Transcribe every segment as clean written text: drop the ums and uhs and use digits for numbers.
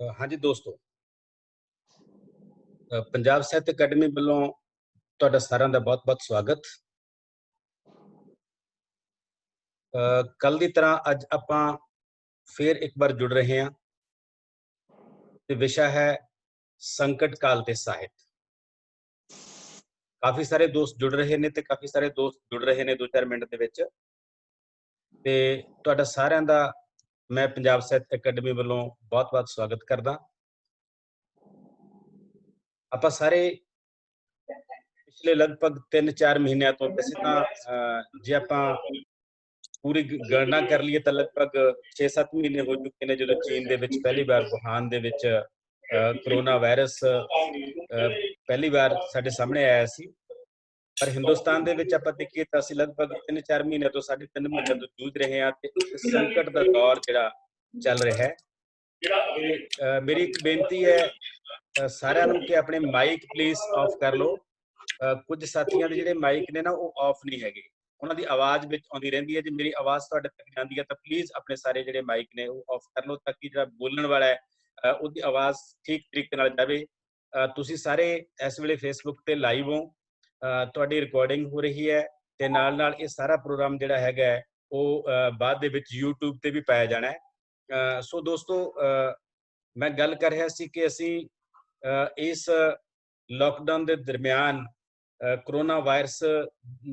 ਹਾਂਜੀ ਦੋਸਤੋ, ਪੰਜਾਬ ਸਾਹਿਤ ਅਕੈਡਮੀ ਵੱਲੋਂ ਤੁਹਾਡਾ ਸਾਰਿਆਂ ਦਾ ਬਹੁਤ-ਬਹੁਤ ਸਵਾਗਤ। ਕੱਲ ਦੀ ਤਰ੍ਹਾਂ ਅੱਜ ਆਪਾਂ ਫੇਰ ਇੱਕ ਵਾਰ ਜੁੜ ਰਹੇ ਹਾਂ ਤੇ ਵਿਸ਼ਾ ਹੈ ਸੰਕਟ ਕਾਲ ਤੇ ਸਾਹਿਤ। ਕਾਫੀ ਸਾਰੇ ਦੋਸਤ ਜੁੜ ਰਹੇ ਨੇ ਤੇ ਕਾਫੀ ਸਾਰੇ ਦੋਸਤ ਜੁੜ ਰਹੇ ਨੇ 2-4 ਮਿੰਟ ਦੇ ਵਿੱਚ, ਤੇ ਤੁਹਾਡਾ ਸਾਰਿਆਂ ਦਾ ਮੈਂ ਪੰਜਾਬ ਸਾਹਿਤ ਅਕੈਡਮੀ ਵੱਲੋਂ ਬਹੁਤ-ਬਹੁਤ ਸਵਾਗਤ ਕਰਦਾ। ਆਪਾਂ ਸਾਰੇ ਪਿਛਲੇ ਲਗਭਗ 3-4 ਮਹੀਨਿਆਂ ਤੋਂ, ਵੈਸੇ ਤਾਂ ਜੇ ਆਪਾਂ ਪੂਰੀ ਗਣਨਾ ਕਰ ਲਈਏ ਤਾਂ ਲਗਭਗ 6-7 ਮਹੀਨੇ ਹੋ ਚੁੱਕੇ ਨੇ ਜਦੋਂ ਚੀਨ ਦੇ ਵਿੱਚ ਪਹਿਲੀ ਵਾਰ ਵੁਹਾਨ ਦੇ ਵਿੱਚ ਕਰੋਨਾ ਵਾਇਰਸ ਪਹਿਲੀ ਵਾਰ ਸਾਡੇ ਸਾਹਮਣੇ ਆਇਆ ਸੀ। ਪਰ ਹਿੰਦੁਸਤਾਨ ਦੇ ਵਿੱਚ ਆਪਾਂ ਦੇਖੀਏ ਤਾਂ ਅਸੀਂ ਲਗਭਗ 3-4 ਮਹੀਨੇ ਤੋਂ 3.5 ਮਹੀਨੇ ਤੋਂ ਜੂਝ ਰਹੇ ਹਾਂ ਤੇ ਸੰਕਟ ਦਾ ਦੌਰ ਜਿਹੜਾ ਚੱਲ ਰਿਹਾ ਹੈ। ਤੇ ਮੇਰੀ ਇੱਕ ਬੇਨਤੀ ਹੈ ਸਾਰਿਆਂ ਨੂੰ ਕਿ ਆਪਣੇ ਮਾਈਕ ਪਲੀਜ਼ ਆਫ ਕਰ ਲਓ। ਕੁਝ ਸਾਥੀਆਂ ਦੇ ਜਿਹੜੇ ਮਾਈਕ ਨੇ ਨਾ ਉਹ ਆਫ ਨਹੀਂ ਹੈਗੇ, ਉਹਨਾਂ ਦੀ ਆਵਾਜ਼ ਵਿੱਚ ਆਉਂਦੀ ਰਹਿੰਦੀ ਹੈ। ਜੇ ਮੇਰੀ ਆਵਾਜ਼ ਤੁਹਾਡੇ ਤੱਕ ਜਾਂਦੀ ਹੈ ਤਾਂ ਪਲੀਜ਼ ਆਪਣੇ ਸਾਰੇ ਜਿਹੜੇ ਮਾਈਕ ਨੇ ਉਹ ਆਫ ਕਰ ਲਓ ਤਾਂ ਕਿ ਜਿਹੜਾ ਬੋਲਣ ਵਾਲਾ ਹੈ ਉਹਦੀ ਆਵਾਜ਼ ਠੀਕ ਤਰੀਕੇ ਨਾਲ ਜਾਵੇ। ਤੁਸੀਂ ਸਾਰੇ ਇਸ ਵੇਲੇ ਫੇਸਬੁੱਕ ਤੇ ਲਾਈਵ ਹੋ, ਤੁਹਾਡੀ ਰਿਕਾਰਡਿੰਗ ਹੋ ਰਹੀ ਹੈ ਤੇ ਨਾਲ ਇਹ ਸਾਰਾ ਪ੍ਰੋਗਰਾਮ ਜਿਹੜਾ ਹੈਗਾ ਉਹ ਬਾਅਦ ਦੇ ਵਿੱਚ YouTube ਤੇ ਵੀ ਪਾਇਆ ਜਾਣਾ ਹੈ। ਸੋ ਦੋਸਤੋ, ਮੈਂ ਗੱਲ ਕਰ ਰਿਹਾ ਸੀ ਕਿ ਅਸੀਂ ਇਸ ਲਾਕਡਾਊਨ ਦੇ ਦਰਮਿਆਨ ਕਰੋਨਾ ਵਾਇਰਸ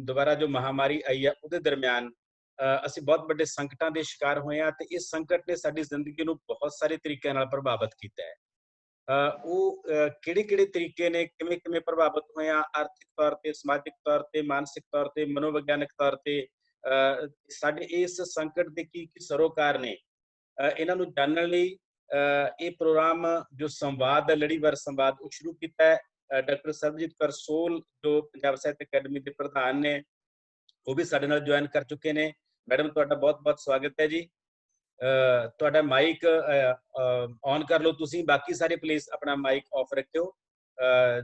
ਦੁਬਾਰਾ ਜੋ ਮਹਾਮਾਰੀ ਆਈ ਹੈ ਉਹਦੇ ਦਰਮਿਆਨ ਅਸੀਂ ਬਹੁਤ ਵੱਡੇ ਸੰਕਟਾਂ ਦੇ ਸ਼ਿਕਾਰ ਹੋਏ ਹਾਂ ਤੇ ਇਸ ਸੰਕਟ ਨੇ ਸਾਡੀ ਜ਼ਿੰਦਗੀ ਨੂੰ ਬਹੁਤ ਸਾਰੇ ਤਰੀਕਿਆਂ ਨਾਲ ਪ੍ਰਭਾਵਿਤ ਕੀਤਾ ਹੈ। ਉਹ ਕਿਹੜੇ ਤਰੀਕੇ ਨੇ, ਕਿਵੇਂ ਪ੍ਰਭਾਵਿਤ ਹੋਏ ਆ? ਆਰਥਿਕ ਤੌਰ ਤੇ, ਸਮਾਜਿਕ ਤੌਰ ਤੇ, ਮਾਨਸਿਕ ਤੌਰ ਤੇ, ਮਨੋਵਿਗਿਆਨਕ ਤੌਰ ਤੇ ਸਾਡੇ ਇਸ ਸੰਕਟ ਦੇ ਕੀ ਸਰੋਕਾਰ ਨੇ, ਇਹਨਾਂ ਨੂੰ ਜਾਣਨ ਲਈ ਇਹ ਪ੍ਰੋਗਰਾਮ ਜੋ ਸੰਵਾਦ ਹੈ, ਲੜੀਵਾਰ ਸੰਵਾਦ, ਉਹ ਸ਼ੁਰੂ ਕੀਤਾ ਹੈ। ਡਾਕਟਰ ਸਰਬਜੀਤ ਕੌਰ ਸੋਲ ਜੋ ਪੰਜਾਬ ਸਾਹਿਤ ਅਕੈਡਮੀ ਦੇ ਪ੍ਰਧਾਨ ਨੇ ਉਹ ਵੀ ਸਾਡੇ ਨਾਲ ਜੁਆਇਨ ਕਰ ਚੁੱਕੇ ਨੇ। ਮੈਡਮ, ਤੁਹਾਡਾ ਬਹੁਤ-ਬਹੁਤ ਸਵਾਗਤ ਹੈ ਜੀ। ਤੁਹਾਡਾ ਮਾਈਕ ਔਨ ਕਰ ਲਓ ਤੁਸੀਂ, ਬਾਕੀ ਸਾਰੇ ਪਲੀਜ਼ ਆਪਣਾ ਮਾਈਕ ਆਫ ਰੱਖਿਓ।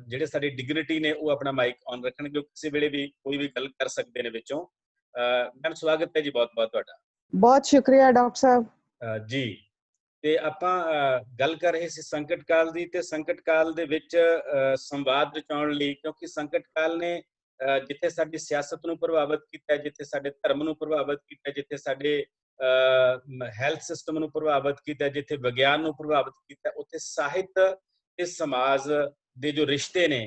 ਜਿਹੜੇ ਸਾਡੀ ਡਿਗਨਿਟੀ ਨੇ ਉਹ ਆਪਣਾ ਮਾਈਕ ਔਨ ਰੱਖਣਗੇ, ਉਹ ਕਿਸੇ ਵੇਲੇ ਵੀ ਕੋਈ ਵੀ ਗੱਲ ਕਰ ਸਕਦੇ ਨੇ ਵਿੱਚੋਂ। ਮੈਮ ਸਵਾਗਤ ਹੈ ਜੀ ਬਹੁਤ-ਬਹੁਤ ਤੁਹਾਡਾ। ਬਹੁਤ ਸ਼ੁਕਰੀਆ ਡਾਕਟਰ ਸਾਹਿਬ ਜੀ। ਤੇ ਆਪਾਂ ਗੱਲ ਕਰ ਰਹੇ ਸੀ ਸੰਕਟ ਕਾਲ ਦੀ, ਤੇ ਸੰਕਟ ਕਾਲ ਦੇ ਵਿੱਚ ਸੰਵਾਦ ਰਚਾਉਣ ਲਈ, ਕਿਉਂਕਿ ਸੰਕਟ ਕਾਲ ਨੇ ਜਿੱਥੇ ਸਾਡੀ ਸਿਆਸਤ ਨੂੰ ਪ੍ਰਭਾਵਿਤ ਕੀਤਾ, ਜਿੱਥੇ ਸਾਡੇ ਧਰਮ ਨੂੰ ਪ੍ਰਭਾਵਿਤ ਕੀਤਾ, ਜਿੱਥੇ ਸਾਡੇ ਹੈਲਥ ਸਿਸਟਮ ਨੂੰ ਪ੍ਰਭਾਵਿਤ ਕੀਤਾ, ਜਿੱਥੇ ਵਿਗਿਆਨ ਨੂੰ ਪ੍ਰਭਾਵਿਤ ਕੀਤਾ, ਉੱਥੇ ਸਾਹਿਤ ਤੇ ਸਮਾਜ ਦੇ ਜੋ ਰਿਸ਼ਤੇ ਨੇ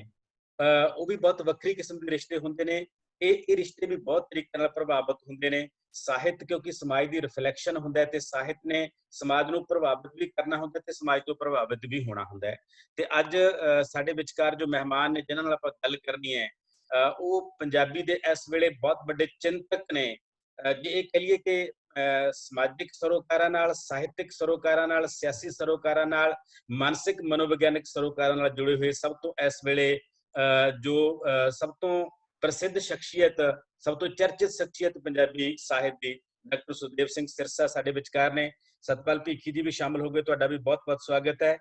ਉਹ ਵੀ ਬਹੁਤ ਵੱਖਰੀ ਕਿਸਮ ਦੇ ਰਿਸ਼ਤੇ ਹੁੰਦੇ ਨੇ। ਇਹ ਰਿਸ਼ਤੇ ਵੀ ਬਹੁਤ ਤਰੀਕੇ ਨਾਲ ਪ੍ਰਭਾਵਿਤ ਹੁੰਦੇ ਨੇ। ਸਾਹਿਤ ਕਿਉਂਕਿ ਸਮਾਜ ਦੀ ਰਿਫਲੈਕਸ਼ਨ ਹੁੰਦਾ ਹੈ ਤੇ ਸਾਹਿਤ ਨੇ ਸਮਾਜ ਨੂੰ ਪ੍ਰਭਾਵਿਤ ਵੀ ਕਰਨਾ ਹੁੰਦਾ ਤੇ ਸਮਾਜ ਤੋਂ ਪ੍ਰਭਾਵਿਤ ਵੀ ਹੋਣਾ ਹੁੰਦਾ ਹੈ। ਤੇ ਅੱਜ ਸਾਡੇ ਵਿਚਕਾਰ ਜੋ ਮਹਿਮਾਨ ਨੇ ਜਿਨ੍ਹਾਂ ਨਾਲ ਆਪਾਂ ਗੱਲ ਕਰਨੀ ਹੈ ਉਹ ਪੰਜਾਬੀ ਦੇ ਇਸ ਵੇਲੇ ਬਹੁਤ ਵੱਡੇ ਚਿੰਤਕ ਨੇ। ਜੇ ਇਹ ਕਹੀਏ ਕਿ ਸਮਾਜਿਕ ਸਰੋਕਾਰਾਂ ਨਾਲ, ਸਾਹਿਤਿਕ ਸਰੋਕਾਰਾਂ ਨਾਲ, ਸਿਆਸੀ ਸਰੋਕਾਰਾਂ ਨਾਲ, ਮਾਨਸਿਕ ਮਨੋਵਿਗਿਆਨਕ ਸਰੋਕਾਰਾਂ ਨਾਲ ਜੁੜੇ ਹੋਏ ਸਭ ਤੋਂ ਇਸ ਵੇਲੇ ਜੋ ਸਭ ਤੋਂ ਪ੍ਰਸਿੱਧ ਸ਼ਖਸੀਅਤ, ਸਭ ਤੋਂ ਚਰਚਿਤ ਸ਼ਖਸੀਅਤ ਪੰਜਾਬੀ ਸਾਹਿਤ ਦੀ ਡਾਕਟਰ ਸੁਖਦੇਵ ਸਿੰਘ ਸਿਰਸਾ ਸਾਡੇ ਵਿਚਕਾਰ ਨੇ। ਸਤਪਾਲ ਭੀਖੀ ਜੀ ਵੀ ਸ਼ਾਮਲ ਹੋ ਗਏ, ਤੁਹਾਡਾ ਵੀ ਬਹੁਤ-ਬਹੁਤ ਸਵਾਗਤ ਹੈ।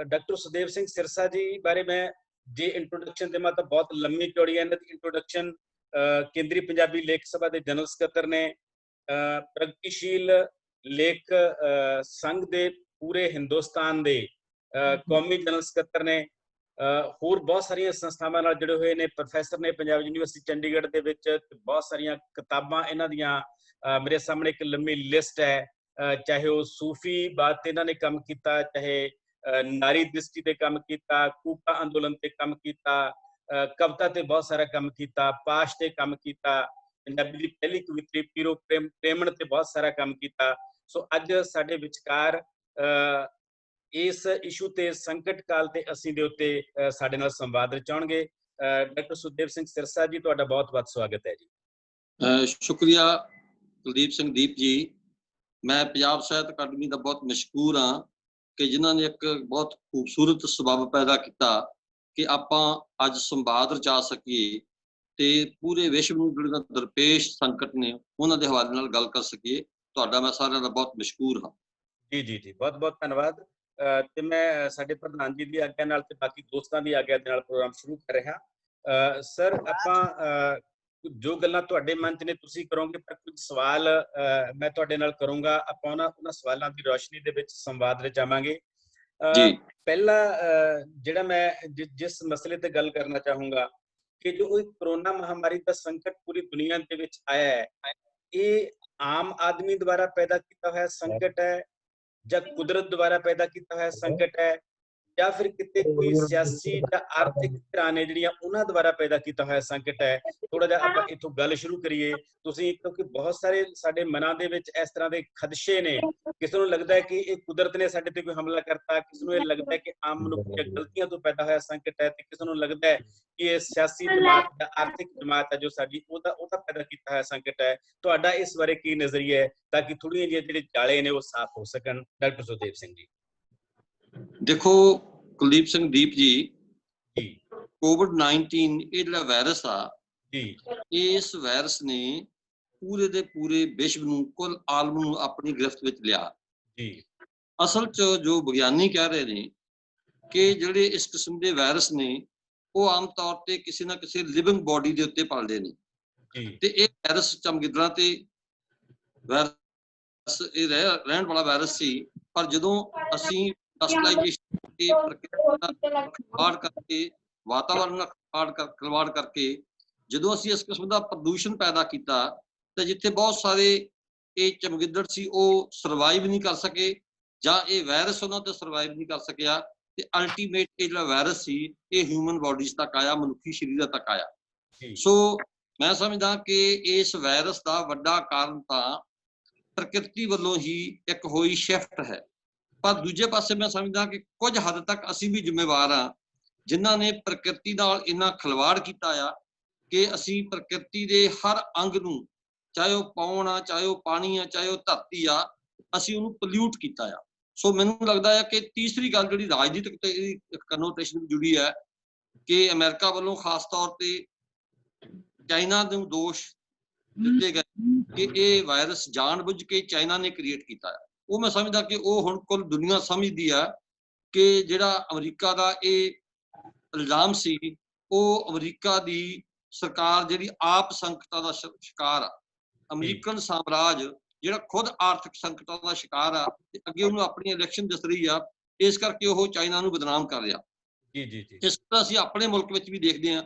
ਡਾਕਟਰ ਸੁਖਦੇਵ ਸਿੰਘ ਸਿਰਸਾ ਜੀ ਬਾਰੇ ਮੈਂ ਜੇ ਇੰਟਰੋਡਕਸ਼ਨ ਦੇਵਾਂ ਤਾਂ ਬਹੁਤ ਲੰਮੀ ਚੌੜੀ ਹੈ ਇਹਨਾਂ ਦੀ ਇੰਟਰੋਡਕਸ਼ਨ। ਕੇਂਦਰੀ ਪੰਜਾਬੀ ਲੇਖ ਸਭਾ ਦੇ ਜਨਰਲ ਸਕੱਤਰ ਨੇ, ਪ੍ਰਗਤੀਸ਼ੀਲ ਲੇਖ ਸੰਘ ਦੇ ਪੂਰੇ ਹਿੰਦੁਸਤਾਨ ਦੇ ਕੌਮੀ ਜਨਰਲ ਸਕੱਤਰ ਨੇ, ਹੋਰ ਬਹੁਤ ਸਾਰੀਆਂ ਸੰਸਥਾਵਾਂ ਨਾਲ ਜੁੜੇ ਹੋਏ ਨੇ, ਪ੍ਰੋਫੈਸਰ ਨੇ ਪੰਜਾਬ ਯੂਨੀਵਰਸਿਟੀ ਚੰਡੀਗੜ੍ਹ ਦੇ ਵਿੱਚ। ਬਹੁਤ ਸਾਰੀਆਂ ਕਿਤਾਬਾਂ ਇਹਨਾਂ ਦੀਆਂ ਮੇਰੇ ਸਾਹਮਣੇ ਇੱਕ ਲੰਮੀ ਲਿਸਟ ਹੈ। ਚਾਹੇ ਉਹ ਸੂਫੀ ਬਾਤ ਤੇ ਇਹਨਾਂ ਨੇ ਕੰਮ ਕੀਤਾ, ਚਾਹੇ ਨਾਰੀ ਦ੍ਰਿਸ਼ਟੀ ਤੇ ਕੰਮ ਕੀਤਾ, ਕੂਕਾ ਅੰਦੋਲਨ ਤੇ ਕੰਮ ਕੀਤਾ, ਕਵਿਤਾ ਤੇ ਬਹੁਤ ਸਾਰਾ ਕੰਮ ਕੀਤਾ, ਪਾਸ਼ ਤੇ ਕੰਮ ਕੀਤਾ, ਪੰਜਾਬੀ ਦੀ ਪਹਿਲੀ ਕਵਿਤਰੀ ਪੀਰੋ ਪ੍ਰੇਮਣ ਤੇ ਬਹੁਤ ਸਾਰਾ ਕੰਮ ਕੀਤਾ। ਸੋ ਅੱਜ ਸਾਡੇ ਵਿਚਕਾਰ ਇਸ ਇਸ਼ੂ ਤੇ, ਸੰਕਟ ਕਾਲ ਤੇ ਅਸੀਂ ਦੇ ਉੱਤੇ ਸਾਡੇ ਨਾਲ ਸੰਵਾਦ ਰਚਾਉਣਗੇ। ਡਾਕਟਰ ਸੁਖਦੇਵ ਸਿੰਘ ਸਿਰਸਾ ਜੀ, ਤੁਹਾਡਾ ਬਹੁਤ-ਬਹੁਤ ਸਵਾਗਤ ਹੈ ਜੀ। ਸ਼ੁਕਰੀਆ ਕੁਲਦੀਪ ਸਿੰਘ ਦੀਪ ਜੀ। ਮੈਂ ਪੰਜਾਬ ਸਾਹਿਤ ਅਕਾਡਮੀ ਦਾ ਬਹੁਤ ਮਸ਼ਕੂਰ ਹਾਂ ਕਿ ਜਿਨ੍ਹਾਂ ਨੇ ਇੱਕ ਬਹੁਤ ਖੂਬਸੂਰਤ ਸਬੱਬ ਪੈਦਾ ਕੀਤਾ ਕਿ ਆਪਾਂ ਅੱਜ ਸੰਵਾਦ ਰਚਾ ਸਕੀਏ ਤੇ ਪੂਰੇ ਵਿਸ਼ਵ ਨੂੰ ਜਿਹੜੀਆਂ ਦਰਪੇਸ਼ ਸੰਕਟ ਨੇ ਉਹਨਾਂ ਦੇ ਹਵਾਲੇ ਨਾਲ ਗੱਲ ਕਰ ਸਕੀਏ। ਤੁਹਾਡਾ ਮੈਂ ਸਾਰਿਆਂ ਦਾ ਬਹੁਤ ਮਸ਼ਕੂਰ ਹਾਂ। ਜੀ, ਬਹੁਤ-ਬਹੁਤ ਧੰਨਵਾਦ। ਤੇ ਮੈਂ ਸਾਡੇ ਪ੍ਰਧਾਨ ਜੀ ਦੀ ਆਗਿਆ ਨਾਲ ਤੇ ਬਾਕੀ ਦੋਸਤਾਂ ਦੀ ਆਗਿਆ ਦੇ ਨਾਲ ਪ੍ਰੋਗਰਾਮ ਸ਼ੁਰੂ ਕਰ ਰਿਹਾ। ਸਰ, ਆਪਾਂ ਜੋ ਗੱਲਾਂ ਤੁਹਾਡੇ ਮਨ 'ਚ ਨੇ ਤੁਸੀਂ ਕਰੋਗੇ, ਪਰ ਕੁਝ ਸਵਾਲ ਮੈਂ ਤੁਹਾਡੇ ਨਾਲ ਕਰੂੰਗਾ। ਆਪਾਂ ਉਹਨਾਂ ਸਵਾਲਾਂ ਦੀ ਰੋਸ਼ਨੀ ਦੇ ਵਿੱਚ ਸੰਵਾਦ ਰਚਾਵਾਂਗੇ। ਜੀ ਪਹਿਲਾ ਜਿਹੜਾ ਮੈਂ ਜਿਸ ਮਸਲੇ ਤੇ ਗੱਲ ਕਰਨਾ ਚਾਹੂੰਗਾ ਕਿ ਜੋ ਇਹ ਕੋਰੋਨਾ ਮਹਾਮਾਰੀ ਦਾ ਸੰਕਟ ਪੂਰੀ ਦੁਨੀਆ ਦੇ ਵਿੱਚ ਆਇਆ ਹੈ, ਇਹ ਆਮ ਆਦਮੀ ਦੁਆਰਾ ਪੈਦਾ ਕੀਤਾ ਹੋਇਆ ਸੰਕਟ ਹੈ ਜਾਂ ਕੁਦਰਤ ਦੁਆਰਾ ਪੈਦਾ ਕੀਤਾ ਹੋਇਆ ਸੰਕਟ ਹੈ ਜਾਂ ਫਿਰ ਕਿਤੇ ਕੋਈ ਸਿਆਸੀ ਜਾਂ ਆਰਥਿਕ ਧਿਰਾਂ ਨੇ ਜਿਹੜੀਆਂ ਉਹਨਾਂ ਦੁਆਰਾ ਪੈਦਾ ਕੀਤਾ ਹੋਇਆ ਸੰਕਟ ਹੈ? ਥੋੜਾ ਜਿਹਾ ਆਪਾਂ ਇੱਥੋਂ ਗੱਲ ਸ਼ੁਰੂ ਕਰੀਏ। ਤੁਸੀਂ, ਕਿਉਂਕਿ ਬਹੁਤ ਸਾਰੇ ਸਾਡੇ ਮਨਾਂ ਦੇ ਵਿੱਚ ਇਸ ਤਰ੍ਹਾਂ ਦੇ ਖਦਸ਼ੇ ਨੇ, ਕਿਸੇ ਨੂੰ ਲੱਗਦਾ ਹੈ ਕਿ ਇਹ ਕੁਦਰਤ ਨੇ ਸਾਡੇ ਤੇ ਕੋਈ ਹਮਲਾ ਕਰਤਾ, ਕਿਸੇ ਨੂੰ ਇਹ ਲੱਗਦਾ ਹੈ ਕਿ ਆਮ ਮਨੁੱਖ ਦੀਆਂ ਗਲਤੀਆਂ ਤੋਂ ਪੈਦਾ ਹੋਇਆ ਸੰਕਟ ਹੈ, ਤੇ ਕਿਸੇ ਨੂੰ ਲੱਗਦਾ ਹੈ ਕਿ ਇਹ ਸਿਆਸੀ ਜਮਾਤ ਜਾਂ ਆਰਥਿਕ ਜਮਾਤ ਹੈ ਜੋ ਸਾਡੀ ਉਹਦਾ ਪੈਦਾ ਕੀਤਾ ਹੋਇਆ ਸੰਕਟ ਹੈ। ਤੁਹਾਡਾ ਇਸ ਬਾਰੇ ਕੀ ਨਜ਼ਰੀਆ ਹੈ, ਤਾਂ ਕਿ ਥੋੜ੍ਹੀਆਂ ਜਿਹੀਆਂ ਜਿਹੜੇ ਜਾਲੇ ਨੇ ਉਹ ਸਾਫ਼ ਹੋ ਸਕਣ? ਡਾਕਟਰ ਸੁਖਦੇਵ ਸਿੰਘ ਜੀ। ਦੇਖੋ ਕੁਲਦੀਪ ਸਿੰਘ ਦੀਪ ਜੀ, COVID-19 ਇਹ ਜਿਹੜਾ ਵਾਇਰਸ ਆ ਜੀ, ਇਸ ਵਾਇਰਸ ਨੇ ਪੂਰੇ ਦੇ ਪੂਰੇ ਵਿਸ਼ਵ ਨੂੰ, ਕੁੱਲ ਆਲਮ ਨੂੰ ਆਪਣੀ ਗ੍ਰਿਫਤ ਵਿੱਚ ਲਿਆ ਜੀ। ਅਸਲ 'ਚ ਜੋ ਵਿਗਿਆਨੀ ਕਹਿ ਰਹੇ ਨੇ ਕਿ ਜਿਹੜੇ ਇਸ ਕਿਸਮ ਦੇ ਵਾਇਰਸ ਨੇ ਉਹ ਆਮ ਤੌਰ ਤੇ ਕਿਸੇ ਨਾ ਕਿਸੇ ਲਿਵਿੰਗ ਬੋਡੀ ਦੇ ਉੱਤੇ ਪਲਦੇ ਨੇ ਤੇ ਇਹ ਵਾਇਰਸ ਚਮਗਿੱਦੜਾਂ ਤੇ ਵਾਇਰਸ ਇਹ ਰਹਿਣ ਵਾਲਾ ਵਾਇਰਸ ਸੀ। ਪਰ ਜਦੋਂ ਅਸੀਂ ਕਰਕੇ ਵਾਤਾਵਰਨ ਨਾਲ ਖਿਲਵਾੜ ਕਰਕੇ ਜਦੋਂ ਅਸੀਂ ਇਸ ਕਿਸਮ ਦਾ ਪ੍ਰਦੂਸ਼ਣ ਪੈਦਾ ਕੀਤਾ ਤੇ ਜਿੱਥੇ ਬਹੁਤ ਸਾਰੇ ਇਹ ਚਮਗਿੱਦੜ ਸੀ ਉਹ ਸਰਵਾਈਵ ਨਹੀਂ ਕਰ ਸਕੇ ਜਾਂ ਇਹ ਵਾਇਰਸ ਉਹਨਾਂ ਤੇ ਸਰਵਾਈਵ ਨਹੀਂ ਕਰ ਸਕਿਆ ਤੇ ਅਲਟੀਮੇਟ ਇਹ ਜਿਹੜਾ ਵਾਇਰਸ ਸੀ ਇਹ ਹਿਊਮਨ ਬੋਡੀਜ਼ ਤੱਕ ਆਇਆ, ਮਨੁੱਖੀ ਸਰੀਰਾਂ ਤੱਕ ਆਇਆ। ਸੋ ਮੈਂ ਸਮਝਦਾ ਕਿ ਇਸ ਵਾਇਰਸ ਦਾ ਵੱਡਾ ਕਾਰਨ ਤਾਂ ਪ੍ਰਕਿਰਤੀ ਵੱਲੋਂ ਹੀ ਇੱਕ ਹੋਈ ਸ਼ਿਫਟ ਹੈ, ਪਰ ਦੂਜੇ ਪਾਸੇ ਮੈਂ ਸਮਝਦਾ ਕਿ ਕੁਝ ਹੱਦ ਤੱਕ ਅਸੀਂ ਵੀ ਜ਼ਿੰਮੇਵਾਰ ਹਾਂ ਜਿਨ੍ਹਾਂ ਨੇ ਪ੍ਰਕਿਰਤੀ ਨਾਲ ਇੰਨਾ ਖਿਲਵਾੜ ਕੀਤਾ ਆ ਕਿ ਅਸੀਂ ਪ੍ਰਕਿਰਤੀ ਦੇ ਹਰ ਅੰਗ ਨੂੰ, ਚਾਹੇ ਉਹ ਪੌਣ ਆ, ਚਾਹੇ ਉਹ ਪਾਣੀ ਆ, ਚਾਹੇ ਉਹ ਧਰਤੀ ਆ, ਅਸੀਂ ਉਹਨੂੰ ਪੋਲਿਊਟ ਕੀਤਾ ਆ। ਸੋ ਮੈਨੂੰ ਲੱਗਦਾ ਹੈ ਕਿ ਤੀਸਰੀ ਗੱਲ ਜਿਹੜੀ ਰਾਜਨੀਤਿਕ ਤੇ ਇੱਕ ਕਨੋਟੇਸ਼ਨ ਜੁੜੀ ਹੈ ਕਿ ਅਮਰੀਕਾ ਵੱਲੋਂ ਖਾਸ ਤੌਰ ਤੇ ਚਾਈਨਾ ਨੂੰ ਦੋਸ਼ ਦਿੱਤੇ ਗਏ ਕਿ ਇਹ ਵਾਇਰਸ ਜਾਣਬੁੱਝ ਕੇ ਚਾਈਨਾ ਨੇ ਕ੍ਰੀਏਟ ਕੀਤਾ ਹੈ। ਉਹ ਮੈਂ ਸਮਝਦਾ ਕਿ ਉਹ ਹੁਣ ਕੁੱਲ ਦੁਨੀਆ ਸਮਝਦੀ ਆ ਕਿ ਜਿਹੜਾ ਅਮਰੀਕਾ ਦਾ ਇਹ ਇਲਜ਼ਾਮ ਸੀ ਉਹ ਅਮਰੀਕਾ ਦੀ ਸਰਕਾਰ ਜਿਹੜੀ ਆਪ ਸੰਕਟਾਂ ਦਾ ਸ਼ਿਕਾਰ ਆ, ਅਮਰੀਕਨ ਸਾਮਰਾਜ ਜਿਹੜਾ ਖੁਦ ਆਰਥਿਕ ਸੰਕਟਾਂ ਦਾ ਸ਼ਿਕਾਰ ਆ ਤੇ ਅੱਗੇ ਉਹਨੂੰ ਆਪਣੀ ਇਲੈਕਸ਼ਨ ਦਿਸ ਰਹੀ ਆ, ਇਸ ਕਰਕੇ ਉਹ ਚਾਈਨਾ ਨੂੰ ਬਦਨਾਮ ਕਰ ਰਿਹਾ। ਇਸ ਤਰ੍ਹਾਂ ਅਸੀਂ ਆਪਣੇ ਮੁਲਕ ਵਿੱਚ ਵੀ ਦੇਖਦੇ ਹਾਂ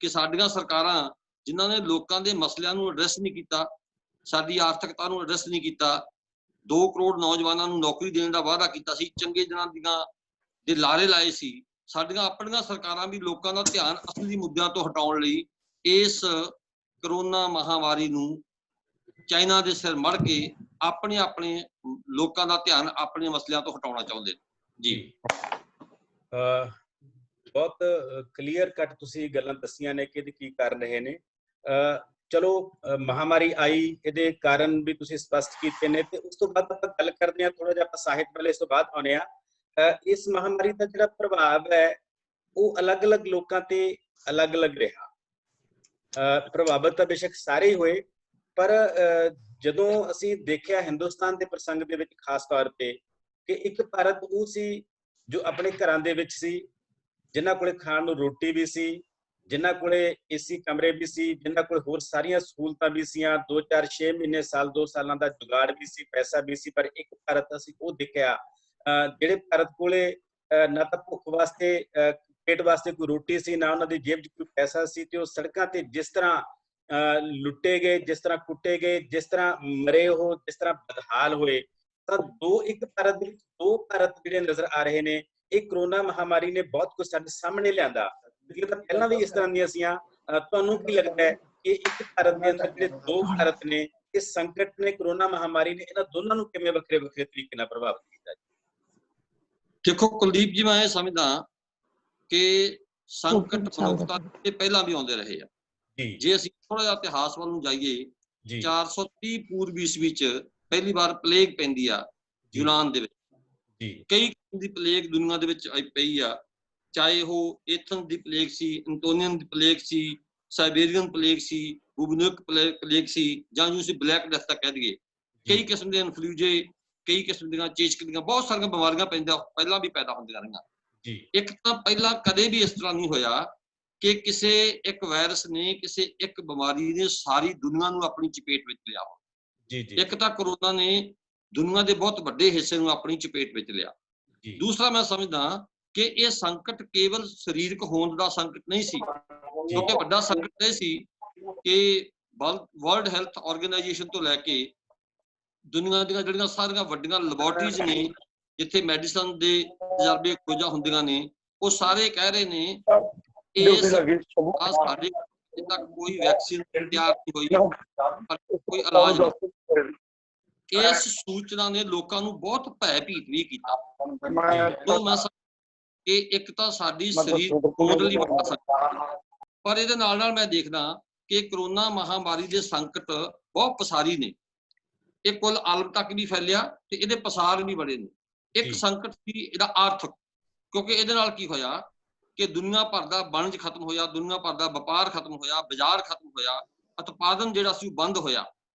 ਕਿ ਸਾਡੀਆਂ ਸਰਕਾਰਾਂ ਜਿਨ੍ਹਾਂ ਨੇ ਲੋਕਾਂ ਦੇ ਮਸਲਿਆਂ ਨੂੰ ਐਡਰੈਸ ਨਹੀਂ ਕੀਤਾ, ਸਾਡੀ ਆਰਥਿਕਤਾ ਨੂੰ ਐਡਰੈਸ ਨਹੀਂ ਕੀਤਾ, 2 ਕਰੋੜ ਨੌਜਵਾਨਾਂ ਨੂੰ ਨੌਕਰੀ ਦੇਣ ਦਾ ਵਾਅਦਾ ਕੀਤਾ ਸੀ, ਚੰਗੇ ਦਿਨਾਂ ਦੀਆਂ ਦੇ ਲਾਰੇ ਲਾਏ ਸੀ, ਸਾਡੀਆਂ ਆਪਣੀਆਂ ਸਰਕਾਰਾਂ ਵੀ ਲੋਕਾਂ ਦਾ ਧਿਆਨ ਅਸਲੀ ਮੁੱਦਿਆਂ ਤੋਂ ਹਟਾਉਣ ਲਈ ਇਸ ਕਰੋਨਾ ਮਹਾਮਾਰੀ ਨੂੰ ਚਾਈਨਾ ਦੇ ਸਿਰ ਮੜ ਕੇ ਆਪਣੇ ਲੋਕਾਂ ਦਾ ਧਿਆਨ ਆਪਣੇ ਮਸਲਿਆਂ ਤੋਂ ਹਟਾਉਣਾ ਚਾਹੁੰਦੇ ਨੇ। ਜੀ ਬਹੁਤ ਕਲੀਅਰ ਕੱਟ ਤੁਸੀਂ ਗੱਲਾਂ ਦੱਸੀਆਂ ਨੇ ਕਿ ਇਹਦੇ ਕੀ ਕਾਰਨ ਰਹੇ ਨੇ। ਚਲੋ ਮਹਾਮਾਰੀ ਆਈ, ਇਹਦੇ ਕਾਰਨ ਵੀ ਤੁਸੀਂ ਸਪਸ਼ਟ ਕੀਤੇ ਨੇ, ਤੇ ਉਸ ਤੋਂ ਬਾਅਦ ਆਪਾਂ ਗੱਲ ਕਰਦੇ ਹਾਂ ਥੋੜਾ ਜਿਹਾ ਆਪਾਂ ਸਾਹਿਤ ਵਾਲੇ, ਇਸ ਤੋਂ ਬਾਅਦ ਆਉਂਦੇ ਹਾਂ। ਇਸ ਮਹਾਮਾਰੀ ਦਾ ਜਿਹੜਾ ਪ੍ਰਭਾਵ ਹੈ ਉਹ ਅਲੱਗ-ਅਲੱਗ ਲੋਕਾਂ ਤੇ ਅਲੱਗ-ਅਲੱਗ ਰਿਹਾ। ਪ੍ਰਭਾਵਿਤ ਤਾਂ ਬੇਸ਼ੱਕ ਸਾਰੇ ਹੀ ਹੋਏ, ਪਰ ਜਦੋਂ ਅਸੀਂ ਦੇਖਿਆ ਹਿੰਦੁਸਤਾਨ ਦੇ ਪ੍ਰਸੰਗ ਦੇ ਵਿੱਚ ਖਾਸ ਤੌਰ ਤੇ ਕਿ ਇੱਕ ਭਾਰਤ ਉਹ ਸੀ ਜੋ ਆਪਣੇ ਘਰਾਂ ਦੇ ਵਿੱਚ ਸੀ, ਜਿਨ੍ਹਾਂ ਕੋਲੇ ਖਾਣ ਨੂੰ ਰੋਟੀ ਵੀ ਸੀ, ਜਿਨ੍ਹਾਂ ਕੋਲੇ ਏਸੀ ਕਮਰੇ ਵੀ ਸੀ, ਜਿਨ੍ਹਾਂ ਕੋਲ ਹੋਰ ਸਾਰੀਆਂ ਸਹੂਲਤਾਂ ਵੀ ਸੀਆਂ, 2 4 6 ਮਹੀਨੇ ਸਾਲ 2 ਸਾਲਾਂ ਦਾ ਜੁਗਾੜ ਵੀ ਸੀ, ਪੈਸਾ ਵੀ ਸੀ। ਪਰ ਇੱਕ ਭਾਰਤ ਅਸੀਂ ਉਹ ਦੇਖਿਆ ਜਿਹੜੇ ਭਾਰਤ ਕੋਲੇ ਨਾ ਤਾਂ ਭੁੱਖ ਵਾਸਤੇ, ਪੇਟ ਵਾਸਤੇ ਕੋਈ ਰੋਟੀ ਸੀ, ਨਾ ਉਹਨਾਂ ਦੀ ਜੇਬ 'ਚ ਕੋਈ ਪੈਸਾ ਸੀ, ਤੇ ਉਹ ਸੜਕਾਂ ਤੇ ਜਿਸ ਤਰ੍ਹਾਂ ਲੁੱਟੇ ਗਏ, ਜਿਸ ਤਰ੍ਹਾਂ ਕੁੱਟੇ ਗਏ, ਜਿਸ ਤਰ੍ਹਾਂ ਮਰੇ, ਉਹ ਜਿਸ ਤਰ੍ਹਾਂ ਬਦਹਾਲ ਹੋਏ। ਤਾਂ ਇੱਕ ਭਾਰਤ ਦੇ ਵਿੱਚ 2 ਭਾਰਤ ਜਿਹੜੇ ਨਜ਼ਰ ਆ ਰਹੇ ਨੇ। ਇਹ ਕਰੋਨਾ ਮਹਾਮਾਰੀ ਨੇ ਬਹੁਤ ਕੁਝ ਸਾਡੇ ਸਾਹਮਣੇ ਲਿਆਂਦਾ, ਤਾਂ ਪਹਿਲਾਂ ਵੀ ਇਸ ਤਰ੍ਹਾਂ ਦੀਆਂ ਸੀਆਂ। ਤੁਹਾਨੂੰ ਕੀ ਲੱਗਦਾ ਹੈ ਕਿ ਇੱਕ ਭਾਰਤ ਦੇ ਅੰਦਰ ਜਿਹੜੇ 2 ਭਾਰਤ ਨੇ, ਇਸ ਸੰਕਟ ਨੇ, ਕਰੋਨਾ ਮਹਾਮਾਰੀ ਨੇ ਇਹਨਾਂ ਦੋਨਾਂ ਨੂੰ ਕਿਵੇਂ ਵੱਖਰੇ-ਵੱਖਰੇ ਤਰੀਕੇ ਨਾਲ ਪ੍ਰਭਾਵਿਤ ਕੀਤਾ? ਦੇਖੋ ਕੁਲਦੀਪ ਜੀ, ਮੈਂ ਇਹ ਸਮਝਦਾ ਕਿ ਸੰਕਟ ਮਨੁੱਖਤਾ ਤੇ ਪਹਿਲਾਂ ਵੀ ਆਉਂਦੇ ਰਹੇ ਆ। ਜੇ ਅਸੀਂ ਥੋੜਾ ਜਿਹਾ ਇਤਿਹਾਸ ਵੱਲ ਨੂੰ ਜਾਈਏ, 430 ਪੂਰਵ ਈਸਵੀ 'ਚ ਪਹਿਲੀ ਵਾਰ ਪਲੇਗ ਪੈਂਦੀ ਆ ਯੂਨਾਨ ਦੇ ਵਿੱਚ। ਕਈ ਕਿਸਮ ਦੀ ਪਲੇਗ ਦੁਨੀਆ ਦੇ ਵਿੱਚ ਪਈ ਆ, ਚਾਹੇ ਉਹ ਏਥਨ ਦੀ ਪਲੇਗ ਸੀ, ਐਂਟੋਨੀਅਨ ਦੀ ਪਲੇਗ ਸੀ, ਸਾਈਬੇਰੀਅਨ ਪਲੇਗ ਸੀ, ਬੂਬਨਿਕ ਪਲੇਗ ਸੀ, ਜਾਂ ਜਿਹਨੂੰ ਅਸੀਂ ਬਲੈਕ ਡੈਥ ਤੱਕ ਕਹਿ ਦਈਏ। ਕਈ ਕਿਸਮ ਦੇ ਇਨਫਲੂਐਂਜੇ, ਕਈ ਕਿਸਮ ਦੀਆਂ ਚੇਚਕ ਦੀਆਂ ਬਹੁਤ ਸਾਰੀਆਂ ਬਿਮਾਰੀਆਂ ਪਹਿਲਾਂ ਵੀ ਪੈਦਾ ਹੁੰਦੀਆਂ ਰਹੀਆਂ। ਇੱਕ ਤਾਂ ਪਹਿਲਾਂ ਕਦੇ ਵੀ ਇਸ ਤਰ੍ਹਾਂ ਨਹੀਂ ਹੋਇਆ ਕਿ ਕਿਸੇ ਇੱਕ ਵਾਇਰਸ ਨੇ, ਕਿਸੇ ਇੱਕ ਬਿਮਾਰੀ ਨੇ ਸਾਰੀ ਦੁਨੀਆ ਨੂੰ ਆਪਣੀ ਚਪੇਟ ਵਿੱਚ ਲਿਆ ਹੋ। ਇੱਕ ਤਾਂ ਕਰੋਨਾ ਨੇ ਦੁਨੀਆ ਦੇ ਬਹੁਤ ਵੱਡੇ ਹਿੱਸੇ ਨੂੰ ਆਪਣੀ ਚਪੇਟ ਵਿੱਚ ਲਿਆ। ਜੀ ਦੂਸਰਾ ਮੈਂ ਸਮਝਦਾ ਕਿ ਇਹ ਸੰਕਟ ਕੇਵਲ ਸਰੀਰਕ ਹੋਂਦ ਦਾ ਸੰਕਟ ਨਹੀਂ ਸੀ, ਕਿਉਂਕਿ ਵੱਡਾ ਸੰਕਟ ਇਹ ਸੀ ਕਿ ਵਰਲਡ ਹੈਲਥ ਆਰਗੇਨਾਈਜੇਸ਼ਨ ਤੋਂ ਲੈ ਕੇ ਦੁਨੀਆ ਦੀਆਂ ਜਿਹੜੀਆਂ ਸਾਰੀਆਂ ਵੱਡੀਆਂ ਲੈਬੋਰਟਰੀਜ਼ ਨੇ ਜਿੱਥੇ ਮੈਡੀਸਨ ਦੇ ਤਜਰਬੇ ਖੋਜਾਂ ਹੁੰਦੀਆਂ ਨੇ, ਉਹ ਸਾਰੇ ਕਹਿ ਰਹੇ ਨੇ ਇਸ ਸਾਡੇ ਤੱਕ ਕੋਈ ਵੈਕਸੀਨ ਤਿਆਰ ਨਹੀਂ ਹੋਈ, ਕੋਈ ਇਲਾਜ ਨਹੀਂ। ਇਸ ਸੂਚਨਾ ਨੇ ਲੋਕਾਂ ਨੂੰ ਬਹੁਤ ਭੈ ਭੀਤ ਵੀ ਕੀਤਾ। ਤੋਂ ਮੈਂ ਕਿ ਇੱਕ ਤਾਂ ਸਾਡੀ ਸਰੀਰ ਹੋਂਦ ਲਈ ਵੱਡਾ ਸੰਕਟ, ਪਰ ਇਹਦੇ ਨਾਲ ਨਾਲ ਮੈਂ ਦੇਖਦਾ ਕਿ ਕਰੋਨਾ ਮਹਾਮਾਰੀ ਦੇ ਸੰਕਟ ਬਹੁਤ ਪਸਾਰੀ ਨੇ। ਇਹ ਕੁੱਲ ਆਲਮ ਤੱਕ ਵੀ ਫੈਲਿਆ ਤੇ ਇਹਦੇ ਪਸਾਰ ਵੀ ਬੜੇ ਨੇ। ਇੱਕ ਸੰਕਟ ਸੀ ਇਹਦਾ ਆਰਥਿਕ, ਕਿਉਂਕਿ ਇਹਦੇ ਨਾਲ ਕੀ ਹੋਇਆ ਕਿ ਦੁਨੀਆ ਭਰ ਦਾ ਵਣਜ ਖਤਮ ਹੋਇਆ, ਦੁਨੀਆ ਭਰ ਦਾ ਵਪਾਰ ਖਤਮ ਹੋਇਆ, ਬਾਜ਼ਾਰ ਖਤਮ ਹੋਇਆ, ਉਤਪਾਦਨ ਜਿਹੜਾ ਸੀ ਉਹ ਬੰਦ ਹੋਇਆ।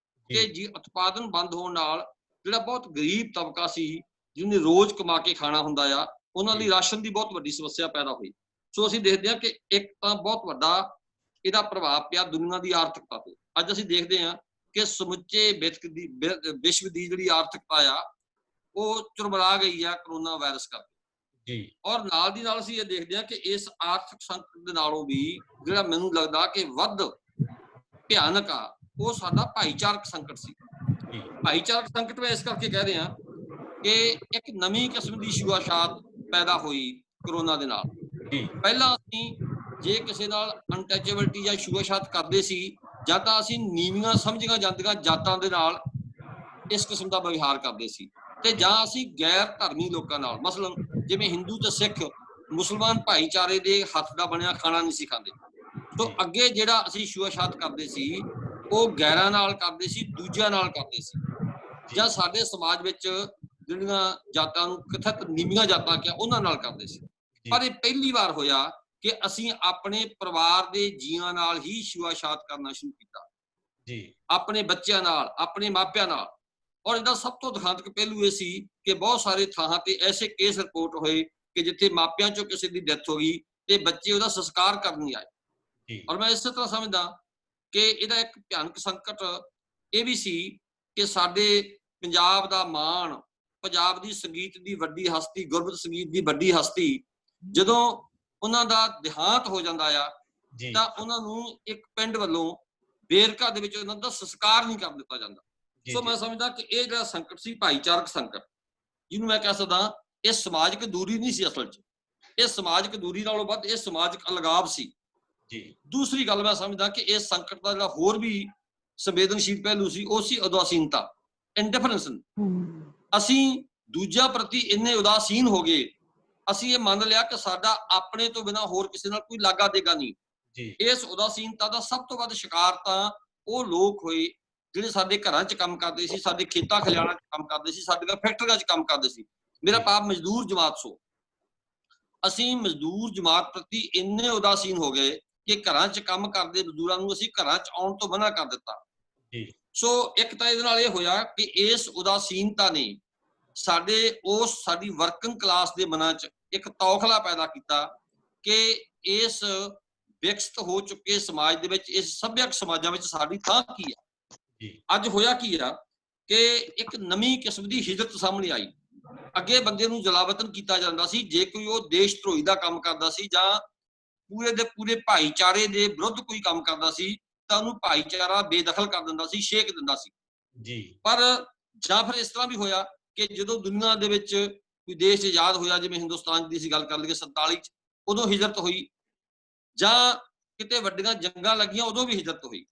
ਕਿ ਜੀ ਉਤਪਾਦਨ ਬੰਦ ਹੋਣ ਨਾਲ ਜਿਹੜਾ ਬਹੁਤ ਗਰੀਬ ਤਬਕਾ ਸੀ ਜਿਹਨੇ ਰੋਜ਼ ਕਮਾ ਕੇ ਖਾਣਾ ਹੁੰਦਾ ਆ, ਉਹਨਾਂ ਲਈ ਰਾਸ਼ਨ ਦੀ ਬਹੁਤ ਵੱਡੀ ਸਮੱਸਿਆ ਪੈਦਾ ਹੋਈ। ਸੋ ਅਸੀਂ ਦੇਖਦੇ ਹਾਂ ਕਿ ਇੱਕ ਤਾਂ ਬਹੁਤ ਵੱਡਾ ਇਹਦਾ ਪ੍ਰਭਾਵ ਪਿਆ ਦੁਨੀਆ ਦੀ ਆਰਥਿਕਤਾ ਤੇ। ਅੱਜ ਅਸੀਂ ਦੇਖਦੇ ਹਾਂ ਕਿ ਸਮੁੱਚੇ ਵਿਸ਼ਵ ਦੀ ਜਿਹੜੀ ਆਰਥਿਕਤਾ ਆ ਉਹ ਚੁਰਮਰਾ ਗਈ ਆ ਕਰੋਨਾ ਵਾਇਰਸ ਕਰਕੇ ਜੀ। ਔਰ ਨਾਲ ਦੀ ਨਾਲ ਅਸੀਂ ਇਹ ਦੇਖਦੇ ਹਾਂ ਕਿ ਇਸ ਆਰਥਿਕ ਸੰਕਟ ਦੇ ਨਾਲੋਂ ਵੀ ਜਿਹੜਾ ਮੈਨੂੰ ਲੱਗਦਾ ਕਿ ਵੱਧ ਭਿਆਨਕ ਆ ਉਹ ਸਾਡਾ ਭਾਈਚਾਰਕ ਸੰਕਟ ਸੀ। ਭਾਈਚਾਰਕ ਸੰਕਟ ਮੈਂ ਇਸ ਕਰਕੇ ਕਹਿ ਰਿਹਾ ਕਿ ਇੱਕ ਨਵੀਂ ਕਿਸਮ ਦੀ ਛੂਆਛਾਤ ਪੈਦਾ ਹੋਈ ਕਰੋਨਾ ਦੇ ਨਾਲ। ਪਹਿਲਾਂ ਅਸੀਂ ਜੇ ਕਿਸੇ ਨਾਲ ਅਨਟੱਚੇਬਿਲਟੀ ਜਾਂ ਛੂਆਛਾਤ ਕਰਦੇ ਸੀ ਜਾਂ ਤਾਂ ਅਸੀਂ ਨੀਵੀਆਂ ਸਮਝੀਆਂ ਜਾਂਦੀਆਂ ਜਾਤਾਂ ਦੇ ਨਾਲ ਇਸ ਕਿਸਮ ਦਾ ਵਿਵਹਾਰ ਕਰਦੇ ਸੀ, ਤੇ ਜਾਂ ਅਸੀਂ ਗੈਰ ਧਰਮੀ ਲੋਕਾਂ ਨਾਲ, ਮਸਲਨ ਜਿਵੇਂ ਹਿੰਦੂ ਤੇ ਸਿੱਖ ਮੁਸਲਮਾਨ ਭਾਈਚਾਰੇ ਦੇ ਹੱਥ ਦਾ ਬਣਿਆ ਖਾਣਾ ਨਹੀਂ ਸੀ ਖਾਂਦੇ। ਤੋਂ ਅੱਗੇ ਜਿਹੜਾ ਅਸੀਂ ਛੂਆਛਾਤ ਕਰਦੇ ਸੀ ਉਹ ਗੈਰਾਂ ਨਾਲ ਕਰਦੇ ਸੀ, ਦੂਜਿਆਂ ਨਾਲ ਕਰਦੇ ਸੀ, ਜਾਂ ਸਾਡੇ ਸਮਾਜ ਵਿੱਚ ਜਿਹੜੀਆਂ ਜਾਤਾਂ ਨੂੰ ਕਥਿਤ ਨੀਵੀਆਂ ਜਾਤਾਂ ਕਿਹਾ ਉਹਨਾਂ ਨਾਲ ਕਰਦੇ ਸੀ। ਪਰ ਇਹ ਪਹਿਲੀ ਵਾਰ ਹੋਇਆ ਕਿ ਅਸੀਂ ਆਪਣੇ ਪਰਿਵਾਰ ਦੇ ਜੀਆਂ ਨਾਲ ਹੀ ਛੂਆਛਾਤ ਕਰਨਾ ਸ਼ੁਰੂ ਕੀਤਾ ਜੀ, ਆਪਣੇ ਬੱਚਿਆਂ ਨਾਲ, ਆਪਣੇ ਮਾਪਿਆਂ ਨਾਲ। ਔਰ ਇਹਦਾ ਸਭ ਤੋਂ ਦਿਖਾਂਤਕ ਪਹਿਲੂ ਇਹ ਸੀ ਕਿ ਬਹੁਤ ਸਾਰੇ ਥਾਵਾਂ ਤੇ ਐਸੇ ਕੇਸ ਰਿਪੋਰਟ ਹੋਏ ਕਿ ਜਿੱਥੇ ਮਾਪਿਆਂ ਚੋਂ ਕਿਸੇ ਦੀ ਡੈਥ ਹੋ ਗਈ ਤੇ ਬੱਚੇ ਉਹਦਾ ਸੰਸਕਾਰ ਕਰਨ ਨਹੀਂ ਆਏ। ਔਰ ਮੈਂ ਇਸੇ ਤਰ੍ਹਾਂ ਸਮਝਦਾ ਕਿ ਇਹਦਾ ਇੱਕ ਭਿਆਨਕ ਸੰਕਟ ਇਹ ਵੀ ਸੀ ਕਿ ਸਾਡੇ ਪੰਜਾਬ ਦਾ ਮਾਣ, ਪੰਜਾਬ ਦੀ ਸੰਗੀਤ ਦੀ ਵੱਡੀ ਹਸਤੀ, ਗੁਰਬਤ ਸੰਗੀਤ ਦੀ ਵੱਡੀ ਹਸਤੀ, ਜਦੋਂ ਉਹਨਾਂ ਦਾ ਦੇਹਾਂਤ ਹੋ ਜਾਂਦਾ ਆ ਤਾਂ ਉਹਨਾਂ ਨੂੰ ਇੱਕ ਪਿੰਡ ਵੱਲੋਂ ਵੇਰਕਾ ਦੇ ਵਿੱਚ ਉਹਨਾਂ ਦਾ ਸੰਸਕਾਰ ਨਹੀਂ ਕਰ ਦਿੱਤਾ ਜਾਂਦਾ। ਸੋ ਮੈਂ ਸਮਝਦਾ ਕਿ ਇਹ ਜਿਹੜਾ ਸੰਕਟ ਸੀ ਭਾਈਚਾਰਕ ਸੰਕਟ, ਜਿਹਨੂੰ ਮੈਂ ਕਹਿ ਸਕਦਾ ਇਹ ਸਮਾਜਿਕ ਦੂਰੀ ਨਹੀਂ ਸੀ, ਅਸਲ 'ਚ ਇਹ ਸਮਾਜਿਕ ਦੂਰੀ ਨਾਲੋਂ ਵੱਧ ਇਹ ਸਮਾਜਿਕ ਅਲਗਾਵ ਸੀ ਜੀ। ਦੂਸਰੀ ਗੱਲ ਮੈਂ ਸਮਝਦਾ ਕਿ ਇਸ ਸੰਕਟ ਦਾ ਜਿਹੜਾ ਹੋਰ ਵੀ ਸੰਵੇਦਨਸ਼ੀਲ ਪਹਿਲੂ ਸੀ ਉਹ ਸੀ ਉਦਾਸੀਨਤਾ, ਇੰਡੀਫਰੈਂਸ। ਅਸੀਂ ਦੂਜਿਆਂ ਪ੍ਰਤੀ ਇੰਨੇ ਉਦਾਸੀਨ ਹੋ ਗਏ, ਅਸੀਂ ਇਹ ਮੰਨ ਲਿਆ ਕਿ ਸਾਡਾ ਆਪਣੇ ਤੋਂ ਬਿਨਾਂ ਹੋਰ ਕਿਸੇ ਨਾਲ ਕੋਈ ਲਾਗਾ ਦੇਗਾ ਨਹੀਂ ਜੀ। ਇਸ ਉਦਾਸੀਨਤਾ ਦਾ ਸਭ ਤੋਂ ਵੱਧ ਸ਼ਿਕਾਰ ਤਾਂ ਉਹ ਲੋਕ ਹੋਏ ਜਿਹੜੇ ਸਾਡੇ ਘਰਾਂ 'ਚ ਕੰਮ ਕਰਦੇ ਸੀ, ਸਾਡੇ ਖੇਤਾਂ ਖਲਿਆਣਾਂ 'ਚ ਕੰਮ ਕਰਦੇ ਸੀ, ਸਾਡੀਆਂ ਫੈਕਟਰੀਆਂ 'ਚ ਕੰਮ ਕਰਦੇ ਸੀ। ਮੇਰਾ ਭਾਵ ਮਜ਼ਦੂਰ ਜਮਾਤ ਸੋ। ਅਸੀਂ ਮਜ਼ਦੂਰ ਜਮਾਤ ਪ੍ਰਤੀ ਇੰਨੇ ਉਦਾਸੀਨ ਹੋ ਗਏ ਕਿ ਘਰਾਂ 'ਚ ਕੰਮ ਕਰਦੇ ਮਜ਼ਦੂਰਾਂ ਨੂੰ ਅਸੀਂ ਘਰਾਂ 'ਚ ਆਉਣ ਤੋਂ ਮਨਾ ਕਰ ਦਿੱਤਾ ਜੀ। ਸੋ ਇੱਕ ਤਾਂ ਇਹਦੇ ਨਾਲ ਇਹ ਹੋਇਆ ਕਿ ਇਸ ਉਦਾਸੀਨਤਾ ਨੇ ਸਾਡੀ ਵਰਕਿੰਗ ਕਲਾਸ ਦੇ ਮਨਾਂ 'ਚ ਇੱਕ ਤੌਖਲਾ ਪੈਦਾ ਕੀਤਾ ਕਿ ਇਸ ਵਿਕਸਿਤ ਹੋ ਚੁੱਕੇ ਸਮਾਜ ਦੇ ਵਿੱਚ, ਇਸ ਸੱਭਿਅਕ ਸਮਾਜਾਂ ਵਿੱਚ ਸਾਡੀ ਥਾਂ ਕੀ ਆ। ਅੱਜ ਹੋਇਆ ਕੀ ਆ ਕਿ ਇੱਕ ਨਵੀਂ ਕਿਸਮ ਦੀ ਹਿਜਰਤ ਸਾਹਮਣੇ ਆਈ। ਅੱਗੇ ਬੰਦੇ ਨੂੰ ਜਲਾਵਤਨ ਕੀਤਾ ਜਾਂਦਾ ਸੀ ਜੇ ਕੋਈ ਉਹ ਦੇਸ਼ ਧਰੋਹੀ ਦਾ ਕੰਮ ਕਰਦਾ ਸੀ ਜਾਂ ਪੂਰੇ ਦੇ ਪੂਰੇ ਭਾਈਚਾਰੇ ਦੇ ਵਿਰੁੱਧ ਕੋਈ ਕੰਮ ਕਰਦਾ ਸੀ ਤਾਂ ਉਹਨੂੰ ਭਾਈਚਾਰਾ ਬੇਦਖਲ ਕਰ ਦਿੰਦਾ ਸੀ, ਛੇਕ ਦਿੰਦਾ ਸੀ ਜੀ। ਪਰ ਜਾਂ ਫਿਰ ਇਸ ਤਰ੍ਹਾਂ ਵੀ ਹੋਇਆ ਕਿ ਜਦੋਂ ਦੁਨੀਆ ਦੇ ਵਿੱਚ ਕੋਈ ਦੇਸ਼ ਆਜ਼ਾਦ ਹੋਇਆ, ਜਿਵੇਂ ਹਿੰਦੁਸਤਾਨ ਦੀ ਅਸੀਂ ਗੱਲ ਕਰ ਲਈਏ 47 'ਚ, ਉਦੋਂ ਹਿਜਰਤ ਹੋਈ, ਜਾਂ ਕਿਤੇ ਵੱਡੀਆਂ ਜੰਗਾਂ ਲੱਗੀਆਂ ਉਦੋਂ ਵੀ ਹਿਜਰਤ ਹੋਈ।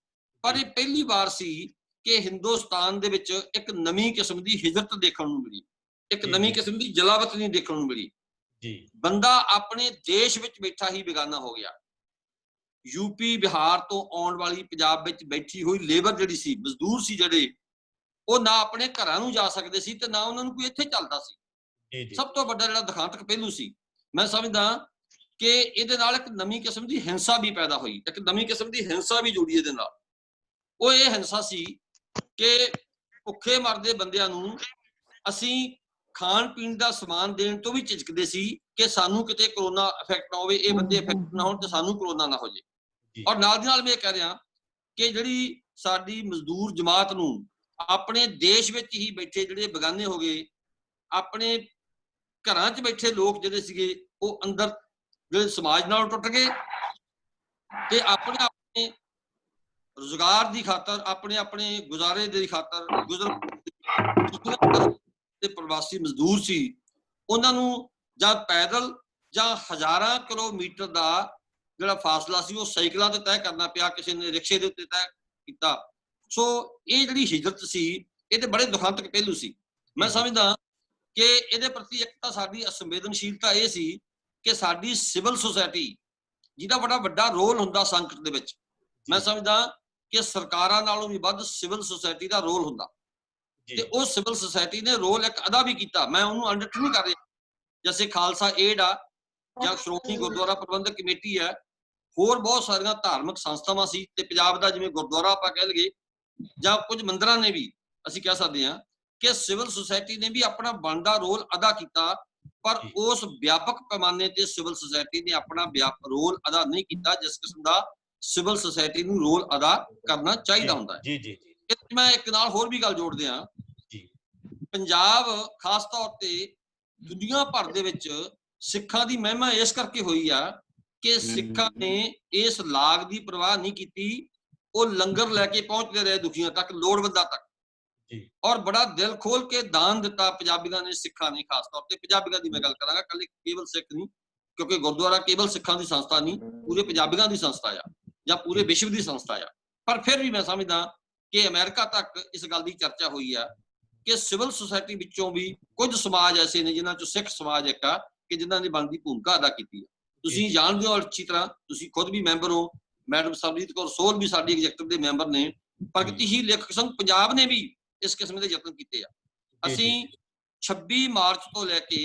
ਪਰ ਇਹ ਪਹਿਲੀ ਵਾਰ ਸੀ ਕਿ ਹਿੰਦੁਸਤਾਨ ਦੇ ਵਿੱਚ ਇੱਕ ਨਵੀਂ ਕਿਸਮ ਦੀ ਹਿਜਰਤ ਦੇਖਣ ਨੂੰ ਮਿਲੀ, ਇੱਕ ਨਵੀਂ ਕਿਸਮ ਦੀ ਜਲਾਵਤਨੀ ਦੇਖਣ ਨੂੰ ਮਿਲੀ ਜੀ। ਬੰਦਾ ਆਪਣੇ ਦੇਸ਼ ਵਿੱਚ ਬੈਠਾ ਹੀ ਬੇਗਾਨਾ ਹੋ ਗਿਆ। ਯੂਪੀ ਬਿਹਾਰ ਤੋਂ ਆਉਣ ਵਾਲੀ ਪੰਜਾਬ ਵਿੱਚ ਬੈਠੀ ਹੋਈ ਲੇਬਰ ਜਿਹੜੀ ਸੀ, ਮਜ਼ਦੂਰ ਸੀ ਜਿਹੜੇ, ਉਹ ਨਾ ਆਪਣੇ ਘਰਾਂ ਨੂੰ ਜਾ ਸਕਦੇ ਸੀ ਤੇ ਨਾ ਉਹਨਾਂ ਨੂੰ ਕੋਈ ਇੱਥੇ ਚੱਲਦਾ ਸੀ। ਸਭ ਤੋਂ ਵੱਡਾ ਜਿਹੜਾ ਦਿਖਾਂਤਕ ਪਹਿਲੂ ਸੀ, ਮੈਂ ਸਮਝਦਾ ਕਿ ਇਹਦੇ ਨਾਲ ਇੱਕ ਨਵੀਂ ਕਿਸਮ ਦੀ ਹਿੰਸਾ ਵੀ ਪੈਦਾ ਹੋਈ, ਇੱਕ ਨਵੀਂ ਕਿਸਮ ਦੀ ਹਿੰਸਾ ਵੀ ਜੁੜੀ ਇਹਦੇ ਨਾਲ। ਉਹ ਇਹ ਹਿੰਸਾ ਸੀ ਕਿ ਭੁੱਖੇ ਮਰਦੇ ਬੰਦਿਆਂ ਨੂੰ ਅਸੀਂ ਖਾਣ ਪੀਣ ਦਾ ਸਮਾਨ ਦੇਣ ਤੋਂ ਵੀ ਝਿਜਕਦੇ ਸੀ ਕਿ ਸਾਨੂੰ ਕਿਤੇ ਕਰੋਨਾ ਇਫੈਕਟ ਨਾ ਹੋਵੇ, ਇਹ ਬੰਦੇ ਇਫੈਕਟ ਨਾ ਹੋਣ ਤੇ ਸਾਨੂੰ ਕਰੋਨਾ ਨਾ ਹੋ ਜਾਏ। ਔਰ ਨਾਲ ਦੀ ਨਾਲ ਮੈਂ ਇਹ ਕਹਿ ਰਿਹਾ ਕਿ ਜਿਹੜੀ ਸਾਡੀ ਮਜ਼ਦੂਰ ਜਮਾਤ ਨੂੰ ਆਪਣੇ ਦੇਸ਼ ਵਿੱਚ ਹੀ ਬੈਠੇ ਜਿਹੜੇ ਬੇਗਾਨੇ ਹੋ ਗਏ, ਆਪਣੇ ਘਰਾਂ 'ਚ ਬੈਠੇ ਲੋਕ ਜਿਹੜੇ ਸੀਗੇ ਉਹ ਅੰਦਰ ਜਿਹੜੇ ਸਮਾਜ ਨਾਲ ਟੁੱਟ ਗਏ ਤੇ ਆਪਣੇ ਆਪਣੇ ਰੁਜ਼ਗਾਰ ਦੀ ਖਾਤਰ, ਆਪਣੇ ਆਪਣੇ ਗੁਜ਼ਾਰੇ ਦੀ ਖਾਤਰ ਤੇ ਪ੍ਰਵਾਸੀ ਮਜ਼ਦੂਰ ਸੀ, ਉਹਨਾਂ ਨੂੰ ਜਾਂ ਪੈਦਲ ਜਾਂ ਹਜ਼ਾਰਾਂ ਕਿਲੋਮੀਟਰ ਦਾ ਜਿਹੜਾ ਫਾਸਲਾ ਸੀ ਉਹ ਸਾਈਕਲਾਂ ਤੇ ਤੈਅ ਕਰਨਾ ਪਿਆ, ਕਿਸੇ ਨੇ ਰਿਕਸ਼ੇ ਦੇ ਉੱਤੇ ਤੈਅ ਕੀਤਾ। ਸੋ ਇਹ ਜਿਹੜੀ ਹਿਜਰਤ ਸੀ ਇਹਦੇ ਬੜੇ ਦੁਖਾਂਤਕ ਪਹਿਲੂ ਸੀ। ਮੈਂ ਸਮਝਦਾ ਕਿ ਇਹਦੇ ਪ੍ਰਤੀ ਇੱਕ ਤਾਂ ਸਾਡੀ ਸੰਵੇਦਨਸ਼ੀਲਤਾ ਇਹ ਸੀ ਕਿ ਸਾਡੀ ਸਿਵਲ ਸੁਸਾਇਟੀ ਜਿਹਦਾ ਬੜਾ ਵੱਡਾ ਰੋਲ ਹੁੰਦਾ ਸੰਕਟ ਦੇ ਵਿੱਚ, ਮੈਂ ਸਮਝਦਾ ਕਿ ਸਰਕਾਰਾਂ ਨਾਲੋਂ ਵੀ ਵੱਧ ਸਿਵਲ ਸੁਸਾਇਟੀ ਦਾ ਰੋਲ ਹੁੰਦਾ ਤੇ ਉਹ ਸਿਵਲ ਸੁਸਾਇਟੀ ਨੇ ਰੋਲ ਇੱਕ ਅਦਾ ਵੀ ਕੀਤਾ। ਮੈਂ ਉਹਨੂੰ ਅੰਡਰਟੇਕ ਨਹੀਂ ਕਰ ਰਿਹਾ, ਜੈਸੇ ਖਾਲਸਾ ਏਡ ਆ ਜਾਂ ਸ਼੍ਰੋਮਣੀ ਗੁਰਦੁਆਰਾ ਪ੍ਰਬੰਧਕ ਕਮੇਟੀ ਹੈ, ਹੋਰ ਬਹੁਤ ਸਾਰੀਆਂ ਧਾਰਮਿਕ ਸੰਸਥਾਵਾਂ ਸੀ ਤੇ ਪੰਜਾਬ ਦਾ ਜਿਵੇਂ ਗੁਰਦੁਆਰਾ ਆਪਾਂ ਕਹਿ ਲਈਏ ਜਾਂ ਕੁਝ ਮੰਦਰਾਂ ਨੇ ਵੀ ਅਸੀਂ ਕਹਿ ਸਕਦੇ ਹਾਂ ਕਿ ਸਿਵਲ ਸੁਸਾਇਟੀ ਨੇ ਵੀ ਆਪਣਾ ਬਣਦਾ ਰੋਲ ਅਦਾ ਕੀਤਾ, ਪਰ ਉਸ ਵਿਆਪਕ ਪੈਮਾਨੇ ਤੇ ਸਿਵਲ ਸੁਸਾਇਟੀ ਨੇ ਆਪਣਾ ਰੋਲ ਅਦਾ ਨਹੀਂ ਕੀਤਾ ਜਿਸ ਕਿਸਮ ਦਾ ਸਿਵਲ ਸੁਸਾਇਟੀ ਨੂੰ ਰੋਲ ਅਦਾ ਕਰਨਾ ਚਾਹੀਦਾ ਹੁੰਦਾ ਹੈ। ਜੀ ਜੀ ਜੀ। ਮੈਂ ਇੱਕ ਨਾਲ ਹੋਰ ਵੀ ਗੱਲ ਜੋੜ ਦਿਆਂ, ਪੰਜਾਬ ਖਾਸ ਤੌਰ ਤੇ ਦੁਨੀਆ ਭਰ ਦੇ ਵਿੱਚ ਸਿੱਖਾਂ ਦੀ ਮਹਿਮਾ ਇਸ ਕਰਕੇ ਹੋਈ ਆ ਕਿ ਸਿੱਖਾਂ ਨੇ ਇਸ ਲਾਗ ਦੀ ਪਰਵਾਹ ਨਹੀਂ ਕੀਤੀ, ਉਹ ਲੰਗਰ ਲੈ ਕੇ ਪਹੁੰਚਦੇ ਰਹੇ ਦੁਖੀਆਂ ਤੱਕ, ਲੋੜਵੰਦਾਂ ਤੱਕ, ਔਰ ਬੜਾ ਦਿਲ ਖੋਲ ਕੇ ਦਾਨ ਦਿੱਤਾ ਪੰਜਾਬੀਆਂ ਨੇ, ਸਿੱਖਾਂ ਨੇ ਖਾਸ ਤੌਰ ਤੇ। ਪੰਜਾਬੀਆਂ ਦੀ ਮੈਂ ਗੱਲ ਕਰਾਂਗਾ, ਕੱਲੇ ਕੇਵਲ ਸਿੱਖ ਨਹੀਂ, ਕਿਉਂਕਿ ਗੁਰਦੁਆਰਾ ਕੇਵਲ ਸਿੱਖਾਂ ਦੀ ਸੰਸਥਾ ਨਹੀਂ, ਪੂਰੇ ਪੰਜਾਬੀਆਂ ਦੀ ਸੰਸਥਾ ਆ ਜਾਂ ਪੂਰੇ ਵਿਸ਼ਵ ਦੀ ਸੰਸਥਾ ਆ। ਪਰ ਫਿਰ ਵੀ ਮੈਂ ਸਮਝਦਾ ਕਿ ਅਮਰੀਕਾ ਤੱਕ ਇਸ ਗੱਲ ਦੀ ਚਰਚਾ ਹੋਈ ਆ ਕਿ ਸਿਵਲ ਸੁਸਾਇਟੀ ਵਿੱਚੋਂ ਵੀ ਕੁਝ ਸਮਾਜ ਐਸੇ ਨੇ ਜਿਨ੍ਹਾਂ ਚੋਂ ਸਿੱਖ ਸਮਾਜ ਇੱਕ ਆ ਕਿ ਜਿਨ੍ਹਾਂ ਨੇ ਬਣਦੀ ਭੂਮਿਕਾ ਅਦਾ ਕੀਤੀ ਹੈ। ਤੁਸੀਂ ਜਾਣਦੇ ਹੋ ਅੱਛੀ ਤਰ੍ਹਾਂ, ਤੁਸੀਂ ਖੁਦ ਵੀ ਮੈਂਬਰ ਹੋ, ਮੈਡਮ ਸਰਬਜੀਤ ਕੌਰ ਸੋਹਲ ਵੀ ਸਾਡੀ ਐਗਜ਼ੈਕਟਿਵ ਦੇ ਮੈਂਬਰ ਨੇ, ਪ੍ਰਗਤੀਸ਼ੀਲ ਲੇਖਕ ਸੰਘ ਪੰਜਾਬ ਨੇ ਵੀ ਇਸ ਕਿਸਮ ਦੇ ਯਤਨ ਕੀਤੇ ਆ। ਅਸੀਂ 26 ਮਾਰਚ ਤੋਂ ਲੈ ਕੇ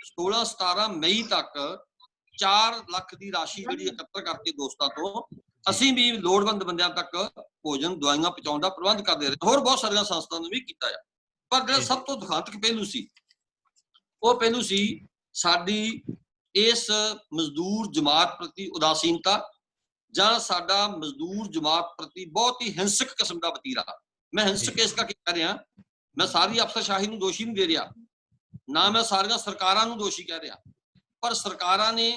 16-17 ਮਈ ਤੱਕ 4 ਲੱਖ ਦੀ ਰਾਸ਼ੀ ਜਿਹੜੀ ਇਕੱਤਰ ਕਰਕੇ ਦੋਸਤਾਂ ਤੋਂ ਅਸੀਂ ਵੀ ਲੋੜਵੰਦ ਬੰਦਿਆਂ ਤੱਕ ਭੋਜਨ ਦਵਾਈਆਂ ਪਹੁੰਚਾਉਣ ਦਾ ਪ੍ਰਬੰਧ ਕਰਦੇ ਰਹੇ। ਹੋਰ ਬਹੁਤ ਸਾਰੀਆਂ ਸੰਸਥਾਵਾਂ ਨੇ ਵੀ ਕੀਤਾ ਆ। ਪਰ ਜਿਹੜਾ ਸਭ ਤੋਂ ਦੁਖਾਂਤਕ ਪਹਿਲੂ ਸੀ ਉਹ ਪਹਿਲੂ ਸੀ ਸਾਡੀ ਇਸ ਮਜ਼ਦੂਰ ਜਮਾਤ ਪ੍ਰਤੀ ਉਦਾਸੀਨਤਾ ਜਾਂ ਸਾਡਾ ਮਜ਼ਦੂਰ ਜਮਾਤ ਪ੍ਰਤੀ ਬਹੁਤ ਹੀ ਹਿੰਸਕ ਕਿਸਮ ਦਾ ਵਤੀਰਾ। ਮੈਂ ਹਿੰਸਕ ਇਸ ਕਰਕੇ ਕਹਿ ਰਿਹਾ, ਮੈਂ ਸਾਰੀ ਅਫਸਰਸ਼ਾਹੀ ਨੂੰ ਦੋਸ਼ੀ ਨਹੀਂ ਦੇ ਰਿਹਾ, ਨਾ ਮੈਂ ਸਾਰੀਆਂ ਸਰਕਾਰਾਂ ਨੂੰ ਦੋਸ਼ੀ ਕਹਿ ਰਿਹਾ, ਪਰ ਸਰਕਾਰਾਂ ਨੇ,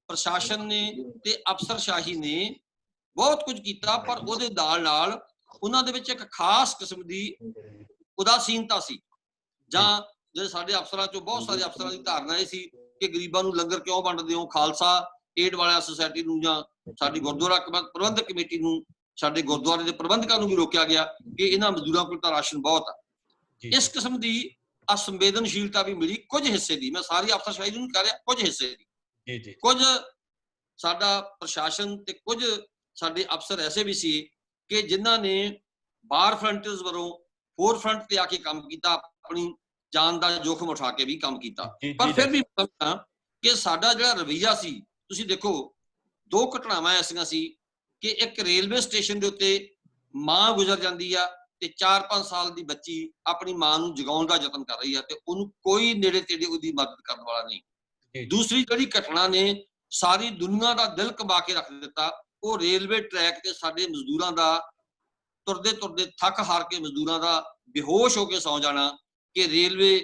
ਪ੍ਰਸ਼ਾਸਨ ਨੇ ਤੇ ਅਫਸਰਸ਼ਾਹੀ ਨੇ ਬਹੁਤ ਕੁਝ ਕੀਤਾ, ਪਰ ਉਹਦੇ ਨਾਲ ਉਹਨਾਂ ਦੇ ਵਿੱਚ ਇੱਕ ਖਾਸ ਕਿਸਮ ਦੀ ਉਦਾਸੀਨਤਾ ਸੀ। ਜਾਂ ਜਿਹੜੇ ਸਾਡੇ ਅਫਸਰਾਂ ਚੋਂ ਬਹੁਤ ਸਾਰੇ ਅਫਸਰਾਂ ਦੀ ਧਾਰਨਾ ਇਹ ਸੀ ਕਿ ਗਰੀਬਾਂ ਨੂੰ ਲੰਗਰ ਕਿਉਂ ਵੰਡਦੇ ਹੋ, ਖਾਲਸਾ ਏਡ ਵਾਲਿਆਂ ਸੁਸਾਇਟੀ ਨੂੰ ਜਾਂ ਸਾਡੀ ਗੁਰਦੁਆਰਾ ਪ੍ਰਬੰਧਕ ਕਮੇਟੀ ਨੂੰ, ਸਾਡੇ ਗੁਰਦੁਆਰੇ ਦੇ ਪ੍ਰਬੰਧਕਾਂ ਨੂੰ ਵੀ ਰੋਕਿਆ ਗਿਆ ਕਿ ਇਹਨਾਂ ਮਜ਼ਦੂਰਾਂ ਕੋਲ ਤਾਂ ਰਾਸ਼ਨ ਬਹੁਤ ਆ। ਇਸ ਕਿਸਮ ਦੀ ਅਸੰਵੇਦਨਸ਼ੀਲਤਾ ਵੀ ਮਿਲੀ ਕੁਝ ਹਿੱਸੇ ਦੀ, ਮੈਂ ਸਾਰੀ ਅਫਸਰਸ਼ਾਹੀ ਨੂੰ ਨਹੀਂ ਕਹਿ ਰਿਹਾ, ਕੁਝ ਹਿੱਸੇ ਦੀ। ਕੁਝ ਸਾਡਾ ਪ੍ਰਸ਼ਾਸਨ ਤੇ ਕੁਝ ਸਾਡੇ ਅਫਸਰ ਐਸੇ ਵੀ ਸੀ ਕਿ ਜਿਨ੍ਹਾਂ ਨੇ ਬਾਹਰ ਫਰੰਟਸ ਵੱਲੋਂ ਫੋਰ ਫਰੰਟ ਤੇ ਆ ਕੇ ਕੰਮ ਕੀਤਾ, ਆਪਣੀ ਜਾਨ ਦਾ ਜੋਖਮ ਉਠਾ ਕੇ ਵੀ ਕੰਮ ਕੀਤਾ। ਪਰ ਫਿਰ ਵੀ ਕਿ ਸਾਡਾ ਜਿਹੜਾ ਰਵੱਈਆ ਸੀ, ਤੁਸੀਂ ਦੇਖੋ 2 ਘਟਨਾਵਾਂ ਐਸੀਆਂ ਸੀ ਕਿ ਇੱਕ ਰੇਲਵੇ ਸਟੇਸ਼ਨ ਦੇ ਉੱਤੇ ਮਾਂ ਗੁਜ਼ਰ ਜਾਂਦੀ ਆ ਤੇ 4-5 ਸਾਲ ਦੀ ਬੱਚੀ ਆਪਣੀ ਮਾਂ ਨੂੰ ਜਗਾਉਣ ਦਾ ਯਤਨ ਕਰ ਰਹੀ ਆ ਤੇ ਉਹਨੂੰ ਕੋਈ ਨੇੜੇ ਤੇੜੇ ਉਹਦੀ ਮਦਦ ਕਰਨ ਵਾਲਾ ਨਹੀਂ। ਦੂਸਰੀ ਜਿਹੜੀ ਘਟਨਾ ਨੇ ਸਾਰੀ ਦੁਨੀਆ ਦਾ ਦਿਲ ਕੰਬਾ ਕੇ ਰੱਖ ਦਿੱਤਾ, ਉਹ ਰੇਲਵੇ ਟਰੈਕ ਤੇ ਸਾਡੇ ਮਜ਼ਦੂਰਾਂ ਦਾ ਤੁਰਦੇ ਤੁਰਦੇ ਥੱਕ ਹਾਰ ਕੇ ਮਜ਼ਦੂਰਾਂ ਦਾ ਬੇਹੋਸ਼ ਹੋ ਕੇ ਸੌ ਜਾਣਾ ਕਿ ਰੇਲਵੇ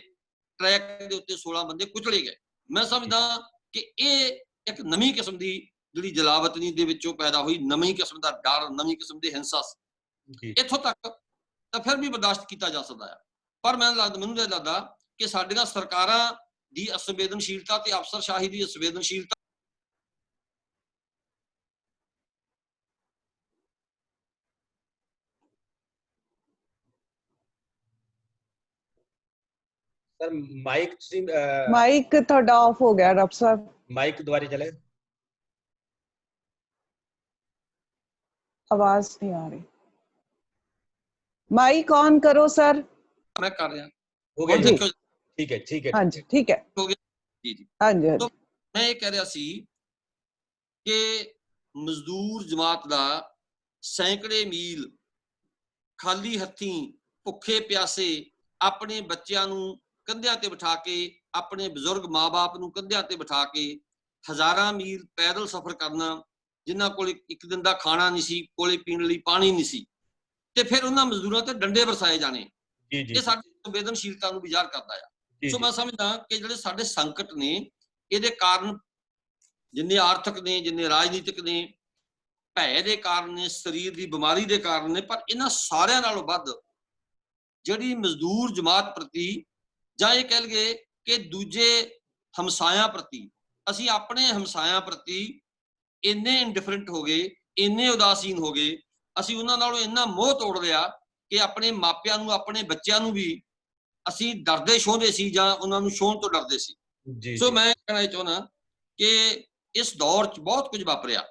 ਟਰੈਕ ਦੇ ਉੱਤੇ 16 ਬੰਦੇ ਕੁਚਲੇ ਗਏ। ਮੈਂ ਸਮਝਦਾ ਕਿ ਇਹ ਇੱਕ ਨਵੀਂ ਕਿਸਮ ਦੀ ਜਿਹੜੀ ਜਲਾਵਤਨੀ ਦੇ ਵਿੱਚੋਂ ਪੈਦਾ ਹੋਈ ਨਵੀਂ ਕਿਸਮ ਦਾ ਡਰ, ਨਵੀਂ ਕਿਸਮ ਦੀ ਹਿੰਸਾ ਸੀ। ਇੱਥੋਂ ਤੱਕ ਤਾਂ ਫਿਰ ਵੀ ਬਰਦਾਸ਼ਤ ਕੀਤਾ ਜਾ ਸਕਦਾ ਹੈ, ਪਰ ਮੈਨੂੰ ਇਹ ਲੱਗਦਾ ਕਿ ਸਾਡੀਆਂ ਸਰਕਾਰਾਂ ਦੀ ਅਸੰਵੇਦਨਸ਼ੀਲਤਾ ਤੇ ਅਫਸਰਸ਼ਾਹੀ ਦੀ ਅਸੰਵੇਦਨਸ਼ੀਲਤਾ सर माइक माइक ਤੁਹਾਡਾ ਆਫ ਹੋ ਗਿਆ ਡਾਕਟਰ ਸਾਹਿਬ, माइक दोबारा चले, आवाज नहीं आ रही, माइक ऑन करो सर। मैं कर रहा हो गया जी, ठीक है ठीक है, हाँ जी ठीक है, हो गया जी जी। हाँ जी। तो मैं ये कह रहा सी कि मजदूर जमात दा सैकड़े मील खाली हथी भुखे प्यासे अपने बच्चों नूं कंधियां ते बिठा के, अपने बजुर्ग माँ बाप नूं कंधियां ते बिठा के हज़ारां मील पैदल सफर करना, जिन्हां कोल एक दिन दा खाना नहीं सी, कोले पीण लई पानी नहीं सी, ते फिर उन्हां मजदूरां ते डंडे बरसाए जाने। ये साडी संवेदनशीलता नूं भी ਜ਼ਾਹਰ करदा है। ਜੀ, ਸੋ ਜੀ, ਮੈਂ ਸਮਝਦਾ ਕਿ ਜਿਹੜੇ ਸਾਡੇ ਸੰਕਟ ਨੇ ਇਹਦੇ ਕਾਰਨ ਜਿੰਨੇ ਆਰਥਿਕ ਨੇ, ਜਿੰਨੇ ਰਾਜਨੀਤਿਕ ਨੇ, ਭੈ ਦੇ ਕਾਰਨ ਨੇ, ਸਰੀਰ ਦੀ ਬਿਮਾਰੀ ਦੇ ਕਾਰਨ ਨੇ, ਪਰ ਇਹਨਾਂ ਸਾਰਿਆਂ ਨਾਲੋਂ ਵੱਧ ਜਿਹੜੀ ਮਜ਼ਦੂਰ ਜਮਾਤ ਪ੍ਰਤੀ ਜਾਂ ਇਹ ਕਹਿ ਲਈਏ ਕਿ ਦੂਜੇ ਹਮਸਾਇਆਂ ਪ੍ਰਤੀ, ਅਸੀਂ ਆਪਣੇ ਹਮਸਾਇਆਂ ਪ੍ਰਤੀ ਇੰਨੇ ਇੰਡਿਫਰੈਂਟ ਹੋ ਗਏ, ਇੰਨੇ ਉਦਾਸੀਨ ਹੋ ਗਏ, ਅਸੀਂ ਉਹਨਾਂ ਨਾਲੋਂ ਇੰਨਾ ਮੋਹ ਤੋੜ ਲਿਆ ਕਿ ਆਪਣੇ ਮਾਪਿਆਂ ਨੂੰ, ਆਪਣੇ ਬੱਚਿਆਂ ਨੂੰ ਵੀ ਅਸੀਂ ਡਰਦੇ ਛੋਹਦੇ ਸੀ ਜਾਂ ਉਹਨਾਂ ਨੂੰ ਛੋਹਣ ਤੋਂ ਡਰਦੇ ਸੀ। ਜੀ, ਸੋ ਜੀ, ਮੈਂ ਕਹਿਣਾ ਚਾਹੁੰਦਾ ਕਿ ਇਸ ਦੌਰ 'ਚ ਬਹੁਤ ਕੁਝ ਵਾਪਰਿਆ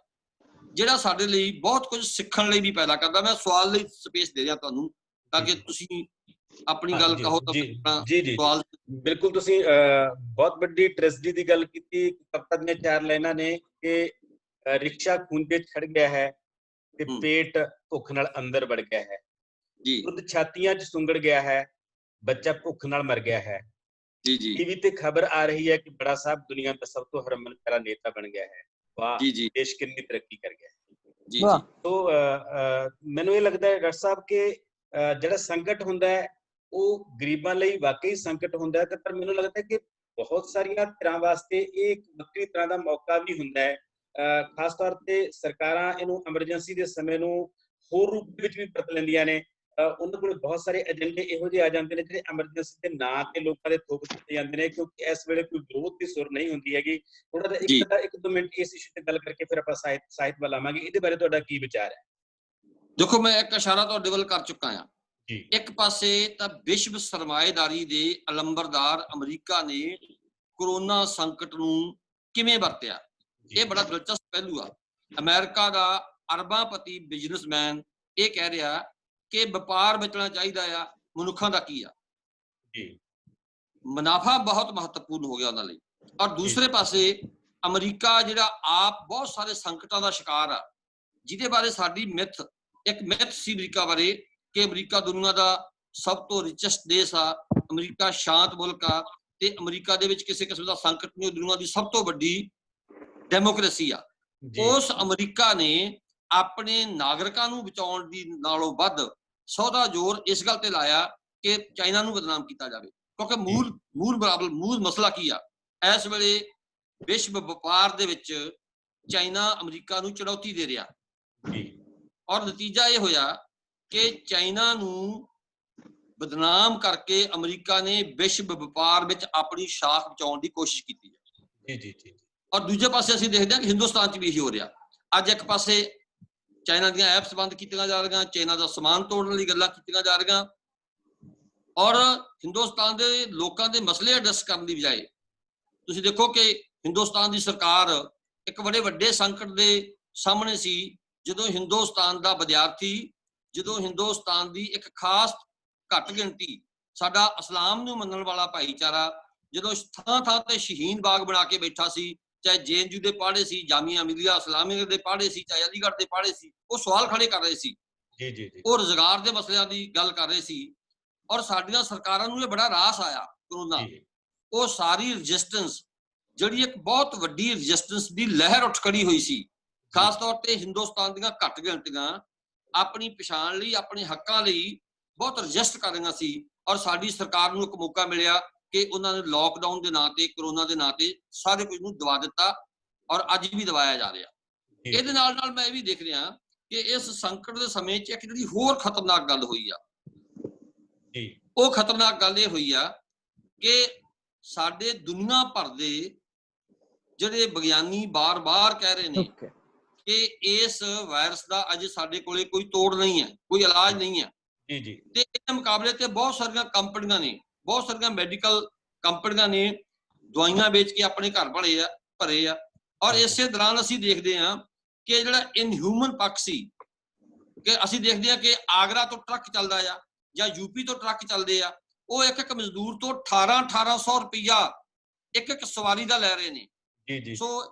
ਜਿਹੜਾ ਸਾਡੇ ਲਈ ਬਹੁਤ ਕੁਝ ਸਿੱਖਣ ਲਈ ਵੀ ਪੈਦਾ ਕਰਦਾ। ਮੈਂ ਸਵਾਲ ਲਈ ਸਪੇਸ ਦੇ ਰਿਹਾ ਤੁਹਾਨੂੰ ਤਾਂ ਕਿ ਜੀ, ਤੁਸੀਂ ਆਪਣੀ ਹਾਂ, ਗੱਲ ਜੀ, ਕਹੋ ਤਾਂ ਜੀ, ਮੈਂ ਜੀ, ਜੀ, ਸਵਾਲ। ਬਿਲਕੁਲ ਤੁਸੀਂ ਬਹੁਤ ਵੱਡੀ ਟ੍ਰੈਜਡੀ ਦੀ ਗੱਲ ਕੀਤੀ। ਕਵਿਤਾ ਦੀਆਂ 4 ਲਾਈਨਾਂ ਨੇ ਕਿ ਰਿਕਸ਼ਾ ਖੂੰਜੇ 'ਚ ਖੜ ਗਿਆ ਹੈ ਤੇ ਪੇਟ ਭੁੱਖ ਨਾਲ ਅੰਦਰ ਵੜ ਗਿਆ ਹੈ, ਜੀ ਦੁੱਧ ਛਾਤੀਆਂ 'ਚ ਸੁੰਗੜ ਗਿਆ ਹੈ, ਬੱਚਾ ਭੁੱਖ ਨਾਲ ਮਰ ਗਿਆ ਹੈ। ਜੀ ਜੀ ਟੀਵੀ ਤੇ ਖਬਰ ਆ ਰਹੀ ਹੈ ਕਿ ਬੜਾ ਸਾਹਿਬ ਦੁਨੀਆ ਦਾ ਸਭ ਤੋਂ ਹਰਮਨ ਪਿਆਰਾ ਨੇਤਾ ਬਣ ਗਿਆ ਹੈ। ਵਾਹ, ਜੀ ਜੀ ਦੇਸ਼ ਕਿੰਨੀ ਤਰੱਕੀ ਕਰ ਗਿਆ ਹੈ। ਜੀ ਵਾਹ। ਜੀ ਤੋ ਮੈਨੂੰ ਇਹ ਲੱਗਦਾ ਹੈ ਡਾਕਟਰ ਸਾਹਿਬ ਕਿ ਜਿਹੜਾ ਸੰਕਟ ਹੁੰਦਾ ਹੈ ਉਹ ਗਰੀਬਾਂ ਲਈ ਵਾਕਈ ਸੰਕਟ ਹੁੰਦਾ ਹੈ, ਤੇ ਪਰ ਮੈਨੂੰ ਲੱਗਦਾ ਹੈ ਕਿ ਬਹੁਤ ਸਾਰੀਆਂ ਧਿਰਾਂ ਵਾਸਤੇ ਇਹ ਇੱਕ ਵੱਖਰੀ ਤਰ੍ਹਾਂ ਦਾ ਮੌਕਾ ਵੀ ਹੁੰਦਾ ਹੈ। ਖਾਸ ਤੌਰ ਤੇ ਸਰਕਾਰਾਂ ਇਹਨੂੰ ਐਮਰਜੈਂਸੀ ਦੇ ਸਮੇਂ ਨੂੰ ਹੋਰ ਰੂਪ ਦੇ ਵਿੱਚ ਵੀ ਵਰਤ ਲੈਂਦੀਆਂ ਨੇ। ਉਹਨਾਂ ਕੋਲ ਬਹੁਤ ਸਾਰੇ ਏਜੰਡੇ ਇਹੋ ਜਿਹੇ ਆ ਜਾਂਦੇ ਨੇ ਜਿਹੜੇ ਐਮਰਜੈਂਸੀ ਦੇ ਨਾਂ ਤੇ ਲੋਕਾਂ ਦੇ ਥੋਪ ਦਿੱਤੇ ਜਾਂਦੇ ਨੇ, ਕਿਉਂਕਿ ਇਸ ਵੇਲੇ ਕੋਈ ਵਿਰੋਧ ਦੀ ਸੁਰ ਨਹੀਂ ਹੁੰਦੀ ਹੈਗੀ। ਥੋੜਾ ਜਿਹਾ ਇੱਕ ਦੋ ਮਿੰਟ ਇਸ ਇਸ਼ੂ ਤੇ ਗੱਲ ਕਰਕੇ ਫਿਰ ਆਪਾਂ ਸਾਹਿਤ ਵੱਲ ਆਵਾਂਗੇ। ਇਹਦੇ ਬਾਰੇ ਤੁਹਾਡਾ ਕੀ ਵਿਚਾਰ ਹੈ? ਦੇਖੋ, ਮੈਂ ਇੱਕ ਇਸ਼ਾਰਾ ਤੁਹਾਡੇ ਵੱਲ ਕਰ ਚੁੱਕਾ ਹਾਂ। ਜੀ, ਇੱਕ ਪਾਸੇ ਤਾਂ ਵਿਸ਼ਵ ਸਰਮਾਏਦਾਰੀ ਦੇ ਅਲੰਬਰਦਾਰ ਅਮਰੀਕਾ ਨੇ ਕਰੋਨਾ ਸੰਕਟ ਨੂੰ ਕਿਵੇਂ ਵਰਤਿਆ, ਇਹ ਬੜਾ ਦਿਲਚਸਪ ਪਹਿਲੂ ਆ। ਅਮਰੀਕਾ ਦਾ ਅਰਬਾਂਪਤੀ ਬਿਜ਼ਨਸਮੈਨ ਇਹ ਕਹਿ ਰਿਹਾ ਕਿ ਵਪਾਰ ਬਚਣਾ ਚਾਹੀਦਾ ਆ, ਮਨੁੱਖਾਂ ਦਾ ਕੀ ਆ। ਜੀ, ਮੁਨਾਫਾ ਬਹੁਤ ਮਹੱਤਵਪੂਰਨ ਹੋ ਗਿਆ ਉਹਨਾਂ ਲਈ। ਔਰ ਦੂਸਰੇ ਪਾਸੇ ਅਮਰੀਕਾ ਜਿਹੜਾ ਆਪ ਬਹੁਤ ਸਾਰੇ ਸੰਕਟਾਂ ਦਾ ਸ਼ਿਕਾਰ ਆ, ਜਿਹਦੇ ਬਾਰੇ ਸਾਡੀ ਇੱਕ ਮਿਥ ਸੀ ਅਮਰੀਕਾ ਬਾਰੇ ਕਿ ਅਮਰੀਕਾ ਦੁਨੀਆ ਦਾ ਸਭ ਤੋਂ ਰਿਚੈਸਟ ਦੇਸ਼ ਆ, ਅਮਰੀਕਾ ਸ਼ਾਂਤ ਮੁਲਕ ਆ ਤੇ ਅਮਰੀਕਾ ਦੇ ਵਿੱਚ ਕਿਸੇ ਕਿਸਮ ਦਾ ਸੰਕਟ ਨਹੀਂ, ਦੁਨੀਆ ਦੀ ਸਭ ਤੋਂ ਵੱਡੀ ਡੈਮੋਕ੍ਰੇਸੀ ਆ। ਉਸ ਅਮਰੀਕਾ ਨੇ ਆਪਣੇ ਨਾਗਰਿਕਾਂ ਨੂੰ ਬਚਾਉਣ ਦੀ ਨਾਲੋਂ ਵੱਧ ਸੌਦਾ ਜ਼ੋਰ ਇਸ ਗੱਲ ਤੇ ਲਾਇਆ ਕਿ ਚਾਈਨਾ ਨੂੰ ਬਦਨਾਮ ਕੀਤਾ ਜਾਵੇ, ਕਿਉਂਕਿ ਮੂਲ ਮਸਲਾ ਕੀ ਆ? ਇਸ ਵੇਲੇ ਵਿਸ਼ਵ ਵਪਾਰ ਦੇ ਵਿੱਚ ਚਾਈਨਾ ਅਮਰੀਕਾ ਨੂੰ ਚੁਣੌਤੀ ਦੇ ਰਿਹਾ, ਔਰ ਨਤੀਜਾ ਇਹ ਹੋਇਆ ਕਿ ਚਾਈਨਾ ਨੂੰ ਬਦਨਾਮ ਕਰਕੇ ਅਮਰੀਕਾ ਨੇ ਵਿਸ਼ਵ ਵਪਾਰ ਵਿੱਚ ਆਪਣੀ ਸ਼ਾਖ ਬਚਾਉਣ ਦੀ ਕੋਸ਼ਿਸ਼ ਕੀਤੀ ਹੈ। ਜੀ, ਜੀ, ਔਰ ਦੂਜੇ ਪਾਸੇ ਅਸੀਂ ਦੇਖਦੇ ਹਾਂ ਕਿ ਹਿੰਦੁਸਤਾਨ 'ਚ ਵੀ ਇਹੀ ਹੋ ਰਿਹਾ। ਅੱਜ ਇੱਕ ਪਾਸੇ ਚਾਈਨਾ ਦੀਆਂ ਐਪਸ ਬੰਦ ਕੀਤੀਆਂ ਜਾ ਰਹੀਆਂ, ਚਾਈਨਾ ਦਾ ਸਮਾਨ ਤੋੜਨ ਲਈ ਗੱਲਾਂ ਕੀਤੀਆਂ ਜਾ ਰਹੀਆਂ, ਔਰ ਹਿੰਦੁਸਤਾਨ ਦੇ ਲੋਕਾਂ ਦੇ ਮਸਲੇ ਐਡਰੈਸ ਕਰਨ ਦੀ ਬਜਾਏ ਤੁਸੀਂ ਦੇਖੋ ਕਿ ਹਿੰਦੁਸਤਾਨ ਦੀ ਸਰਕਾਰ ਇੱਕ ਬੜੇ ਵੱਡੇ ਸੰਕਟ ਦੇ ਸਾਹਮਣੇ ਸੀ ਜਦੋਂ ਹਿੰਦੁਸਤਾਨ ਦਾ ਵਿਦਿਆਰਥੀ, ਜਦੋਂ ਹਿੰਦੁਸਤਾਨ ਦੀ ਇੱਕ ਖਾਸ ਘੱਟ ਗਿਣਤੀ, ਸਾਡਾ ਇਸਲਾਮ ਨੂੰ ਮੰਨਣ ਵਾਲਾ ਭਾਈਚਾਰਾ ਜਦੋਂ ਥਾਂ ਥਾਂ ਤੇ ਸ਼ਹੀਨ ਬਾਗ ਬਣਾ ਕੇ ਬੈਠਾ ਸੀ, ਚਾਹੇ JNU ਦੇ ਪੜ੍ਹੇ ਸੀ, ਜਾਮੀਆ ਮਿਲੀਆ ਇਸਲਾਮਿਆ ਦੇ ਪੜ੍ਹੇ ਸੀ, ਚਾਹੇ ਅਲੀਗੜ੍ਹ ਦੇ ਪੜ੍ਹੇ ਸੀ, ਉਹ ਸਵਾਲ ਖੜੇ ਕਰ ਰਹੇ ਸੀ, ਉਹ ਰੁਜ਼ਗਾਰ ਦੇ ਮਸਲਿਆਂ ਦੀ ਗੱਲ ਕਰ ਰਹੇ ਸੀ। ਔਰ ਸਾਡੀਆਂ ਸਰਕਾਰਾਂ ਨੂੰ ਇਹ ਬੜਾ ਰਾਸ ਆਇਆ ਕਰੋਨਾ, ਉਹ ਸਾਰੀ ਰੈਜ਼ਿਸਟੈਂਸ ਜਿਹੜੀ ਇੱਕ ਬਹੁਤ ਵੱਡੀ ਰੈਜ਼ਿਸਟੈਂਸ ਦੀ ਲਹਿਰ ਉੱਠ ਖੜੀ ਹੋਈ ਸੀ, ਖਾਸ ਤੌਰ ਤੇ ਹਿੰਦੁਸਤਾਨ ਦੀਆਂ ਘੱਟ ਗਿਣਤੀਆਂ ਆਪਣੀ ਪਛਾਣ ਲਈ, ਆਪਣੇ ਹੱਕਾਂ ਲਈ ਬਹੁਤ ਰਜਿਸਟ ਕਰ ਰਹੀਆਂ ਸੀ। ਔਰ ਸਾਡੀ ਸਰਕਾਰ ਨੂੰ ਇੱਕ ਮੌਕਾ ਮਿਲਿਆ ਕਿ ਉਹਨਾਂ ਨੇ ਲੋਕਡਾਊਨ ਦੇ ਨਾਂ ਤੇ, ਕਰੋਨਾ ਦੇ ਨਾਂ ਤੇ ਸਾਰੇ ਕੁਝ ਨੂੰ ਦਬਾ ਦਿੱਤਾ, ਔਰ ਅੱਜ ਵੀ ਦਬਾਇਆ ਜਾ ਰਿਹਾ। ਇਹਦੇ ਨਾਲ ਨਾਲ ਮੈਂ ਇਹ ਵੀ ਦੇਖ ਰਿਹਾ ਕਿ ਇਸ ਸੰਕਟ ਦੇ ਸਮੇਂ 'ਚ ਇੱਕ ਜਿਹੜੀ ਹੋਰ ਖਤਰਨਾਕ ਗੱਲ ਹੋਈ ਆ, ਉਹ ਖਤਰਨਾਕ ਗੱਲ ਇਹ ਹੋਈ ਆ ਕਿ ਸਾਡੇ ਦੁਨੀਆ ਭਰ ਦੇ ਜਿਹੜੇ ਵਿਗਿਆਨੀ ਬਾਰ-ਬਾਰ ਕਹਿ ਰਹੇ ਨੇ ਕਿ ਇਸ ਵਾਇਰਸ ਦਾ ਅਜੇ ਸਾਡੇ ਕੋਲੇ ਕੋਈ ਤੋੜ ਨਹੀਂ ਹੈ, ਕੋਈ ਇਲਾਜ ਨਹੀਂ ਹੈ। ਤੇ ਇਹਦੇ ਮੁਕਾਬਲੇ ਤੇ ਬਹੁਤ ਸਾਰੀਆਂ ਕੰਪਨੀਆਂ ਨੇ, ਬਹੁਤ ਸਾਰੀਆਂ ਮੈਡੀਕਲ ਕੰਪਨੀਆਂ ਨੇ ਦਵਾਈਆਂ ਵੇਚ ਕੇ ਆਪਣੇ ਘਰ ਭਰੇ ਆ। ਔਰ ਇਸੇ ਦੌਰਾਨ ਅਸੀਂ ਦੇਖਦੇ ਹਾਂ ਕਿ ਜਿਹੜਾ ਇਨਹਿਊਮਨ ਪੱਖ ਸੀ, ਕਿ ਅਸੀਂ ਦੇਖਦੇ ਹਾਂ ਕਿ ਆਗਰਾ ਤੋਂ ਟਰੱਕ ਚੱਲਦਾ ਆ ਜਾਂ ਯੂਪੀ ਤੋਂ ਟਰੱਕ ਚੱਲਦੇ ਆ, ਉਹ ਇੱਕ ਮਜ਼ਦੂਰ ਤੋਂ 1800 ਰੁਪਈਆ ਇੱਕ ਸਵਾਰੀ ਦਾ ਲੈ ਰਹੇ ਨੇ। ਸੋ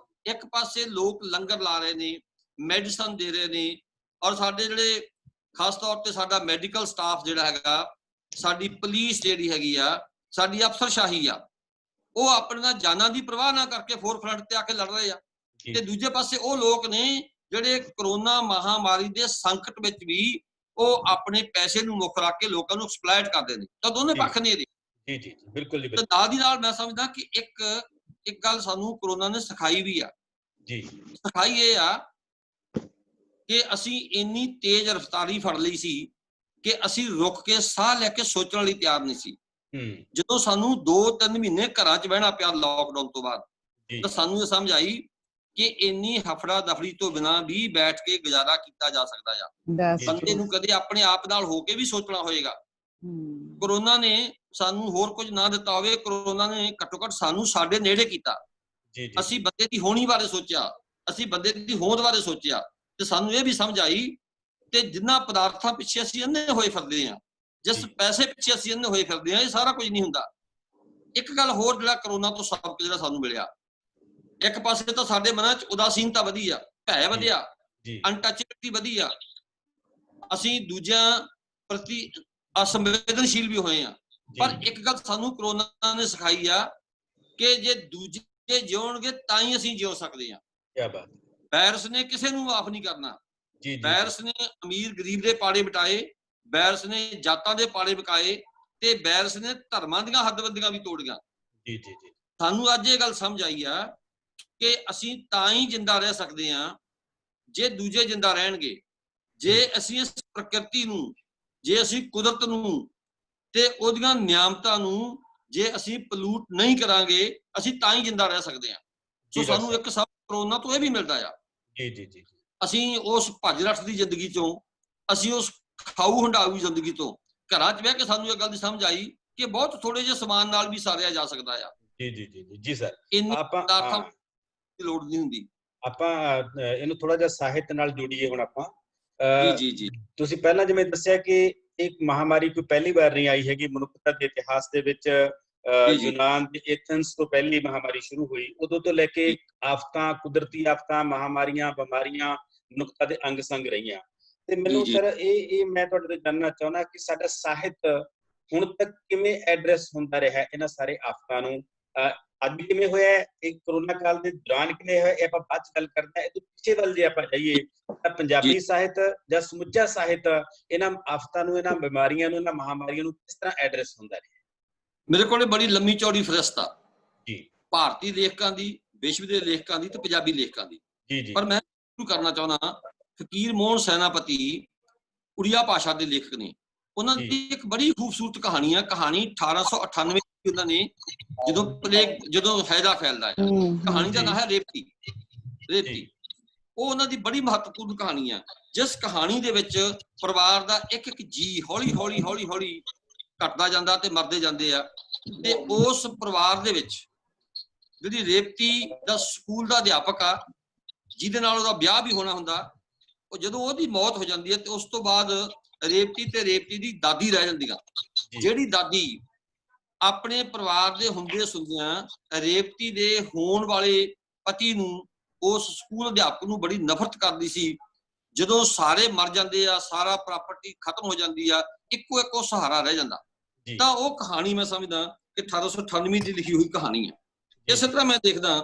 ਇੱਕ ਪਾਸੇ ਲੋਕ ਲੰਗਰ ਲਾ ਰਹੇ ਨੇ, ਮੈਡੀਸਨ ਦੇ ਰਹੇ ਨੇ, ਔਰ ਸਾਡੇ ਜਿਹੜੇ ਖਾਸ ਤੌਰ ਤੇ ਸਾਡਾ ਮੈਡੀਕਲ ਸਟਾਫ ਜਿਹੜਾ ਹੈਗਾ, ਸਾਡੀ ਪੁਲਿਸ ਜਿਹੜੀ ਹੈਗੀ ਆ, ਸਾਡੀ ਅਫਸਰਸ਼ਾਹੀ ਆ, ਉਹ ਆਪਣੀਆਂ ਜਾਨਾਂ ਦੀ ਪਰਵਾਹ ਨਾ ਕਰਕੇ ਫੋਰ ਫਰੰਟ ਤੇ ਆ ਕੇ ਲੜ ਰਹੇ ਆ। ਤੇ ਦੂਜੇ ਪਾਸੇ ਉਹ ਲੋਕ ਨੇ ਜਿਹੜੇ ਕਰੋਨਾ ਮਹਾਮਾਰੀ ਦੇ ਸੰਕਟ ਵਿੱਚ ਵੀ ਉਹ ਆਪਣੇ ਪੈਸੇ ਨੂੰ ਮੁੱਖ ਰੱਖ ਕੇ ਲੋਕਾਂ ਨੂੰ ਐਕਸਪਲੋਇਟ ਕਰਦੇ ਨੇ। ਤਾਂ ਦੋਨੇ ਪੱਖ ਨੇ ਇਹਦੇ। ਜੀ ਜੀ ਜੀ ਬਿਲਕੁਲ ਜੀ ਤੇ ਨਾਲ ਦੀ ਨਾਲ ਮੈਂ ਸਮਝਦਾ ਕਿ ਇੱਕ ਗੱਲ ਸਾਨੂੰ ਕਰੋਨਾ ਨੇ ਸਿਖਾਈ ਵੀ ਆ। ਜੀ ਸਿਖਾਈ ਇਹ ਆ ਕਿ ਅਸੀਂ ਇੰਨੀ ਤੇਜ਼ ਰਫ਼ਤਾਰੀ ਫੜ ਲਈ ਸੀ ਕਿ ਅਸੀਂ ਰੁਕ ਕੇ ਸਾਹ ਲੈ ਕੇ ਸੋਚਣ ਲਈ ਤਿਆਰ ਨਹੀਂ ਸੀ। ਜਦੋਂ ਸਾਨੂੰ 2-3 ਮਹੀਨੇ ਘਰਾਂ 'ਚ ਬਹਿਣਾ ਪਿਆ ਲਾਕਡਾਊਨ ਤੋਂ ਬਾਅਦ, ਤਾਂ ਸਾਨੂੰ ਇਹ ਸਮਝ ਆਈ ਕਿ ਇੰਨੀ ਹਫੜਾ ਦਫੜੀ ਤੋਂ ਬਿਨਾਂ ਵੀ ਬੈਠ ਕੇ ਗੁਜ਼ਾਰਾ ਕੀਤਾ ਜਾ ਸਕਦਾ ਆ। ਬੰਦੇ ਨੂੰ ਕਦੇ ਆਪਣੇ ਆਪ ਨਾਲ ਹੋ ਕੇ ਵੀ ਸੋਚਣਾ ਹੋਏਗਾ। ਕਰੋਨਾ ਨੇ ਸਾਨੂੰ ਹੋਰ ਕੁਝ ਨਾ ਦਿੱਤਾ ਹੋਵੇ, ਕਰੋਨਾ ਨੇ ਘੱਟੋ ਘੱਟ ਸਾਨੂੰ ਸਾਡੇ ਨੇੜੇ ਕੀਤਾ। ਅਸੀਂ ਬੰਦੇ ਦੀ ਹੋਣੀ ਬਾਰੇ ਸੋਚਿਆ, ਅਸੀਂ ਬੰਦੇ ਦੀ ਹੋਂਦ ਬਾਰੇ ਸੋਚਿਆ, ਤੇ ਸਾਨੂੰ ਇਹ ਵੀ ਸਮਝ ਆਈ ਕਿ ਜਿੰਨਾ ਪਦਾਰਥਾਂ ਪਿੱਛੇ ਅਸੀਂ ਅੰਨੇ ਹੋਏ ਫਿਰਦੇ ਹਾਂ, ਜਿਸ ਪੈਸੇ ਪਿੱਛੇ ਅਸੀਂ ਅੰਨੇ ਹੋਏ ਫਿਰਦੇ ਹਾਂ, ਇਹ ਸਾਰਾ ਕੁਝ ਨਹੀਂ ਹੁੰਦਾ। ਇੱਕ ਗੱਲ ਹੋਰ ਜਿਹੜਾ ਕਰੋਨਾ ਤੋਂ ਸਬਕ ਜਿਹੜਾ ਸਾਨੂੰ ਮਿਲਿਆ, ਇੱਕ ਪਾਸੇ ਤਾਂ ਸਾਡੇ ਮਨਾਂ 'ਚ ਉਦਾਸੀਨਤਾ ਵਧੀ ਆ, ਭੈ ਵਧਿਆ, ਅਨਟੱਚੇਬਿਲਟੀ ਵਧੀ ਆ, ਅਸੀਂ ਦੂਜਿਆਂ ਪ੍ਰਤੀ ਅਸੰਵੇਦਨਸ਼ੀਲ ਵੀ ਹੋਏ ਆ। ਪਰ ਇੱਕ ਗੱਲ ਸਾਨੂੰ ਕਰੋਨਾ ਨੇ ਸਿਖਾਈ ਆ ਕਿ ਜੇ ਦੂਜੇ ਜਿਉਣਗੇ ਤਾਂ ਹੀ ਅਸੀਂ ਜਿਉ ਸਕਦੇ ਹਾਂ। ਕੀ ਬਾਤ। ਵਾਇਰਸ ਨੇ ਕਿਸੇ ਨੂੰ ਮਾਫ ਨਹੀਂ ਕਰਨਾ। ਵਾਇਰਸ ਨੇ ਅਮੀਰ ਗਰੀਬ ਦੇ ਪਾੜੇ ਮਿਟਾਏ, ਵਾਇਰਸ ਨੇ ਜਾਤਾਂ ਦੇ ਪਾੜੇ ਮਿਟਾਏ, ਤੇ ਵਾਇਰਸ ਨੇ ਧਰਮਾਂ ਦੀਆਂ ਹੱਦਬੰਦੀਆਂ ਵੀ ਤੋੜੀਆਂ। ਸਾਨੂੰ ਅੱਜ ਇਹ ਗੱਲ ਸਮਝ ਆਈ ਆ ਕਿ ਅਸੀਂ ਤਾਂ ਹੀ ਜਿੰਦਾ ਰਹਿ ਸਕਦੇ ਹਾਂ ਜੇ ਦੂਜੇ ਜਿੰਦਾ ਰਹਿਣਗੇ। ਜੇ ਅਸੀਂ ਇਸ ਪ੍ਰਕਿਰਤੀ ਨੂੰ, ਜੇ ਅਸੀਂ ਕੁਦਰਤ ਨੂੰ ਤੇ ਉਹਦੀਆਂ ਨਿਆਮਤਾਂ ਨੂੰ ਜੇ ਅਸੀਂ ਪਲੂਟ ਨਹੀਂ ਕਰਾਂਗੇ, ਅਸੀਂ ਤਾਂ ਹੀ ਜਿੰਦਾ ਰਹਿ ਸਕਦੇ ਹਾਂ। ਸੋ ਸਾਨੂੰ ਇੱਕ ਸਭ ਕਰੋਨਾ ਤੋਂ ਇਹ ਵੀ ਮਿਲਦਾ ਆ, ਅਸੀਂ ਉਸ ਭੱਜ ਰੱਠ ਦੀ ਜ਼ਿੰਦਗੀ ਚੋਂ, ਅਸੀਂ ਉਸ ਖਾਊ ਹੰਡਾਊ ਜ਼ਿੰਦਗੀ ਤੋਂ ਘਰਾਂ 'ਚ ਬਹਿ ਕੇ ਸਾਨੂੰ ਇਹ ਗੱਲ ਦੀ ਸਮਝ ਆਈ ਕਿ ਬਹੁਤ ਥੋੜੇ ਜਿਹੇ ਸਮਾਨ ਨਾਲ ਵੀ ਸਾਰਿਆ ਜਾ ਸਕਦਾ ਆ। ਜੀ ਸਰ, ਆਪਾਂ ਦੀ ਲੋੜ ਨਹੀਂ ਹੁੰਦੀ। ਆਪਾਂ ਇਹਨੂੰ ਥੋੜਾ ਜਿਹਾ ਸਾਹਿਤ ਨਾਲ ਜੋੜੀਏ ਹੁਣ ਆਪਾਂ। ਜੀ ਤੁਸੀਂ ਪਹਿਲਾਂ ਜਿਵੇਂ ਦੱਸਿਆ ਕਿ ਇੱਕ ਮਹਾਮਾਰੀ ਕੋਈ ਪਹਿਲੀ ਵਾਰ ਨਹੀਂ ਆਈ ਹੈਗੀ ਮਨੁੱਖਤਾ ਦੇ ਇਤਿਹਾਸ ਦੇ ਵਿੱਚ। ਯੂਨਾਨ ਦੇ ਐਥਨਸ ਤੋਂ ਪਹਿਲੀ ਮਹਾਮਾਰੀ ਸ਼ੁਰੂ ਹੋਈ, ਉਦੋਂ ਤੋਂ ਲੈ ਕੇ ਆਫਤਾਂ, ਕੁਦਰਤੀ ਆਫਤਾਂ, ਮਹਾਮਾਰੀਆਂ, ਬਿਮਾਰੀਆਂ ਮਨੁੱਖਤਾ ਦੇ ਅੰਗ ਸੰਗ ਰਹੀਆਂ। ਤੇ ਮੈਨੂੰ ਸਰ ਇਹ ਮੈਂ ਤੁਹਾਡੇ ਤੋਂ ਜਾਣਨਾ ਚਾਹੁੰਦਾ ਕਿ ਸਾਡਾ ਸਾਹਿਤ ਹੁਣ ਤੱਕ ਕਿਵੇਂ ਐਡਰੈਸ ਹੁੰਦਾ ਰਿਹਾ ਇਹਨਾਂ ਸਾਰੇ ਆਫਤਾਂ ਨੂੰ। ਅੱਜ ਕਿਵੇਂ ਹੋਇਆ, ਇਹ ਕਰੋਨਾ ਕਾਲ ਦੇ ਦੌਰਾਨ ਕਿਵੇਂ ਹੋਇਆ, ਇਹ ਆਪਾਂ ਬਾਅਦ ਚ ਗੱਲ ਕਰਦੇ ਹਾਂ। ਇਹ ਤੋਂ ਪਿੱਛੇ ਵੱਲ ਜੇ ਆਪਾਂ ਜਾਈਏ ਤਾਂ ਪੰਜਾਬੀ ਸਾਹਿਤ ਜਾਂ ਸਮੁੱਚਾ ਸਾਹਿਤ ਇਹਨਾਂ ਆਫਤਾਂ ਨੂੰ, ਇਹਨਾਂ ਬਿਮਾਰੀਆਂ ਨੂੰ, ਇਹਨਾਂ ਮਹਾਮਾਰੀਆਂ ਨੂੰ ਕਿਸ ਤਰ੍ਹਾਂ ਐਡਰੈਸ ਹੁੰਦਾ ਰਿਹਾ? ਮੇਰੇ ਕੋਲ ਬੜੀ ਲੰਮੀ ਚੌੜੀ ਫਰਿਸਤ ਆ ਭਾਰਤੀ ਲੇਖਕਾਂ ਦੀ, ਵਿਸ਼ਵ ਦੇ ਲੇਖਕਾਂ ਦੀ ਤੇ ਪੰਜਾਬੀ ਲੇਖਕਾਂ ਦੀ। ਪਰ ਮੈਂ ਸ਼ੁਰੂ ਕਰਨਾ ਚਾਹੁੰਦਾ, ਫਕੀਰ ਮੋਹਨ ਸੈਨਾਪਤੀ ਉੜੀਆ ਭਾਸ਼ਾ ਦੇ ਲੇਖਕ ਨੇ। ਉਹਨਾਂ ਦੀ ਇੱਕ ਬੜੀ ਖੂਬਸੂਰਤ ਕਹਾਣੀ ਆ। ਕਹਾਣੀ 1898 ਉਹਨਾਂ ਨੇ ਜਦੋਂ ਹੈਜ਼ਾ ਫੈਲਦਾ ਹੈ, ਕਹਾਣੀ ਦਾ ਨਾਂ ਹੈ ਰੇਵਤੀ। ਉਹ ਉਹਨਾਂ ਦੀ ਬੜੀ ਮਹੱਤਵਪੂਰਨ ਕਹਾਣੀ ਆ, ਜਿਸ ਕਹਾਣੀ ਦੇ ਵਿੱਚ ਪਰਿਵਾਰ ਦਾ ਇੱਕ ਇੱਕ ਜੀ ਹੌਲੀ ਹੌਲੀ ਘਟਦਾ ਜਾਂਦਾ ਤੇ ਮਰਦੇ ਜਾਂਦੇ ਆ। ਤੇ ਉਸ ਪਰਿਵਾਰ ਦੇ ਵਿੱਚ ਜਿਹੜੀ ਰੇਵਤੀ ਦਾ ਸਕੂਲ ਦਾ ਅਧਿਆਪਕ ਆ, ਜਿਹਦੇ ਨਾਲ ਉਹਦਾ ਵਿਆਹ ਵੀ ਹੋਣਾ ਹੁੰਦਾ, ਉਹ ਜਦੋਂ ਉਹਦੀ ਮੌਤ ਹੋ ਜਾਂਦੀ ਹੈ ਤੇ ਉਸ ਤੋਂ ਬਾਅਦ ਰੇਵਤੀ ਤੇ ਰੇਵਤੀ ਦੀ ਦਾਦੀ ਰਹਿ ਜਾਂਦੀਆਂ। ਜਿਹੜੀ ਦਾਦੀ ਆਪਣੇ ਪਰਿਵਾਰ ਦੇ ਹੁੰਦੇ ਸੁਣਦਿਆਂ ਰੇਵਤੀ ਦੇ ਹੋਣ ਵਾਲੇ ਪਤੀ ਨੂੰ, ਉਸ ਸਕੂਲ ਅਧਿਆਪਕ ਨੂੰ ਬੜੀ ਨਫ਼ਰਤ ਕਰਦੀ ਸੀ। ਜਦੋਂ ਸਾਰੇ ਮਰ ਜਾਂਦੇ ਆ, ਸਾਰਾ ਪ੍ਰਾਪਰਟੀ ਖਤਮ ਹੋ ਜਾਂਦੀ ਆ, ਇੱਕੋ ਇੱਕ ਉਹ ਸਹਾਰਾ ਰਹਿ ਜਾਂਦਾ। ਤਾਂ ਉਹ ਕਹਾਣੀ ਮੈਂ ਸਮਝਦਾ ਕਿ 1898 ਦੀ ਲਿਖੀ ਹੋਈ ਕਹਾਣੀ ਹੈ। ਇਸੇ ਤਰ੍ਹਾਂ ਮੈਂ ਦੇਖਦਾ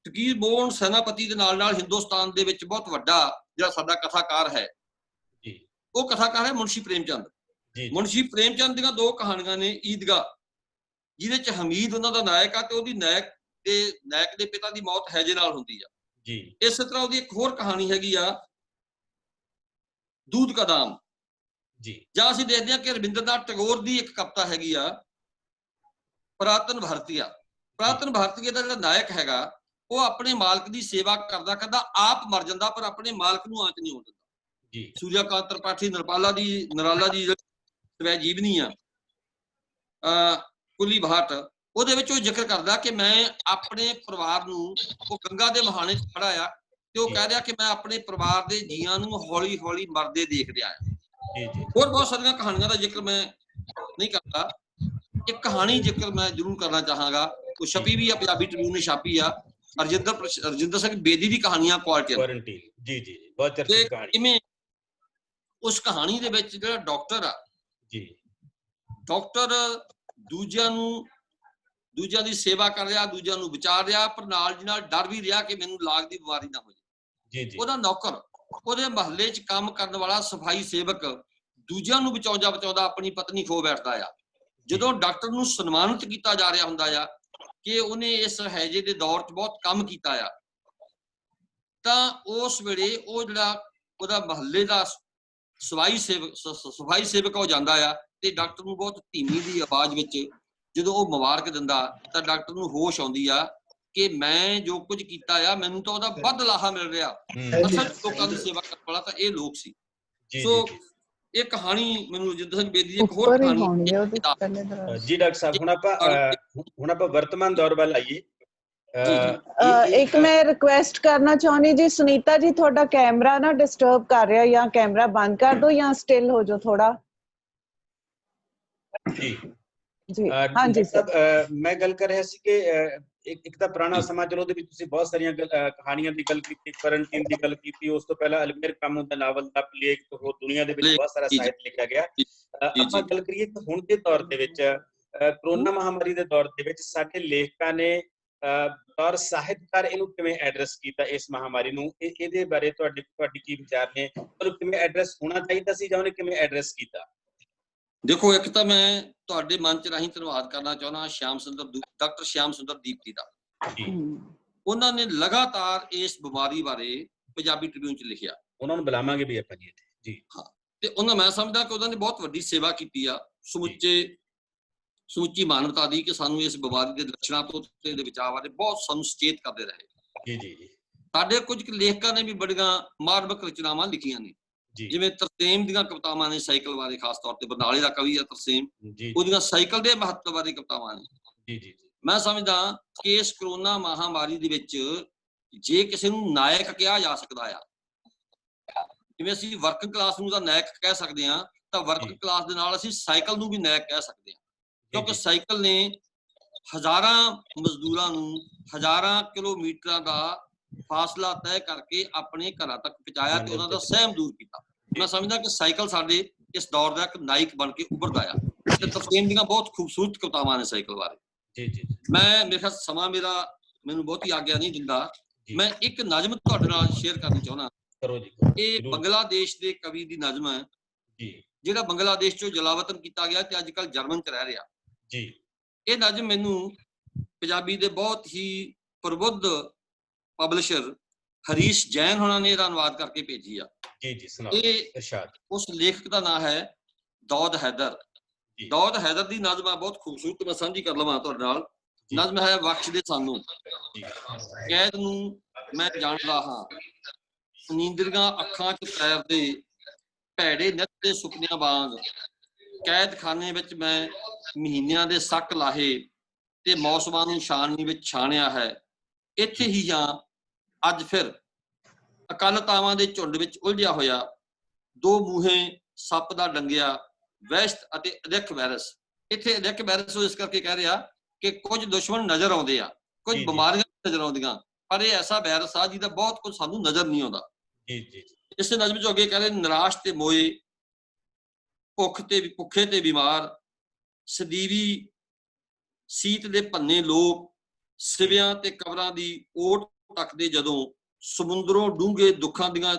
ਫਕੀਰ ਮੋਹਨ ਸੈਨਾਪਤੀ ਦੇ ਨਾਲ ਹਿੰਦੁਸਤਾਨ ਦੇ ਵਿੱਚ ਬਹੁਤ ਵੱਡਾ ਜਿਹੜਾ ਸਾਡਾ ਕਥਾਕਾਰ ਹੈ, ਉਹ ਕਥਾਕਾਰ ਹੈ ਮੁਨਸ਼ੀ ਪ੍ਰੇਮਚੰਦ। ਮੁਨਸ਼ੀ ਪ੍ਰੇਮਚੰਦ ਦੀਆਂ ਦੋ ਕਹਾਣੀਆਂ ਨੇ। ਈਦਗਾਹ, ਜਿਹਦੇ ਚ ਹਮੀਦ ਉਹਨਾਂ ਦਾ ਨਾਇਕ ਆ ਤੇ ਉਹਦੀ ਨਾਇਕ ਦੇ ਪਿਤਾ ਦੀ ਮੌਤ ਹੈਜੇ ਨਾਲ ਹੁੰਦੀ ਆ। ਇਸੇ ਤਰ੍ਹਾਂ ਉਹਦੀ ਇੱਕ ਹੋਰ ਕਹਾਣੀ ਹੈਗੀ ਆ ਦੂਧ ਕਾ ਦਾਮ। ਜਾਂ ਅਸੀਂ ਦੇਖਦੇ ਹਾਂ ਕਿ ਰਵਿੰਦਰਨਾਥ ਟੈਗੋਰ ਦੀ ਇੱਕ ਕਵਿਤਾ ਹੈਗੀ ਆ ਪੁਰਾਤਨ ਭਾਰਤੀਆ। ਪੁਰਾਤਨ ਭਾਰਤੀਆ ਦਾ ਜਿਹੜਾ ਨਾਇਕ ਹੈਗਾ, ਉਹ ਆਪਣੇ ਮਾਲਕ ਦੀ ਸੇਵਾ ਕਰਦਾ ਕਰਦਾ ਆਪ ਮਰ ਜਾਂਦਾ, ਪਰ ਆਪਣੇ ਮਾਲਕ ਨੂੰ ਆਂਚ ਨਹੀਂ ਹੋਣ ਦਿੰਦਾ। ਸੂਰਿਆਕਾਂਤ ਤ੍ਰਿਪਾਠੀ ਨਰਾਲਾ ਦੀ ਸਵੈ ਜੀਵਨੀ ਆ ਕੁਲੀ ਭਾਟ, ਉਹਦੇ ਵਿੱਚ ਉਹ ਜ਼ਿਕਰ ਕਰਦਾ ਕਿ ਮੈਂ ਆਪਣੇ ਪਰਿਵਾਰ ਨੂੰ, ਉਹ ਗੰਗਾ ਦੇ ਮੁਹਾਣੇ ਚ ਖੜਾ ਆ ਤੇ ਉਹ ਕਹਿ ਰਿਹਾ ਕਿ ਮੈਂ ਆਪਣੇ ਪਰਿਵਾਰ ਦੇ ਜੀਆਂ ਨੂੰ ਹੌਲੀ ਹੌਲੀ ਮਰਦੇ ਦੇਖ ਰਿਹਾ ਆ। ਹੋਰ ਬਹੁਤ ਸਾਰੀਆਂ ਕਹਾਣੀਆਂ ਦਾ ਜ਼ਿਕਰ ਮੈਂ ਨਹੀਂ ਕਰਦਾ। ਇੱਕ ਕਹਾਣੀ ਜ਼ਿਕਰ ਮੈਂ ਜ਼ਰੂਰ ਕਰਨਾ ਚਾਹਾਂਗਾ, ਉਹ ਛਪੀ ਵੀ ਆ, ਪੰਜਾਬੀ ਟ੍ਰਿਬਿਊਨ ਨੇ ਛਾਪੀ ਆ, ਰਜਿੰਦਰ ਸਿੰਘ ਬੇਦੀ ਦੀ ਕਹਾਣੀਆਂ ਕੁਆਰੰਟਾਈਨ। ਕਿਵੇਂ ਉਸ ਕਹਾਣੀ ਦੇ ਵਿੱਚ ਜਿਹੜਾ ਡਾਕਟਰ ਆ, ਡਾਕਟਰ ਦੂਜਿਆਂ ਦੀ ਸੇਵਾ ਕਰ ਰਿਹਾ, ਦੂਜਿਆਂ ਨੂੰ ਬਚਾ ਰਿਹਾ, ਪਰ ਨਾਲ ਦੀ ਨਾਲ ਡਰ ਵੀ ਰਿਹਾ ਕਿ ਮੈਨੂੰ ਲਾਗ ਦੀ ਬਿਮਾਰੀ ਨਾ ਹੋ ਜਾਏ। ਉਹਦਾ ਨੌਕਰ, ਉਹਦੇ ਮਹੱਲੇ 'ਚ ਕੰਮ ਕਰਨ ਵਾਲਾ ਸਫਾਈ ਸੇਵਕ ਦੂਜਿਆਂ ਨੂੰ ਬਚਾਉਂਦਾ ਆਪਣੀ ਪਤਨੀ ਖੋ ਬੈਠਦਾ ਆ। ਜਦੋਂ ਡਾਕਟਰ ਨੂੰ ਸਨਮਾਨਿਤ ਕੀਤਾ ਜਾ ਰਿਹਾ ਹੁੰਦਾ ਆ ਕਿ ਉਹਨੇ ਇਸ ਹੈਜੇ ਦੇ ਦੌਰ 'ਚ ਬਹੁਤ ਕੰਮ ਕੀਤਾ ਆ, ਤਾਂ ਉਸ ਵੇਲੇ ਉਹ ਜਿਹੜਾ ਉਹਦਾ ਮਹੱਲੇ ਦਾ ਸਫਾਈ ਸੇਵਕ ਹੋ ਜਾਂਦਾ ਆ ਤੇ ਡਾਕਟਰ ਨੂੰ ਬਹੁਤ ਧੀਮੀ ਦੀ ਆਵਾਜ਼ ਵਿੱਚ ਜਦੋਂ ਉਹ ਮੁਬਾਰਕ ਦਿੰਦਾ ਤਾਂ ਡਾਕਟਰ ਨੂੰ ਹੋਸ਼ ਆਉਂਦੀ ਆ ਕਿ ਮੈਂ ਜੋ ਕੁਝ ਕੀਤਾ ਆ ਮੈਨੂੰ ਤਾਂ ਉਹਦਾ ਵੱਧ ਲਾਹਾ ਮਿਲ ਰਿਹਾ। ਅਸਲ ਲੋਕਾਂ ਦੀ ਸੇਵਾ ਕਰਨ ਵਾਲਾ ਤਾਂ ਇਹ ਲੋਕ ਸੀ। ਸੋ ਇਹ ਕਹਾਣੀ ਮੈਨੂੰ ਜਿੱਦਾਂ ਬੇਦੀ ਇੱਕ ਹੋਰ ਕਹਾਣੀ ਜੀ ਡਾਕਟਰ ਸਾਹਿਬ ਹੁਣ ਆਪਾਂ ਵਰਤਮਾਨ ਦੌਰ ਵੱਲ ਆਈਏ। ਇੱਕ ਮੈਂ ਰਿਕੁਐਸਟ ਕਰਨਾ ਚਾਹੁੰਦੀ ਜੀ, ਸੁਨੀਤਾ ਜੀ ਤੁਹਾਡਾ ਕੈਮਰਾ ਨਾ ਡਿਸਟਰਬ ਕਰ ਰਿਹਾ, ਜਾਂ ਕੈਮਰਾ ਬੰਦ ਕਰ ਦਿਓ ਜਾਂ ਸਟਿਲ ਹੋ ਜਾਓ ਥੋੜਾ ਜੀ। ਜੀ ਹਾਂਜੀ ਸਰ, ਮੈਂ ਗੱਲ ਕਰ ਰਿਹਾ ਸੀ ਕਿ ਇੱਕ ਤਾਂ ਪੁਰਾਣਾ ਸਮਾਂ, ਚਲੋ ਉਹਦੇ ਵਿੱਚ ਤੁਸੀਂ ਬਹੁਤ ਸਾਰੀਆਂ ਕਹਾਣੀਆਂ ਦੀ ਗੱਲ ਕੀਤੀ, ਕੁਆਰੰਟਾਈਨ ਦੀ ਗੱਲ ਕੀਤੀ, ਉਸ ਤੋਂ ਪਹਿਲਾਂ ਅਲਮੇਰ ਕਾਮੂ ਦਾ ਨਾਵਲ ਦਾ ਪਲੇਗ, ਹੋਰ ਦੁਨੀਆ ਦੇ ਵਿੱਚ ਬਹੁਤ ਸਾਰਾ ਸਾਹਿਤ ਲਿਖਿਆ ਗਿਆ। ਆਪਾਂ ਗੱਲ ਕਰੀਏ ਤਾਂ ਹੁਣ ਦੇ ਦੌਰ ਦੇ ਵਿੱਚ, ਕਰੋਨਾ ਮਹਾਮਾਰੀ ਦੇ ਦੌਰ ਦੇ ਵਿੱਚ ਸਾਡੇ ਲੇਖਕਾਂ ਨੇ ਔਰ ਸਾਹਿਤਕਾਰ ਇਹਨੂੰ ਕਿਵੇਂ ਐਡਰੈਸ ਕੀਤਾ, ਇਸ ਮਹਾਮਾਰੀ ਨੂੰ? ਇਹਦੇ ਬਾਰੇ ਤੁਹਾਡੀ ਕੀ ਵਿਚਾਰ ਨੇ? ਉਹਨੂੰ ਕਿਵੇਂ ਐਡਰੈਸ ਹੋਣਾ ਚਾਹੀਦਾ ਸੀ ਜਾਂ ਉਹਨੇ ਕਿਵੇਂ ਐਡਰੈਸ ਕੀਤਾ? ਦੇਖੋ, ਇੱਕ ਤਾਂ ਮੈਂ ਤੁਹਾਡੇ ਮੰਚ ਰਾਹੀਂ ਧੰਨਵਾਦ ਕਰਨਾ ਚਾਹੁੰਦਾ ਡਾਕਟਰ ਸ਼ਿਆਮ ਸੁੰਦਰ ਦੀਪਤੀ ਦਾ। ਉਹਨਾਂ ਨੇ ਲਗਾਤਾਰ ਇਸ ਬਿਮਾਰੀ ਬਾਰੇ ਪੰਜਾਬੀ ਟ੍ਰਿਬਿਊਨ 'ਚ ਲਿਖਿਆ। ਉਹਨਾਂ ਨੂੰ ਬੁਲਾਵਾਂਗੇ ਵੀ ਆਪਾਂ ਜੀ ਇੱਥੇ। ਜੀ ਹਾਂ, ਤੇ ਉਹਨਾਂ ਮੈਂ ਸਮਝਦਾ ਕਿ ਉਹਨਾਂ ਨੇ ਬਹੁਤ ਵੱਡੀ ਸੇਵਾ ਕੀਤੀ ਆ ਸਮੁੱਚੀ ਮਾਨਵਤਾ ਦੀ, ਕਿ ਸਾਨੂੰ ਇਸ ਬਿਮਾਰੀ ਦੇ ਲੱਛਣਾਂ ਤੋਂ ਤੇ ਦੇ ਬਚਾਅ ਬਾਰੇ ਬਹੁਤ ਸਾਨੂੰ ਸੁਚੇਤ ਕਰਦੇ ਰਹੇ। ਜੀ ਜੀ ਜੀ। ਸਾਡੇ ਕੁਝ ਲੇਖਕਾਂ ਨੇ ਵੀ ਬੜੀਆਂ ਮਾਰਮਿਕ ਰਚਨਾਵਾਂ ਲਿਖੀਆਂ ਨੇ, ਜਿਵੇਂ ਤਰਸੇਮ ਦੀਆਂ ਕਵਿਤਾਵਾਂ ਨੇ ਸਾਈਕਲ ਬਾਰੇ, ਖਾਸ ਤੌਰ ਤੇ ਬਰਨਾਲੇ ਦਾ ਕਵੀ ਆ ਤਰਸੇਮ, ਉਹਦੀਆਂ ਸਾਈਕਲ ਦੇ ਮਹੱਤਵ ਬਾਰੇ ਕਵਿਤਾਵਾਂ ਨੇ। ਜੀ ਜੀ। ਮੈਂ ਸਮਝਦਾ ਕਿ ਇਸ ਕਰੋਨਾ ਮਹਾਮਾਰੀ ਦੇ ਵਿੱਚ ਜੇ ਕਿਸੇ ਨੂੰ ਨਾਇਕ ਕਿਹਾ ਜਾ ਸਕਦਾ ਆ, ਜਿਵੇਂ ਅਸੀਂ ਵਰਕਿੰਗ ਕਲਾਸ ਨੂੰ ਤਾਂ ਨਾਇਕ ਕਹਿ ਸਕਦੇ ਹਾਂ, ਤਾਂ ਵਰਕਿੰਗ ਕਲਾਸ ਦੇ ਨਾਲ ਅਸੀਂ ਸਾਈਕਲ ਨੂੰ ਵੀ ਨਾਇਕ ਕਹਿ ਸਕਦੇ ਹਾਂ, ਕਿਉਂਕਿ ਸਾਈਕਲ ਨੇ ਹਜ਼ਾਰਾਂ ਮਜ਼ਦੂਰਾਂ ਨੂੰ ਹਜ਼ਾਰਾਂ ਕਿਲੋਮੀਟਰਾਂ ਦਾ ਫਾਸਲਾ ਤੈਅ ਕਰਕੇ ਆਪਣੇ ਘਰਾਂ ਤੱਕ ਪਹੁੰਚਾਇਆ ਤੇ ਉਹਨਾਂ ਦਾ ਸਹਿਮ ਦੂਰ ਕੀਤਾ। ਮੈਂ ਸਮਝਦਾ ਕਿ ਸਾਈਕਲ ਸਾਡੇ ਇਸ ਦੌਰ ਦਾ ਇੱਕ ਨਾਇਕ ਬਣ ਕੇ ਉੱਭਰਦਾ ਆ, ਤੇ ਤਰਸੇਮ ਦੀਆਂ ਬਹੁਤ ਖੂਬਸੂਰਤ ਕਵਿਤਾਵਾਂ ਨੇ ਸਾਈਕਲ ਬਾਰੇ। ਮੇਰੇ ਖਿਆਲ ਸਮਾਂ ਮੈਨੂੰ ਬਹੁਤੀ ਆਗਿਆ ਨਹੀਂ ਦਿੰਦਾ, ਮੈਂ ਇੱਕ ਨਜ਼ਮ ਤੁਹਾਡੇ ਨਾਲ ਸ਼ੇਅਰ ਕਰਨੀ ਚਾਹੁੰਦਾ। ਇਹ ਬੰਗਲਾਦੇਸ਼ ਦੇ ਕਵੀ ਦੀ ਨਜ਼ਮ ਹੈ, ਜਿਹੜਾ ਬੰਗਲਾਦੇਸ਼ ਚੋਂ ਜਲਾਵਤਨ ਕੀਤਾ ਗਿਆ ਤੇ ਅੱਜ ਕੱਲ੍ਹ ਜਰਮਨ 'ਚ ਰਹਿ ਰਿਹਾ। ਇਹ ਨਜ਼ਮ ਮੈਨੂੰ ਪੰਜਾਬੀ ਦੇ ਬਹੁਤ ਹੀ ਪ੍ਰਬੁੱਧ ਪਬਲਿਸ਼ਰ ਹਰੀਸ਼ ਜੈਨ ਹੋਣਾ ਨੇ ਇਹਦਾ ਅਨੁਵਾਦ ਕਰਕੇ ਭੇਜੀ ਆ। ਇਹ ਉਸ ਲੇਖਕ ਦਾ ਨਾਮ ਹੈ ਦੌਦ ਹੈਦਰ। ਦੌਦ ਹੈਦਰ ਦੀ ਨਜ਼ਮ ਆ, ਬਹੁਤ ਖੂਬਸੂਰਤ, ਮੈਂ ਸਾਂਝੀ ਕਰ ਲਵਾਂ ਤੁਹਾਡੇ ਨਾਲ। ਨਜ਼ਮ ਹੈ ਬਖਸ਼ ਦੇ ਸਾਨੂੰ। ਕੈਦ ਨੂੰ ਮੈਂ ਜਾਣਦਾ ਹਾਂ, ਨੀਂਦਰੀਆਂ ਅੱਖਾਂ 'ਚ ਤੈਰਦੇ ਭੈੜੇ ਨਿੱਤ ਦੇ ਸੁਪਨਿਆਂ ਵਾਂਗ। ਕੈਦਖਾਨੇ ਵਿੱਚ ਮੈਂ ਮਹੀਨਿਆਂ ਦੇ ਸੱਕ ਲਾਹੇ ਤੇ ਮੌਸਮਾਂ ਨੂੰ ਛਾਨਣੀ ਵਿੱਚ ਛਾਣਿਆ ਹੈ। ਇੱਥੇ ਹੀ ਹਾਂ ਅੱਜ ਫਿਰ ਅਕਾਲਤਾਵਾਂ ਦੇ ਝੁੰਡ ਵਿੱਚ ਉਲਝਿਆ ਹੋਇਆ, ਦੋ ਮੂੰਹੇ ਸੱਪ ਦਾ ਡੰਗਿਆ ਵਹਿਸ਼ਤ ਅਤੇ ਅਦਿੱਖ ਵਾਇਰਸ। ਇੱਥੇ ਅਦਿੱਖ ਵਾਇਰਸ ਇਸ ਕਰਕੇ ਕਹਿ ਰਿਹਾ ਕਿ ਕੁਝ ਦੁਸ਼ਮਣ ਨਜ਼ਰ ਆਉਂਦੇ ਆ, ਕੁਝ ਬਿਮਾਰੀਆਂ ਨਜ਼ਰ ਆਉਂਦੀਆਂ, ਪਰ ਇਹ ਐਸਾ ਵਾਇਰਸ ਆ ਜਿਹਦਾ ਬਹੁਤ ਕੁਝ ਸਾਨੂੰ ਨਜ਼ਰ ਨਹੀਂ ਆਉਂਦਾ। ਇਸੇ ਨਜ਼ਮ ਚ ਅੱਗੇ ਕਹਿੰਦੇ ਨਿਰਾਸ਼ ਤੇ ਮੋਏ, ਭੁੱਖੇ ਤੇ ਬਿਮਾਰ, ਸਦੀਵੀ ਸੀਤ ਦੇ ਭੰਨੇ ਲੋਕ, ਸਿਵਿਆਂ ਤੇ ਕਬਰਾਂ ਦੀ ਓਟ ਤੱਕਦੇ ਜਦੋਂ, ਸਮੁੰਦਰੋਂ ਡੂੰਘੇ ਦੁੱਖਾਂ ਦੀਆਂ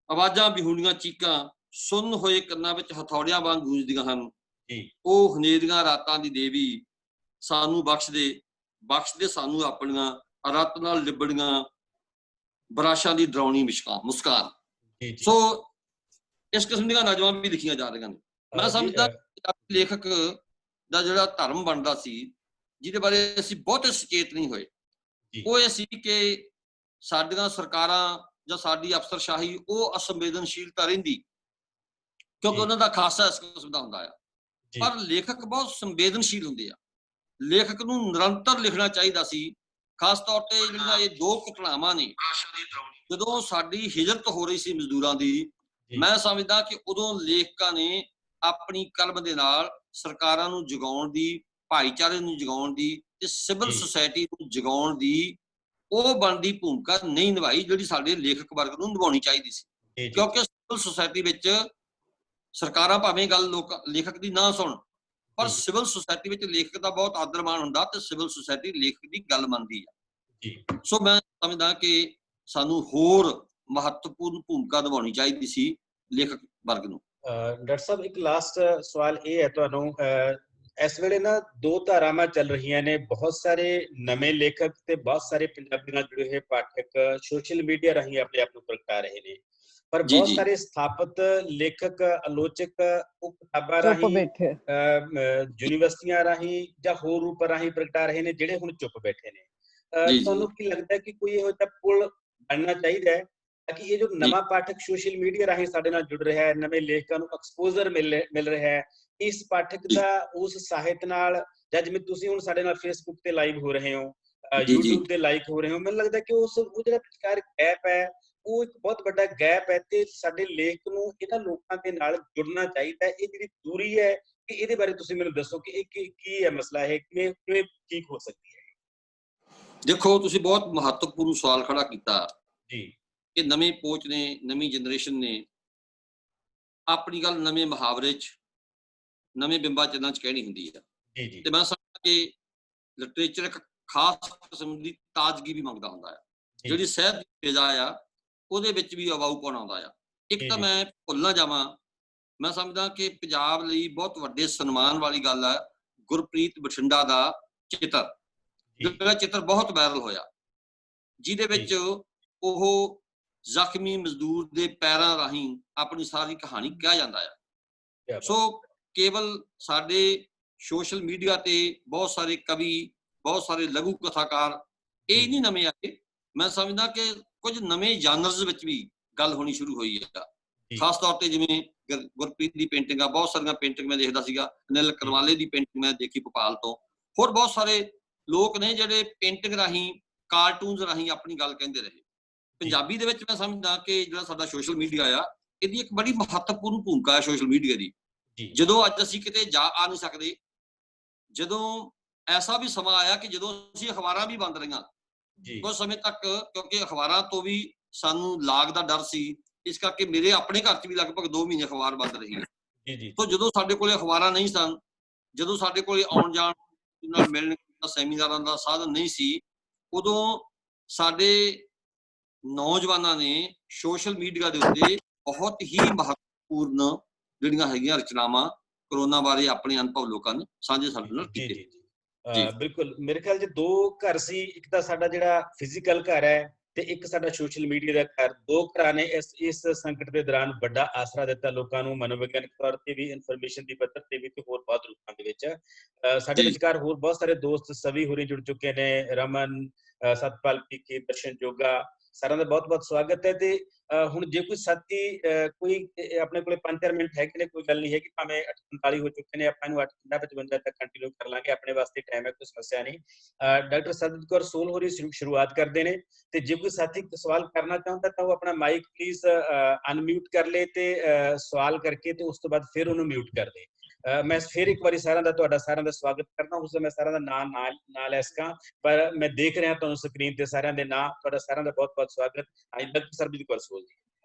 ਆਵਾਜ਼ਾਂ ਵਿਹੂਣੀਆਂ ਚੀਕਾਂ, ਸੁੰਨ ਹੋਏ ਕੰਨਾਂ ਵਿੱਚ ਹਥੌੜਿਆਂ ਵਾਂਗ ਗੂੰਜਦੀਆਂ ਹਨ। ਉਹ ਹਨੇਰੀਆਂ ਰਾਤਾਂ ਦੀ ਦੇਵੀ, ਸਾਨੂੰ ਬਖਸ਼ ਦੇ ਸਾਨੂੰ ਆਪਣੀਆਂ ਰੱਤ ਨਾਲ ਲਿਬੜੀਆਂ ਬਰਾਸ਼ਾਂ ਦੀ ਡਰਾਉਣੀ ਮੁਸਕਾਨ। ਸੋ ਇਸ ਕਿਸਮ ਦੀਆਂ ਨਜ਼ਮਾਂ ਵੀ ਲਿਖੀਆਂ ਜਾ ਰਹੀਆਂ ਨੇ। ਮੈਂ ਸਮਝਦਾ ਲੇਖਕ ਦਾ ਜਿਹੜਾ ਧਰਮ ਬਣਦਾ ਸੀ, ਜਿਹਦੇ ਬਾਰੇ ਅਸੀਂ ਬਹੁਤੇ ਸੁਚੇਤ ਨਹੀਂ ਹੋਏ, ਉਹ ਇਹ ਸੀ ਕਿ ਸਾਡੀਆਂ ਸਰਕਾਰਾਂ ਜਾਂ ਸਾਡੀ ਅਫਸਰਸ਼ਾਹੀ ਉਹ ਅਸੰਵੇਦਨਸ਼ੀਲਤਾ ਰਹਿੰਦੀ, ਕਿਉਂਕਿ ਉਹਨਾਂ ਦਾ ਖਾਸਾ ਇਸ ਕਿਸਮ ਦਾ ਹੁੰਦਾ ਆ। ਪਰ ਲੇਖਕ ਬਹੁਤ ਸੰਵੇਦਨਸ਼ੀਲ ਹੁੰਦੇ ਆ। ਲੇਖਕ ਨੂੰ ਨਿਰੰਤਰ ਲਿਖਣਾ ਚਾਹੀਦਾ ਸੀ। ਖਾਸ ਤੌਰ ਤੇ ਜਿਹੜੀਆਂ ਇਹ ਦੋ ਘਟਨਾਵਾਂ ਨੇ, ਜਦੋਂ ਸਾਡੀ ਹਿਜਰਤ ਹੋ ਰਹੀ ਸੀ ਮਜ਼ਦੂਰਾਂ ਦੀ, ਮੈਂ ਸਮਝਦਾ ਕਿ ਉਦੋਂ ਲੇਖਕਾਂ ਨੇ ਆਪਣੀ ਕਲਮ ਦੇ ਨਾਲ ਸਰਕਾਰਾਂ ਨੂੰ ਜਗਾਉਣ ਦੀ, ਭਾਈਚਾਰੇ ਨੂੰ ਜਗਾਉਣ ਦੀ ਤੇ ਸਿਵਲ ਸੁਸਾਇਟੀ ਨੂੰ ਜਗਾਉਣ ਦੀ ਉਹ ਬਣਦੀ ਭੂਮਿਕਾ ਨਹੀਂ ਨਿਭਾਈ, ਜਿਹੜੀ ਸਾਡੇ ਲੇਖਕ ਵਰਗ ਨੂੰ ਨਿਭਾਉਣੀ ਚਾਹੀਦੀ ਸੀ। ਕਿਉਂਕਿ ਸਿਵਲ ਸੁਸਾਇਟੀ ਵਿੱਚ ਸਰਕਾਰਾਂ ਭਾਵੇਂ ਗੱਲ ਲੇਖਕ ਦੀ ਨਾ ਸੁਣ, ਪਰ ਸਿਵਲ ਸੁਸਾਇਟੀ ਵਿੱਚ ਲੇਖਕ ਦਾ ਬਹੁਤ ਆਦਰ ਮਾਣ ਹੁੰਦਾ ਤੇ ਸਿਵਲ ਸੁਸਾਇਟੀ ਲੇਖਕ ਦੀ ਗੱਲ ਮੰਨਦੀ ਆ। ਸੋ ਮੈਂ ਸਮਝਦਾ ਕਿ ਸਾਨੂੰ ਹੋਰ ਮਹੱਤਵਪੂਰਨ ਭੂਮਿਕਾ ਨਿਭਾਉਣੀ ਚਾਹੀਦੀ ਸੀ ਲੇਖਕ ਵਰਗ ਨੂੰ। ਡਾਕਟਰ ਸਾਹਿਬ ਇੱਕ ਲਾਸਟ ਸਵਾਲ ਇਹ ਹੈ ਤੁਹਾਨੂੰ, ਇਸ ਵੇਲੇ ਨਾ ਦੋ ਧਾਰਾਵਾਂ ਚੱਲ ਰਹੀਆਂ ਨੇ, ਬਹੁਤ ਸਾਰੇ ਨਵੇਂ ਲੇਖਕ ਤੇ ਬਹੁਤ ਸਾਰੇ ਪੰਜਾਬੀ ਨਾਲ ਜੁੜੇ ਹੋਏ ਪਾਠਕ ਸੋਸ਼ਲ ਮੀਡੀਆ ਰਾਹੀਂ ਆਪਣੇ ਆਪ ਨੂੰ ਪ੍ਰਗਟਾ ਰਹੇ ਨੇ, ਪਰ ਬਹੁਤ ਸਾਰੇ ਸਥਾਪਿਤ ਲੇਖਕ ਆਲੋਚਕ ਉਹ ਕਿਤਾਬਾਂ ਰਾਹੀਂ, ਯੂਨੀਵਰਸਿਟੀਆਂ ਰਾਹੀਂ ਜਾਂ ਹੋਰ ਰੂਪ ਰਾਹੀਂ ਪ੍ਰਗਟਾ ਰਹੇ ਨੇ ਜਿਹੜੇ ਹੁਣ ਚੁੱਪ ਬੈਠੇ ਨੇ। ਤੁਹਾਨੂੰ ਕੀ ਲੱਗਦਾ ਕਿ ਕੋਈ ਇਹੋ ਜਿਹਾ ਪੁਲ ਬਣਨਾ ਚਾਹੀਦਾ ਹੈ ਤਾਂ ਕਿ ਇਹ ਜੋ ਨਵਾਂ ਪਾਠਕ ਸੋਸ਼ਲ ਮੀਡੀਆ ਰਾਹੀਂ ਸਾਡੇ ਨਾਲ ਜੁੜ ਰਿਹਾ ਹੈ, ਨਵੇਂ ਲੇਖਕਾਂ ਨੂੰ ਐਕਸਪੋਜ਼ਰ ਮਿਲ ਰਿਹਾ ਹੈ, ਇਸ ਪਾਠਕ ਦਾ ਉਸ ਸਾਹਿਤ ਨਾਲ, ਜਾਂ ਜਿਵੇਂ ਤੁਸੀਂ ਹੁਣ ਸਾਡੇ ਨਾਲ ਫੇਸਬੁੱਕ ਤੇ ਲਾਈਵ ਹੋ ਰਹੇ ਹੋ, YouTube ਤੇ ਲਾਈਕ ਹੋ ਰਹੇ ਹੋ, ਮੈਨੂੰ ਲੱਗਦਾ ਕਿ ਉਹ ਜਿਹੜਾ ਵਿਚਕਾਰ ਗੈਪ ਹੈ ਉਹ ਇੱਕ ਬਹੁਤ ਵੱਡਾ ਗੈਪ ਹੈ ਤੇ ਸਾਡੇ ਲੇਖ ਨੂੰ ਇਹਨਾਂ ਲੋਕਾਂ ਦੇ ਨਾਲ ਜੁੜਨਾ ਚਾਹੀਦਾ ਹੈ। ਇਹ ਜਿਹੜੀ ਦੂਰੀ ਹੈ ਕਿ ਇਹਦੇ ਬਾਰੇ ਤੁਸੀਂ ਮੈਨੂੰ ਦੱਸੋ ਕਿ ਇਹ ਕੀ ਹੈ ਮਸਲਾ ਹੈ, ਕਿਵੇਂ ਠੀਕ ਹੋ ਸਕਦੀ ਹੈ? ਦੇਖੋ, ਤੁਸੀਂ ਬਹੁਤ ਮਹੱਤਵਪੂਰਨ ਸਵਾਲ ਖੜਾ ਕੀਤਾ ਜੀ ਕਿ ਨਵੀਂ ਪੋਚ ਨੇ, ਨਵੀਂ ਜਨਰੇਸ਼ਨ ਨੇ ਆਪਣੀ ਗੱਲ ਨਵੇਂ ਮੁਹਾਵਰੇ 'ਚ, ਨਵੇਂ ਬਿੰਬਾਂ ਚੰਨਾਂ 'ਚ ਕਹਿਣੀ ਹੁੰਦੀ ਹੈ। ਤੇ ਮੈਂ ਸਮਝਦਾ ਕਿ ਲਿਟਰੇਚਰ ਇੱਕ ਖਾਸ ਕਿਸਮ ਦੀ ਤਾਜ਼ਗੀ ਵੀ ਮੰਗਦਾ ਹੁੰਦਾ ਹੈ। ਜਿਹੜੀ ਸਾਹਿਤ ਦੀ ਫਿਜ਼ਾ ਆ ਉਹਦੇ ਵਿੱਚ ਵੀ ਅਵਾਊਪਣ ਆਉਂਦਾ ਆ। ਇੱਕ ਤਾਂ ਮੈਂ ਭੁੱਲ ਨਾ ਜਾਵਾਂ, ਮੈਂ ਸਮਝਦਾ ਕਿ ਪੰਜਾਬ ਲਈ ਬਹੁਤ ਵੱਡੇ ਸਨਮਾਨ ਵਾਲੀ ਗੱਲ ਹੈ ਗੁਰਪ੍ਰੀਤ ਬਠਿੰਡਾ ਦਾ ਚਿੱਤਰ, ਜਿਹੜਾ ਚਿੱਤਰ ਬਹੁਤ ਵਾਇਰਲ ਹੋਇਆ, ਜਿਹਦੇ ਵਿੱਚ ਉਹ ਜ਼ਖਮੀ ਮਜ਼ਦੂਰ ਦੇ ਪੈਰਾਂ ਰਾਹੀਂ ਆਪਣੀ ਸਾਰੀ ਕਹਾਣੀ ਕਿਹਾ ਜਾਂਦਾ ਹੈ। ਸੋ ਕੇਵਲ ਸਾਡੇ ਸੋਸ਼ਲ ਮੀਡੀਆ ਤੇ ਬਹੁਤ ਸਾਰੇ ਕਵੀ, ਬਹੁਤ ਸਾਰੇ ਲਘੂ ਕਥਾਕਾਰ ਇਹ ਨਹੀਂ ਨਵੇਂ ਆਏ। ਮੈਂ ਸਮਝਦਾ ਕਿ ਕੁਝ ਨਵੇਂ ਜਾਨਰਸ ਵਿੱਚ ਵੀ ਗੱਲ ਹੋਣੀ ਸ਼ੁਰੂ ਹੋਈ ਹੈ, ਖਾਸ ਤੌਰ ਤੇ ਜਿਵੇਂ ਗੁਰਪ੍ਰੀਤ ਦੀ ਪੇਂਟਿੰਗ ਆ, ਬਹੁਤ ਸਾਰੀਆਂ ਪੇਂਟਿੰਗ ਮੈਂ ਦੇਖਦਾ ਸੀਗਾ, ਅਨਿਲ ਕਰਵਾਲੇ ਦੀ ਪੇਂਟਿੰਗ ਮੈਂ ਦੇਖੀ ਭੋਪਾਲ ਤੋਂ, ਹੋਰ ਬਹੁਤ ਸਾਰੇ ਲੋਕ ਨੇ ਜਿਹੜੇ ਪੇਂਟਿੰਗ ਰਾਹੀਂ, ਕਾਰਟੂਨਸ ਰਾਹੀਂ ਆਪਣੀ ਗੱਲ ਕਹਿੰਦੇ ਰਹੇ। ਪੰਜਾਬੀ ਦੇ ਵਿੱਚ ਮੈਂ ਸਮਝਦਾ ਕਿ ਜਿਹੜਾ ਸਾਡਾ ਸੋਸ਼ਲ ਮੀਡੀਆ ਆ, ਇਹਦੀ ਇੱਕ ਬੜੀ ਮਹੱਤਵਪੂਰਨ ਭੂਮਿਕਾ ਹੈ ਸੋਸ਼ਲ ਮੀਡੀਆ ਦੀ। ਜਦੋਂ ਅੱਜ ਅਸੀਂ ਕਿਤੇ ਜਾ ਆ ਨਹੀਂ ਸਕਦੇ, ਜਦੋਂ ਐਸਾ ਵੀ ਸਮਾਂ ਆਇਆ ਕਿ ਜਦੋਂ ਅਸੀਂ ਅਖਬਾਰਾਂ ਵੀ ਬੰਦ ਰਹੀਆਂ ਕੁਝ ਸਮੇਂ ਤੱਕ, ਕਿਉਂਕਿ ਅਖਬਾਰਾਂ ਤੋਂ ਵੀ ਸਾਨੂੰ ਲਾਗ ਦਾ ਡਰ ਸੀ, ਇਸ ਕਰਕੇ ਮੇਰੇ ਆਪਣੇ ਘਰ 'ਚ ਵੀ ਲਗਭਗ 2 ਮਹੀਨੇ ਅਖਬਾਰ ਬੰਦ ਰਹੀ ਹੈ। ਤਾਂ ਜਦੋਂ ਸਾਡੇ ਕੋਲੇ ਅਖਬਾਰਾਂ ਨਹੀਂ ਸਨ, ਜਦੋਂ ਸਾਡੇ ਕੋਲੇ ਆਉਣ ਜਾਣ ਨਾਲ ਮਿਲਣ ਸੈਮੀਨਾਰਾਂ ਦਾ ਸਾਧਨ ਨਹੀਂ ਸੀ, ਉਦੋਂ ਸਾਡੇ ਨੌਜਵਾਨਾਂ ਨੇ ਸੋਸ਼ਲ ਮੀਡੀਆ ਦੇ ਉੱਤੇ ਬਹੁਤ ਹੀ ਮਹੱਤਵਪੂਰਨ ਜਿਹੜੀਆਂ ਹੈਗੀਆਂ ਰਚਨਾਵਾਂ ਕਰੋਨਾ ਬਾਰੇ ਆਪਣੇ ਅਨੁਭਵ ਲੋਕਾਂ ਨੇ ਸਾਂਝੇ ਸਾਡੇ ਨਾਲ ਕੀਤੇ। ਬਿਲਕੁਲ, ਮੇਰੇ ਖਿਆਲ 'ਚ 2 ਘਰ ਸੀ, ਇੱਕ ਤਾਂ ਸਾਡਾ ਜਿਹੜਾ ਫਿਜ਼ੀਕਲ ਘਰ ਹੈ ਤੇ ਇੱਕ ਸਾਡਾ ਸੋਸ਼ਲ ਮੀਡੀਆ ਦਾ ਘਰ। 2 ਘਰਾਂ ਨੇ ਇਸ ਸੰਕਟ ਦੇ ਦੌਰਾਨ ਵੱਡਾ ਆਸਰਾ ਦਿੱਤਾ ਲੋਕਾਂ ਨੂੰ, ਮਨੋਵਿਗਿਆਨਕ ਤੌਰ ਤੇ ਵੀ, ਇਨਫੋਰਮੇਸ਼ਨ ਦੀ ਪੱਧਰ ਤੇ ਵੀ ਤੇ ਹੋਰ ਬਹੁਤ ਰੂਪਾਂ ਦੇ ਵਿੱਚ। ਸਾਡੇ ਵਿਚਕਾਰ ਹੋਰ ਬਹੁਤ ਸਾਰੇ ਦੋਸਤ ਸਵੀ ਹੋਰੀ ਜੁੜ ਚੁੱਕੇ ਨੇ, ਰਮਨ, ਸਤਪਾਲ ਪੀਕੇ, ਦਰਸ਼ਨ ਜੋਗਾ, ਸਾਰਿਆਂ ਦਾ ਬਹੁਤ ਬਹੁਤ ਸਵਾਗਤ ਹੈ। ਤੇ ਹੁਣ ਜੇ ਕੋਈ ਸਾਥੀ ਕੋਈ ਆਪਣੇ ਕੋਲੇ 5-4 ਮਿੰਟ ਹੈਗੇ ਨੇ, ਕੋਈ ਗੱਲ ਨਹੀਂ ਹੈਗੀ, ਭਾਵੇਂ 48 ਹੋ ਚੁੱਕੇ ਨੇ, ਆਪਾਂ ਇਹਨੂੰ 8:55 ਤੱਕ ਕੰਟੀਨਿਊ ਕਰ ਲਾਂਗੇ, ਆਪਣੇ ਵਾਸਤੇ ਟਾਈਮ ਹੈ, ਕੋਈ ਸਮੱਸਿਆ ਨਹੀਂ। ਡਾਕਟਰ ਸਰਬਜੀਤ ਕੌਰ ਸੋਲ ਹੋਰੀ ਸ਼ੁਰੂਆਤ ਕਰਦੇ ਨੇ, ਤੇ ਜੇ ਕੋਈ ਸਾਥੀ ਸਵਾਲ ਕਰਨਾ ਚਾਹੁੰਦਾ ਤਾਂ ਉਹ ਆਪਣਾ ਮਾਈਕ ਪਲੀਜ਼ ਅਨਮਿਊਟ ਕਰ ਲੇ ਤੇ ਸਵਾਲ ਕਰਕੇ ਤੇ ਉਸ ਤੋਂ ਬਾਅਦ ਫਿਰ ਉਹਨੂੰ ਮਿਊਟ ਕਰ ਦੇ। ਮੈਂ ਫਿਰ ਇੱਕ ਵਾਰੀ ਤੁਹਾਡਾ ਸਾਰਿਆਂ ਦਾ ਸਵਾਗਤ ਕਰਦਾ। ਉਸ ਮੈਂ ਸਾਰਿਆਂ ਦਾ ਨਾਮ ਨਾ ਲੈ ਸਕਾਂ, ਪਰ ਮੈਂ ਦੇਖ ਰਿਹਾ ਤੁਹਾਨੂੰ ਸਕਰੀਨ ਤੇ ਸਾਰਿਆਂ ਦੇ ਨਾਮ। ਤੁਹਾਡਾ ਸਾਰਿਆਂ ਦਾ ਬਹੁਤ ਬਹੁਤ ਸਵਾਗਤ। ਡਾਕਟਰ ਸਰਬਜੀਤ ਕੌਰ ਸੋਲ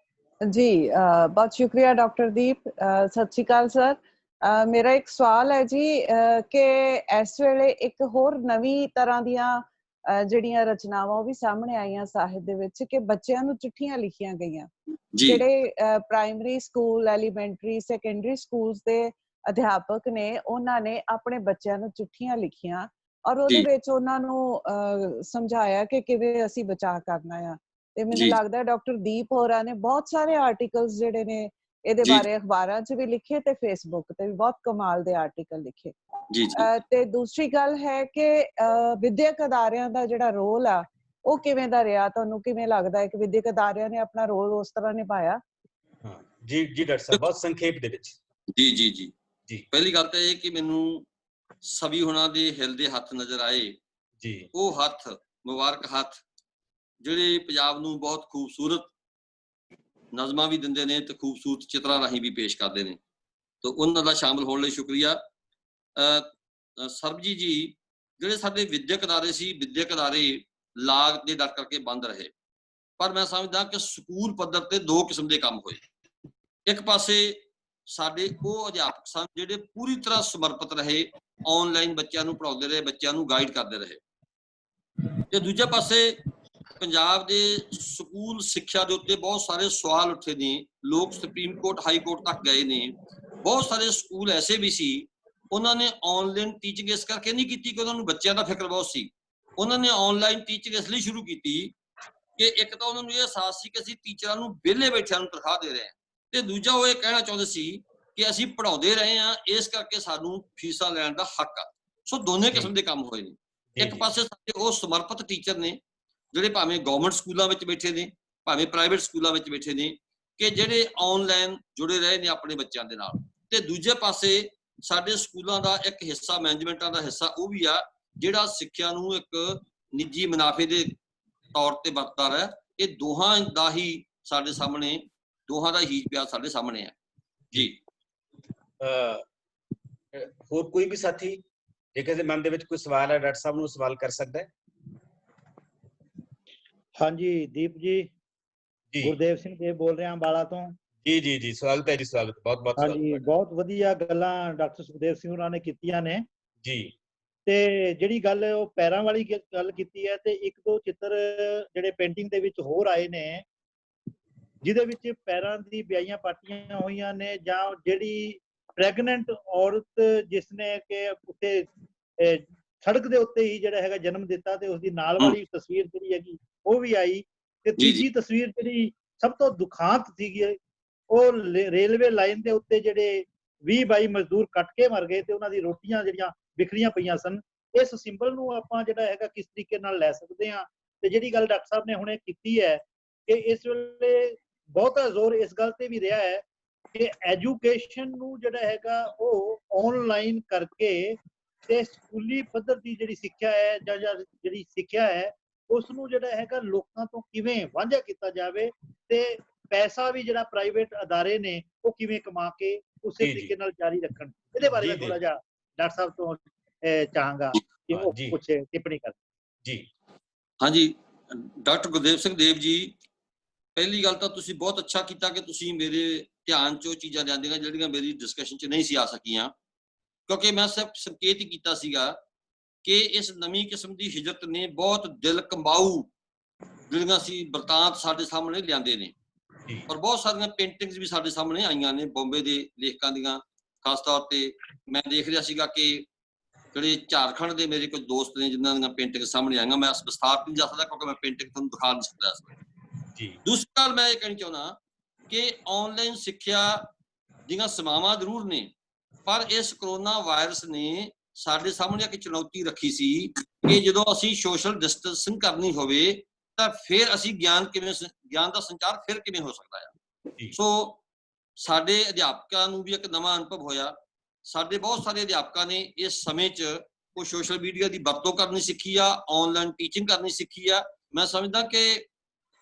ਜੀ, ਬਹੁਤ ਸ਼ੁਕਰੀਆ ਡਾਕਟਰ ਦੀਪ। ਸਤਿ ਸ਼੍ਰੀ ਅਕਾਲ ਸਰ। ਮੇਰਾ ਇੱਕ ਸਵਾਲ ਹੈ ਜੀ ਕਿ ਇਸ ਵੇਲੇ ਇੱਕ ਹੋਰ ਨਵੀਂ ਤਰ੍ਹਾਂ ਦੀਆਂ ਜਿਹੜੀਆਂ ਰਚਨਾਵਾਂ ਉਹ ਵੀ ਸਾਹਮਣੇ ਆਈਆਂ ਸਾਹਿਤ ਦੇ ਵਿੱਚ, ਕਿ ਬੱਚਿਆਂ ਨੂੰ ਚਿੱਠੀਆਂ ਲਿਖੀਆਂ ਗਈਆਂ। ਜਿਹੜੇ primary school, elementary, secondary schools ਦੇ ਅਧਿਆਪਕ ਨੇ, ਉਹਨਾਂ ਨੇ ਆਪਣੇ ਬੱਚਿਆਂ ਨੂੰ ਚਿੱਠੀਆਂ ਲਿਖੀਆਂ ਔਰ ਉਹਦੇ ਵਿੱਚ ਉਹਨਾਂ ਨੂੰ ਸਮਝਾਇਆ ਕਿ ਕਿਵੇਂ ਅਸੀਂ ਬਚਾਅ ਕਰਨਾ ਆ। ਤੇ ਮੈਨੂੰ ਲੱਗਦਾ ਡਾਕਟਰ ਦੀਪ ਹੋਰਾਂ ਨੇ ਬਹੁਤ ਸਾਰੇ ਆਰਟੀਕਲਸ ਜਿਹੜੇ ਨੇ ਇਹਦੇ ਬਾਰੇ ਅਖਬਾਰਾਂ 'ਚ ਵੀ ਲਿਖੇ ਤੇ ਫੇਸਬੁੱਕ ਤੇ ਵੀ ਬਹੁਤ ਕਮਾਲ ਦੇ ਆਰਟੀਕਲ ਲਿਖੇ। ਤੇ ਦੂਸਰੀ ਗੱਲ ਹੈ ਕਿ ਵਿਦਿਅਕ ਅਦਾਰਿਆਂ ਦਾ ਜਿਹੜਾ ਰੋਲ ਆ ਉਹ ਕਿਵੇਂ ਦਾ ਰਿਹਾ? ਤੁਹਾਨੂੰ ਕਿਵੇਂ ਲੱਗਦਾ ਹੈ ਕਿ ਵਿਦਿਅਕ ਅਦਾਰਿਆਂ ਨੇ ਆਪਣਾ ਰੋਲ ਉਸ ਤਰ੍ਹਾਂ ਨਿਭਾਇਆ? ਜੀ ਡਾਕਟਰ ਸਾਹਿਬ, ਬਹੁਤ ਸੰਖੇਪ ਦੇ ਵਿੱਚ। ਜੀ ਪਹਿਲੀ ਗੱਲ ਤਾਂ ਇਹ ਕਿ ਮੈਨੂੰ ਸਵੀ ਹੋਣਾ ਦੇ ਹਿਲਦੇ ਹੱਥ ਨਜ਼ਰ ਆਏ। ਉਹ ਹੱਥ, ਮੁਬਾਰਕ ਹੱਥ, ਜਿਹੜੇ ਪੰਜਾਬ ਨੂੰ ਬਹੁਤ ਖੂਬਸੂਰਤ ਨਜ਼ਮਾਂ ਵੀ ਦਿੰਦੇ ਨੇ ਤੇ ਖੂਬਸੂਰਤ ਚਿੱਤਰਾਂ ਰਾਹੀਂ ਵੀ ਪੇਸ਼ ਕਰਦੇ ਨੇ। ਤਾਂ ਉਹਨਾਂ ਦਾ ਸ਼ਾਮਲ ਹੋਣ ਲਈ ਸ਼ੁਕਰੀਆ। ਸਰਬਜੀਤ ਜੀ, ਜਿਹੜੇ ਸਾਡੇ ਵਿਦਿਅਕ ਅਦਾਰੇ ਸੀ, ਵਿਦਿਅਕ ਅਦਾਰੇ ਲਾਗ ਦੇ ਡਰ ਕਰਕੇ ਬੰਦ ਰਹੇ, ਪਰ ਮੈਂ ਸਮਝਦਾ ਕਿ ਸਕੂਲ ਪੱਧਰ ਤੇ 2 ਕਿਸਮ ਦੇ ਕੰਮ ਹੋਏ। ਇੱਕ ਪਾਸੇ ਸਾਡੇ ਉਹ ਅਧਿਆਪਕ ਸਨ ਜਿਹੜੇ ਪੂਰੀ ਤਰ੍ਹਾਂ ਸਮਰਪਿਤ ਰਹੇ, ਆਨਲਾਈਨ ਬੱਚਿਆਂ ਨੂੰ ਪੜ੍ਹਾਉਂਦੇ ਰਹੇ, ਬੱਚਿਆਂ ਨੂੰ ਗਾਈਡ ਕਰਦੇ ਰਹੇ। ਤੇ ਦੂਜੇ ਪਾਸੇ ਪੰਜਾਬ ਦੇ ਸਕੂਲ ਸਿੱਖਿਆ ਦੇ ਉੱਤੇ ਬਹੁਤ ਸਾਰੇ ਸਵਾਲ ਉੱਠੇ ਨੇ। ਲੋਕ ਸੁਪਰੀਮ ਕੋਰਟ, ਹਾਈ ਕੋਰਟ ਤੱਕ ਗਏ ਨੇ। ਬਹੁਤ ਸਾਰੇ ਸਕੂਲ ਐਸੇ ਵੀ ਸੀ, ਉਹਨਾਂ ਨੇ ਆਨਲਾਈਨ ਟੀਚਿੰਗ ਇਸ ਕਰਕੇ ਨਹੀਂ ਕੀਤੀ ਕਿ ਉਹਨਾਂ ਨੂੰ ਬੱਚਿਆਂ ਦਾ ਫਿਕਰ ਬਹੁਤ ਸੀ। ਉਹਨਾਂ ਨੇ ਆਨਲਾਈਨ ਟੀਚਿੰਗ ਇਸ ਲਈ ਸ਼ੁਰੂ ਕੀਤੀ ਕਿ ਇੱਕ ਤਾਂ ਉਹਨਾਂ ਨੂੰ ਇਹ ਅਹਿਸਾਸ ਸੀ ਕਿ ਅਸੀਂ ਟੀਚਰਾਂ ਨੂੰ ਵਿਹਲੇ ਬੈਠਿਆਂ ਨੂੰ ਤਨਖਾਹ ਦੇ ਰਹੇ ਹਾਂ, ਤੇ ਦੂਜਾ ਉਹ ਇਹ ਕਹਿਣਾ ਚਾਹੁੰਦੇ ਸੀ ਕਿ ਅਸੀਂ ਪੜ੍ਹਾਉਂਦੇ ਰਹੇ ਹਾਂ, ਇਸ ਕਰਕੇ ਸਾਨੂੰ ਫੀਸਾਂ ਲੈਣ ਦਾ ਹੱਕ ਆ। ਸੋ ਦੋਨੇ ਕਿਸਮ ਦੇ ਕੰਮ ਹੋਏ ਨੇ। ਇੱਕ ਪਾਸੇ ਸਾਡੇ ਉਹ ਸਮਰਪਿਤ ਟੀਚਰ ਨੇ ਜਿਹੜੇ ਭਾਵੇਂ ਗਵਰਨਮੈਂਟ ਸਕੂਲਾਂ ਵਿੱਚ ਬੈਠੇ ਨੇ, ਭਾਵੇਂ ਪ੍ਰਾਈਵੇਟ ਸਕੂਲਾਂ ਵਿੱਚ ਬੈਠੇ ਨੇ, ਕਿ ਜਿਹੜੇ ਆਨਲਾਈਨ ਜੁੜੇ ਰਹੇ ਨੇ ਆਪਣੇ ਬੱਚਿਆਂ ਦੇ ਨਾਲ। ਤੇ ਦੂਜੇ ਪਾਸੇ ਸਾਡੇ ਸਕੂਲਾਂ ਦਾ ਇੱਕ ਹਿੱਸਾ, ਮੈਨੇਜਮੈਂਟਾਂ ਦਾ ਹਿੱਸਾ ਉਹ ਵੀ ਆ ਜਿਹੜਾ ਸਿੱਖਿਆ ਨੂੰ ਇੱਕ ਨਿੱਜੀ ਮੁਨਾਫੇ ਦੇ ਤੌਰ ਤੇ ਵਰਤਦਾ ਰਿਹਾ। ਇਹ ਦੋਹਾਂ ਦਾ ਹੀ ਸਾਡੇ ਸਾਹਮਣੇ, ਦੋਹਾਂ ਦਾ ਹੀ ਪਿਆਰ ਸਾਡੇ ਸਾਹਮਣੇ ਹੈ ਜੀ। ਹੋਰ ਕੋਈ ਵੀ ਸਾਥੀ ਜੇ ਕਿਸੇ ਦੇ ਮਨ ਦੇ ਵਿੱਚ ਕੋਈ ਸਵਾਲ ਹੈ, ਡਾਕਟਰ ਸਾਹਿਬ ਨੂੰ ਸਵਾਲ ਕਰ ਸਕਦਾ ਹੈ। ਹਾਂਜੀ ਦੀਪ ਜੀ, ਗੁਰਦੇਵ ਸਿੰਘ ਦੇਵ ਬੋਲ ਰਿਹਾ ਅੰਬਾਲਾ ਤੋਂ। ਜੀ ਸਵਾਗਤ ਹੈ ਜੀ, ਸਵਾਗਤ, ਬਹੁਤ ਬਹੁਤ ਸਵਾਗਤ। ਹਾਂਜੀ, ਬਹੁਤ ਵਧੀਆ ਗੱਲਾਂ ਡਾਕਟਰ ਸੁਖਦੇਵ ਸਿੰਘ ਹੋਰਾਂ ਨੇ ਕੀਤੀਆਂ ਨੇ ਜੀ। ਤੇ ਜਿਹੜੀ ਗੱਲ ਉਹ ਪੈਰਾਂ ਵਾਲੀ ਗੱਲ ਕੀਤੀ ਹੈ, ਤੇ ਇੱਕ ਦੋ ਚਿੱਤਰ ਜਿਹੜੇ ਪੇਂਟਿੰਗ ਦੇ ਵਿੱਚ ਹੋਰ ਆਏ ਨੇ ਜਿਹਦੇ ਵਿੱਚ ਪੈਰਾਂ ਦੀ ਵਿਆਈਆਂ ਪਾਟੀਆਂ ਹੋਈਆਂ ਨੇ, ਜਾਂ ਜਿਹੜੀ ਪ੍ਰੈਗਨੈਂਟ ਔਰਤ ਜਿਸਨੇ ਕਿ ਉੱਤੇ ਸੜਕ ਦੇ ਉੱਤੇ ਹੀ ਜਿਹੜਾ ਹੈਗਾ ਜਨਮ ਦਿੱਤਾ, ਤੇ ਉਸਦੀ ਨਾਲ ਵਾਲੀ ਤਸਵੀਰ ਜਿਹੜੀ ਹੈਗੀ ਉਹ ਵੀ ਆਈ। ਤੇ ਤੀਜੀ ਤਸਵੀਰ ਜਿਹੜੀ ਸਭ ਤੋਂ ਦੁਖਾਂਤ ਸੀਗੀ, ਉਹ ਰੇਲਵੇ ਲਾਈਨ ਦੇ ਉੱਤੇ ਜਿਹੜੇ 20-22 ਮਜ਼ਦੂਰ ਕੱਟ ਕੇ ਮਰ ਗਏ ਤੇ ਉਹਨਾਂ ਦੀ ਰੋਟੀਆਂ ਜਿਹੜੀਆਂ ਵਿਖਰੀਆਂ ਪਈਆਂ ਸਨ। ਇਸ ਸਿੰਬਲ ਨੂੰ ਆਪਾਂ ਜਿਹੜਾ ਹੈਗਾ ਕਿਸ ਤਰੀਕੇ ਨਾਲ ਲੈ ਸਕਦੇ ਹਾਂ। ਤੇ ਜਿਹੜੀ ਗੱਲ ਡਾਕਟਰ ਸਾਹਿਬ ਨੇ ਹੁਣੇ ਕੀਤੀ ਹੈ ਕਿ ਇਸ ਵੇਲੇ ਬਹੁਤਾ ਜ਼ੋਰ ਇਸ ਗੱਲ ਤੇ ਵੀ ਰਿਹਾ ਹੈ ਕਿ ਐਜੂਕੇਸ਼ਨ ਨੂੰ ਜਿਹੜਾ ਹੈਗਾ ਉਹ ਆਨਲਾਈਨ ਕਰਕੇ ਤੇ ਸਕੂਲੀ ਪੱਧਰ ਦੀ ਜਿਹੜੀ ਸਿੱਖਿਆ ਹੈ ਜਾਂ ਜਿਹੜੀ ਸਿੱਖਿਆ ਹੈ ਉਸ ਨੂੰ ਜਿਹੜਾ ਹੈਗਾ ਲੋਕਾਂ ਤੋਂ ਕਿਵੇਂ ਵਾਂਝਾ ਕੀਤਾ ਜਾਵੇ, ਤੇ ਪੈਸਾ ਵੀ ਜਿਹੜਾ ਪ੍ਰਾਈਵੇਟ ਅਦਾਰੇ ਨੇ ਉਹ ਕਿਵੇਂ ਕਮਾ ਕੇ ਉਸੇ ਤਰੀਕੇ ਨਾਲ ਜਾਰੀ ਰੱਖਣ। ਇਹਦੇ ਬਾਰੇ ਮੈਂ ਥੋੜਾ ਜਿਹਾ ਡਾਕਟਰ ਸਾਹਿਬ ਤੋਂ ਚਾਹਾਂਗਾ ਕਿ ਉਹ ਕੁਝ ਟਿੱਪਣੀ ਕਰਨ। ਜੀ ਹਾਂਜੀ, ਡਾਕਟਰ ਗੁਰਦੇਵ ਸਿੰਘ ਦੇਵ ਜੀ, ਪਹਿਲੀ ਗੱਲ ਤਾਂ ਤੁਸੀਂ ਬਹੁਤ ਅੱਛਾ ਕੀਤਾ ਕਿ ਤੁਸੀਂ ਮੇਰੇ ਧਿਆਨ 'ਚ ਉਹ ਚੀਜ਼ਾਂ ਲਿਆਂਦੀਆਂ ਜਿਹੜੀਆਂ ਮੇਰੀ ਡਿਸਕਸ਼ਨ 'ਚ ਨਹੀਂ ਸੀ ਆ ਸਕੀਆਂ, ਕਿਉਂਕਿ ਮੈਂ ਸਿਰਫ ਸੰਕੇਤ ਹੀ ਕੀਤਾ ਸੀਗਾ ਕਿ ਇਸ ਨਵੀਂ ਕਿਸਮ ਦੀ ਹਿਜਰਤ ਨੇ ਬਹੁਤ ਦਿਲ ਕੰਬਾਊ ਜਿਹੜੀਆਂ ਸੀ ਬਰਤਾਂਤ ਸਾਡੇ ਸਾਹਮਣੇ ਲਿਆਂਦੇ ਨੇ, ਔਰ ਬਹੁਤ ਸਾਰੀਆਂ ਪੇਂਟਿੰਗਸ ਵੀ ਸਾਡੇ ਸਾਹਮਣੇ ਆਈਆਂ ਨੇ ਬੰਬੇ ਦੇ ਲੇਖਕਾਂ ਦੀਆਂ। ਖਾਸ ਤੌਰ ਤੇ ਮੈਂ ਦੇਖ ਰਿਹਾ ਸੀਗਾ ਕਿ ਜਿਹੜੇ ਝਾਰਖੰਡ ਦੇ ਮੇਰੇ ਕੁਝ ਦੋਸਤ ਨੇ ਜਿਨ੍ਹਾਂ ਦੀਆਂ ਪੇਂਟਿੰਗ ਸਾਹਮਣੇ ਆਈਆਂ। ਮੈਂ ਵਿਸਥਾਰ ਨਹੀਂ ਜਾ ਸਕਦਾ ਕਿਉਂਕਿ ਮੈਂ ਪੇਂਟਿੰਗ ਤੁਹਾਨੂੰ ਦਿਖਾ ਨਹੀਂ ਸਕਦਾ। ਦੂਸਰੀ ਗੱਲ ਮੈਂ ਇਹ ਕਹਿਣੀ ਚਾਹੁੰਦਾ ਕਿ ਆਨਲਾਈਨ ਸਿੱਖਿਆ ਦੀਆਂ ਸੀਮਾਵਾਂ ਜ਼ਰੂਰ ਨੇ, ਪਰ ਇਸ ਕਰੋਨਾ ਵਾਇਰਸ ਨੇ ਸਾਡੇ ਸਾਹਮਣੇ ਇੱਕ ਚੁਣੌਤੀ ਰੱਖੀ ਸੀ ਕਿ ਜਦੋਂ ਅਸੀਂ ਸੋਸ਼ਲ ਡਿਸਟੈਂਸਿੰਗ ਕਰਨੀ ਹੋਵੇ ਤਾਂ ਫਿਰ ਅਸੀਂ ਗਿਆਨ ਦਾ ਸੰਚਾਰ ਫਿਰ ਕਿਵੇਂ ਹੋ ਸਕਦਾ ਹੈ। ਸੋ ਸਾਡੇ ਅਧਿਆਪਕਾਂ ਨੂੰ ਵੀ ਇੱਕ ਨਵਾਂ ਅਨੁਭਵ ਹੋਇਆ। ਸਾਡੇ ਬਹੁਤ ਸਾਰੇ ਅਧਿਆਪਕਾਂ ਨੇ ਇਸ ਸਮੇਂ 'ਚ ਉਹ ਸੋਸ਼ਲ ਮੀਡੀਆ ਦੀ ਵਰਤੋਂ ਕਰਨੀ ਸਿੱਖੀ ਆ, ਆਨਲਾਈਨ ਟੀਚਿੰਗ ਕਰਨੀ ਸਿੱਖੀ ਆ। ਮੈਂ ਸਮਝਦਾ ਕਿ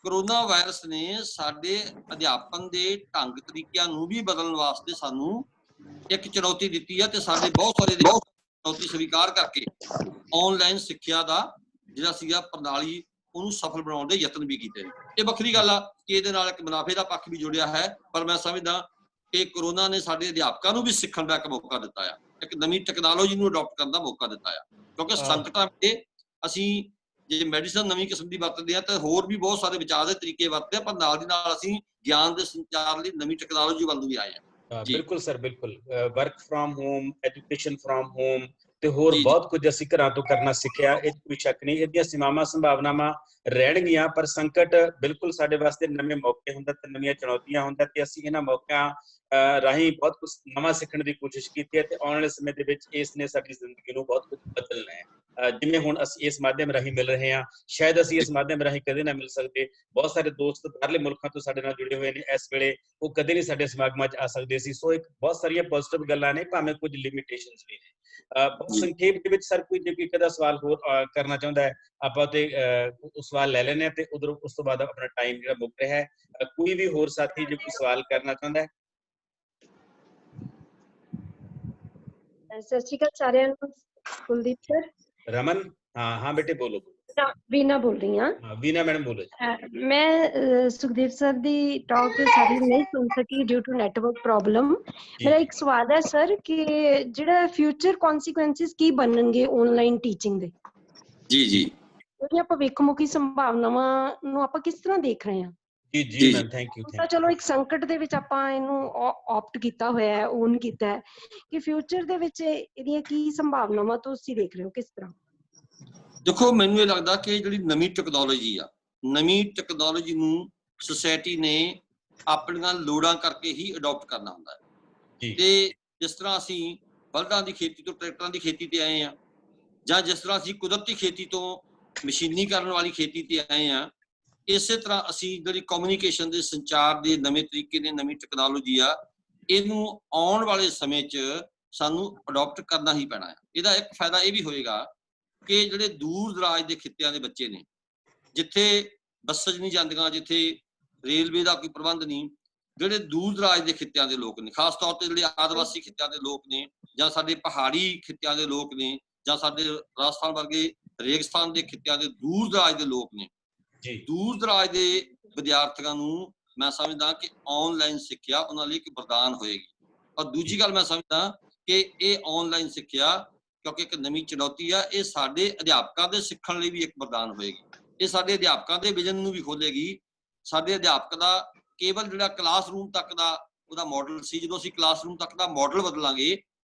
ਕਰੋਨਾ ਵਾਇਰਸ ਨੇ ਸਾਡੇ ਅਧਿਆਪਨ ਦੇ ਢੰਗ ਤਰੀਕਿਆਂ ਨੂੰ ਵੀ ਬਦਲਣ ਵਾਸਤੇ ਸਾਨੂੰ ਇੱਕ ਚੁਣੌਤੀ ਦਿੱਤੀ ਹੈ, ਤੇ ਸਾਡੇ ਬਹੁਤ ਸਾਰੇ ਚੁਣੌਤੀ ਸਵੀਕਾਰ ਕਰਕੇ ਆਨਲਾਈਨ ਸਿੱਖਿਆ ਦਾ ਜਿਹੜਾ ਸੀਗਾ ਪ੍ਰਣਾਲੀ ਉਹਨੂੰ ਸਫਲ ਬਣਾਉਣ ਦੇ ਯਤਨ ਵੀ ਕੀਤੇ ਨੇ। ਇਹ ਵੱਖਰੀ ਗੱਲ ਆ ਕਿ ਇਹਦੇ ਨਾਲ ਇੱਕ ਮੁਨਾਫੇ ਦਾ ਪੱਖ ਵੀ ਜੁੜਿਆ ਹੈ, ਪਰ ਮੈਂ ਸਮਝਦਾ ਕਿ ਕਰੋਨਾ ਨੇ ਸਾਡੇ ਅਧਿਆਪਕਾਂ ਨੂੰ ਵੀ ਸਿੱਖਣ ਦਾ ਇੱਕ ਮੌਕਾ ਦਿੱਤਾ ਆ, ਇੱਕ ਨਵੀਂ ਟੈਕਨੋਲੋਜੀ ਨੂੰ ਅਡਾਪਟ ਕਰਨ ਦਾ ਮੌਕਾ ਦਿੱਤਾ ਆ। ਕਿਉਂਕਿ ਸੰਕਟਾਂ ਵਿੱਚ ਅਸੀਂ ਜੇ ਮੈਡੀਸਨ ਨਵੀਂ ਕਿਸਮ ਦੀ ਵਰਤਦੇ ਆ ਤਾਂ ਹੋਰ ਵੀ ਬਹੁਤ ਸਾਰੇ ਵਿਚਾਰ ਦੇ ਤਰੀਕੇ ਵਰਤਦੇ ਆ, ਪਰ ਨਾਲ ਦੀ ਨਾਲ ਅਸੀਂ ਗਿਆਨ ਦੇ ਸੰਚਾਰ ਲਈ ਨਵੀਂ ਟੈਕਨੋਲੋਜੀ ਵੱਲ ਵੀ ਆਏ ਆ। ਬਿਲਕੁਲ ਸਰ, ਬਿਲਕੁਲ। Work from home, education from home ਤੇ ਹੋਰ ਬਹੁਤ ਕੁਝ ਅਸੀਂ ਘਰਾਂ ਤੋਂ ਕਰਨਾ ਸਿੱਖਿਆ, ਇਹ ਕੋਈ ਸ਼ੱਕ ਨਹੀਂ। ਇਹਦੀਆਂ ਸੀਮਾਵਾਂ ਸੰਭਾਵਨਾਵਾਂ ਰਹਿਣਗੀਆਂ, ਪਰ ਸੰਕਟ ਬਿਲਕੁਲ ਸਾਡੇ ਵਾਸਤੇ ਨਵੇਂ ਮੌਕੇ ਹੁੰਦਾ ਤੇ ਨਵੀਆਂ ਚੁਣੌਤੀਆਂ ਹੁੰਦਾ, ਤੇ ਅਸੀਂ ਇਹਨਾਂ ਮੌਕਿਆਂ ਰਾਹੀਂ ਬਹੁਤ ਕੁਝ ਨਵਾਂ ਸਿੱਖਣ ਦੀ ਕੋਸ਼ਿਸ਼ ਕੀਤੀ ਹੈ, ਤੇ ਆਉਣ ਵਾਲੇ ਸਮੇਂ ਦੇ ਵਿੱਚ ਇਸ ਨੇ ਸਾਡੀ ਜ਼ਿੰਦਗੀ ਨੂੰ ਬਹੁਤ ਕੁਝ ਬਦਲਣਾ ਹੈ। ਜਿਵੇਂ ਹੁਣ ਅਸੀਂ ਇਸ ਮਾਧਿਅਮ ਰਾਹੀਂ ਮਿਲ ਰਹੇ ਹਾਂ, ਸ਼ਾਇਦ ਅਸੀਂ ਇਸ ਮਾਧਿਅਮ ਰਾਹੀਂ ਕਦੇ ਨਾ ਮਿਲ ਸਕਦੇ। ਬਹੁਤ ਸਾਰੇ ਦੋਸਤ ਬਾਹਰਲੇ ਮੁਲਕਾਂ ਤੋਂ ਸਾਡੇ ਨਾਲ ਜੁੜੇ ਹੋਏ ਨੇ ਇਸ ਵੇਲੇ, ਉਹ ਕਦੇ ਨਹੀਂ ਸਾਡੇ ਸਮਾਗਮਾਂ 'ਚ ਆ ਸਕਦੇ ਸੀ। ਸੋ ਇੱਕ ਬਹੁਤ ਸਾਰੀਆਂ ਪੋਜ਼ਿਟਿਵ ਗੱਲਾਂ ਨੇ, ਭਾਵੇਂ ਕੁਝ ਲਿਮਿਟੇਸ਼ਨਸ ਵੀ ਨੇ। ਬਹੁਤ ਸੰਖੇਪ ਦੇ ਵਿੱਚ ਸਰ ਕੋਈ ਜੇ ਕੋਈ ਕਦਾ ਸਵਾਲ ਹੋਰ ਕਰਨਾ ਚਾਹੁੰਦਾ ਹੈ ਆਪਾਂ ਤੇ ਉਹ ਸਵਾਲ ਲੈ ਲੈਣੇ, ਤੇ ਉਧਰੋਂ ਉਸ ਤੋਂ ਬਾਅਦ ਆਪਣਾ ਟਾਈਮ ਜਿਹੜਾ ਮੁੱਕ ਰਿਹਾ ਹੈ। ਕੋਈ ਵੀ ਹੋਰ ਸਾਥੀ ਜੇ ਕੋਈ ਸਵਾਲ ਕਰਨਾ ਚਾਹੁੰਦਾ ਹੈ। ਸਤਿ ਸ਼੍ਰੀ ਅਕਾਲ ਸਾਰਿਆਂ ਨੂੰ। ਕੁਲਦੀਪ ਸਰ। ਰਮਨ, ਹਾਂ ਬੇਟੇ ਬੋਲੋ। ਵੀਨਾ ਬੋਲ ਰਹੀ ਹਾਂ। ਵੀਨਾ ਮੈਡਮ ਬੋਲੋ। ਮੈਂ ਸੁਖਦੇਵ ਸਰ ਦੀ ਟਾਕ ਸਾਰੀ ਨਹੀਂ ਸੁਣ ਸਕੀ ਡਿਊ ਟੂ ਨੈਟਵਰਕ ਪ੍ਰੋਬਲਮ। ਮੇਰਾ ਇੱਕ ਸਵਾਲ ਹੈ ਸਰ ਕਿ ਜਿਹੜਾ ਫਿਊਚਰ ਕਨਸੀਕੁਐਂਸਿਸ ਕੀ ਬਣਨਗੇ ਆਨਲਾਈਨ ਟੀਚਿੰਗ ਦੇ। ਜੀ ਦੀਆਂ ਭਵਿੱਖਮੁਖੀ ਸੰਭਾਵਨਾਵਾਂ ਨੂੰ ਆਪਾਂ ਕਿਸ ਤਰ੍ਹਾਂ ਦੇਖ ਰਹੇ ਹਾਂ? ਜੀ ਜੀ ਮੈਮ, ਥੈਂਕ ਯੂ ਤਾਂ ਚਲੋ ਇੱਕ ਸੰਕਟ ਦੇ ਵਿੱਚ ਆਪਾਂ ਇਹਨੂੰ ਆਪਟ ਕੀਤਾ ਹੋਇਆ ਹੈ, ਓਨ ਕੀਤਾ ਹੈ, ਕਿ ਫਿਊਚਰ ਦੇ ਵਿੱਚ ਇਹਦੀਆਂ ਕੀ ਸੰਭਾਵਨਾਵਾਂ ਤੁਸੀਂ ਦੇਖ ਰਹੇ ਹੋ, ਕਿਸ ਤਰ੍ਹਾਂ? ਦੇਖੋ, ਮੈਨੂੰ ਇਹ ਲੱਗਦਾ ਕਿ ਜਿਹੜੀ ਨਵੀਂ ਟੈਕਨੋਲੋਜੀ ਨੂੰ ਸੁਸਾਇਟੀ ਨੇ ਆਪਣੀਆਂ ਲੋੜਾਂ ਕਰਕੇ ਹੀ ਅਡਾਪਟ ਕਰਨਾ ਹੁੰਦਾ ਹੈ। ਤੇ ਜਿਸ ਤਰ੍ਹਾਂ ਅਸੀਂ ਬਲਦਾਂ ਦੀ ਖੇਤੀ ਤੋਂ ਟਰੈਕਟਰਾਂ ਦੀ ਖੇਤੀ ਤੇ ਆਏ ਹਾਂ, ਜਾਂ ਜਿਸ ਤਰ੍ਹਾਂ ਅਸੀਂ ਕੁਦਰਤੀ ਖੇਤੀ ਤੋਂ ਮਸ਼ੀਨੀਕਰਨ ਵਾਲੀ ਖੇਤੀ ਤੇ ਆਏ ਹਾਂ, ਇਸੇ ਤਰ੍ਹਾਂ ਅਸੀਂ ਜਿਹੜੀ ਕਮਿਊਨੀਕੇਸ਼ਨ ਦੇ ਸੰਚਾਰ ਦੇ ਨਵੇਂ ਤਰੀਕੇ ਨੇ, ਨਵੀਂ ਟੈਕਨੋਲੋਜੀ ਆ, ਇਹਨੂੰ ਆਉਣ ਵਾਲੇ ਸਮੇਂ 'ਚ ਸਾਨੂੰ ਅਡਾਪਟ ਕਰਨਾ ਹੀ ਪੈਣਾ ਹੈ। ਇਹਦਾ ਇੱਕ ਫਾਇਦਾ ਇਹ ਵੀ ਹੋਏਗਾ ਕਿ ਜਿਹੜੇ ਦੂਰ ਦਰਾਜ ਦੇ ਖਿੱਤਿਆਂ ਦੇ ਬੱਚੇ ਨੇ, ਜਿੱਥੇ ਬੱਸਾਂ ਨਹੀਂ ਜਾਂਦੀਆਂ, ਜਿੱਥੇ ਰੇਲਵੇ ਦਾ ਕੋਈ ਪ੍ਰਬੰਧ ਨਹੀਂ, ਜਿਹੜੇ ਦੂਰ ਦਰਾਜ ਦੇ ਖਿੱਤਿਆਂ ਦੇ ਲੋਕ ਨੇ, ਖਾਸ ਤੌਰ ਤੇ ਜਿਹੜੇ ਆਦਿਵਾਸੀ ਖਿੱਤਿਆਂ ਦੇ ਲੋਕ ਨੇ, ਜਾਂ ਸਾਡੇ ਪਹਾੜੀ ਖਿੱਤਿਆਂ ਦੇ ਲੋਕ ਨੇ, ਜਾਂ ਸਾਡੇ ਰਾਜਸਥਾਨ ਵਰਗੇ ਰੇਗਿਸਤਾਨ ਦੇ ਖਿੱਤਿਆਂ ਦੇ ਦੂਰ ਦਰਾਜ ਦੇ ਲੋਕ ਨੇ, ਦੂਰ ਦਰਾਜ ਦੇ ਵਿਦਿਆਰਥੀਆਂ ਨੂੰ ਮੈਂ ਸਮਝਦਾ ਕਿ ਆਨਲਾਈਨ ਸਿੱਖਿਆ ਉਹਨਾਂ ਲਈ ਇੱਕ ਵਰਦਾਨ ਹੋਏਗੀ। ਔਰ ਦੂਜੀ ਗੱਲ ਮੈਂ ਸਮਝਦਾ ਕਿ ਇਹ ਆਨਲਾਈਨ ਸਿੱਖਿਆ, ਕਿਉਂਕਿ ਇੱਕ ਨਵੀਂ ਚੁਣੌਤੀ ਆ, ਇਹ ਸਾਡੇ ਅਧਿਆਪਕਾਂ ਦੇ ਸਿੱਖਣ ਲਈ ਵੀ ਇੱਕ ਵਰਦਾਨ ਹੋਏਗੀ। ਇਹ ਸਾਡੇ ਅਧਿਆਪਕਾਂ ਦੇ ਵਿਜ਼ਨ ਨੂੰ ਵੀ ਖੋਲੇਗੀ। ਸਾਡੇ ਅਧਿਆਪਕ ਦਾ ਕੇਵਲ ਜਿਹੜਾ ਕਲਾਸਰੂਮ ਤੱਕ ਦਾ ਉਹਦਾ ਮਾਡਲ ਸੀ, ਜਦੋਂ ਅਸੀਂ ਕਲਾਸਰੂਮ ਤੱਕ ਦਾ ਮਾਡਲ ਬਦਲਾਂਗੇ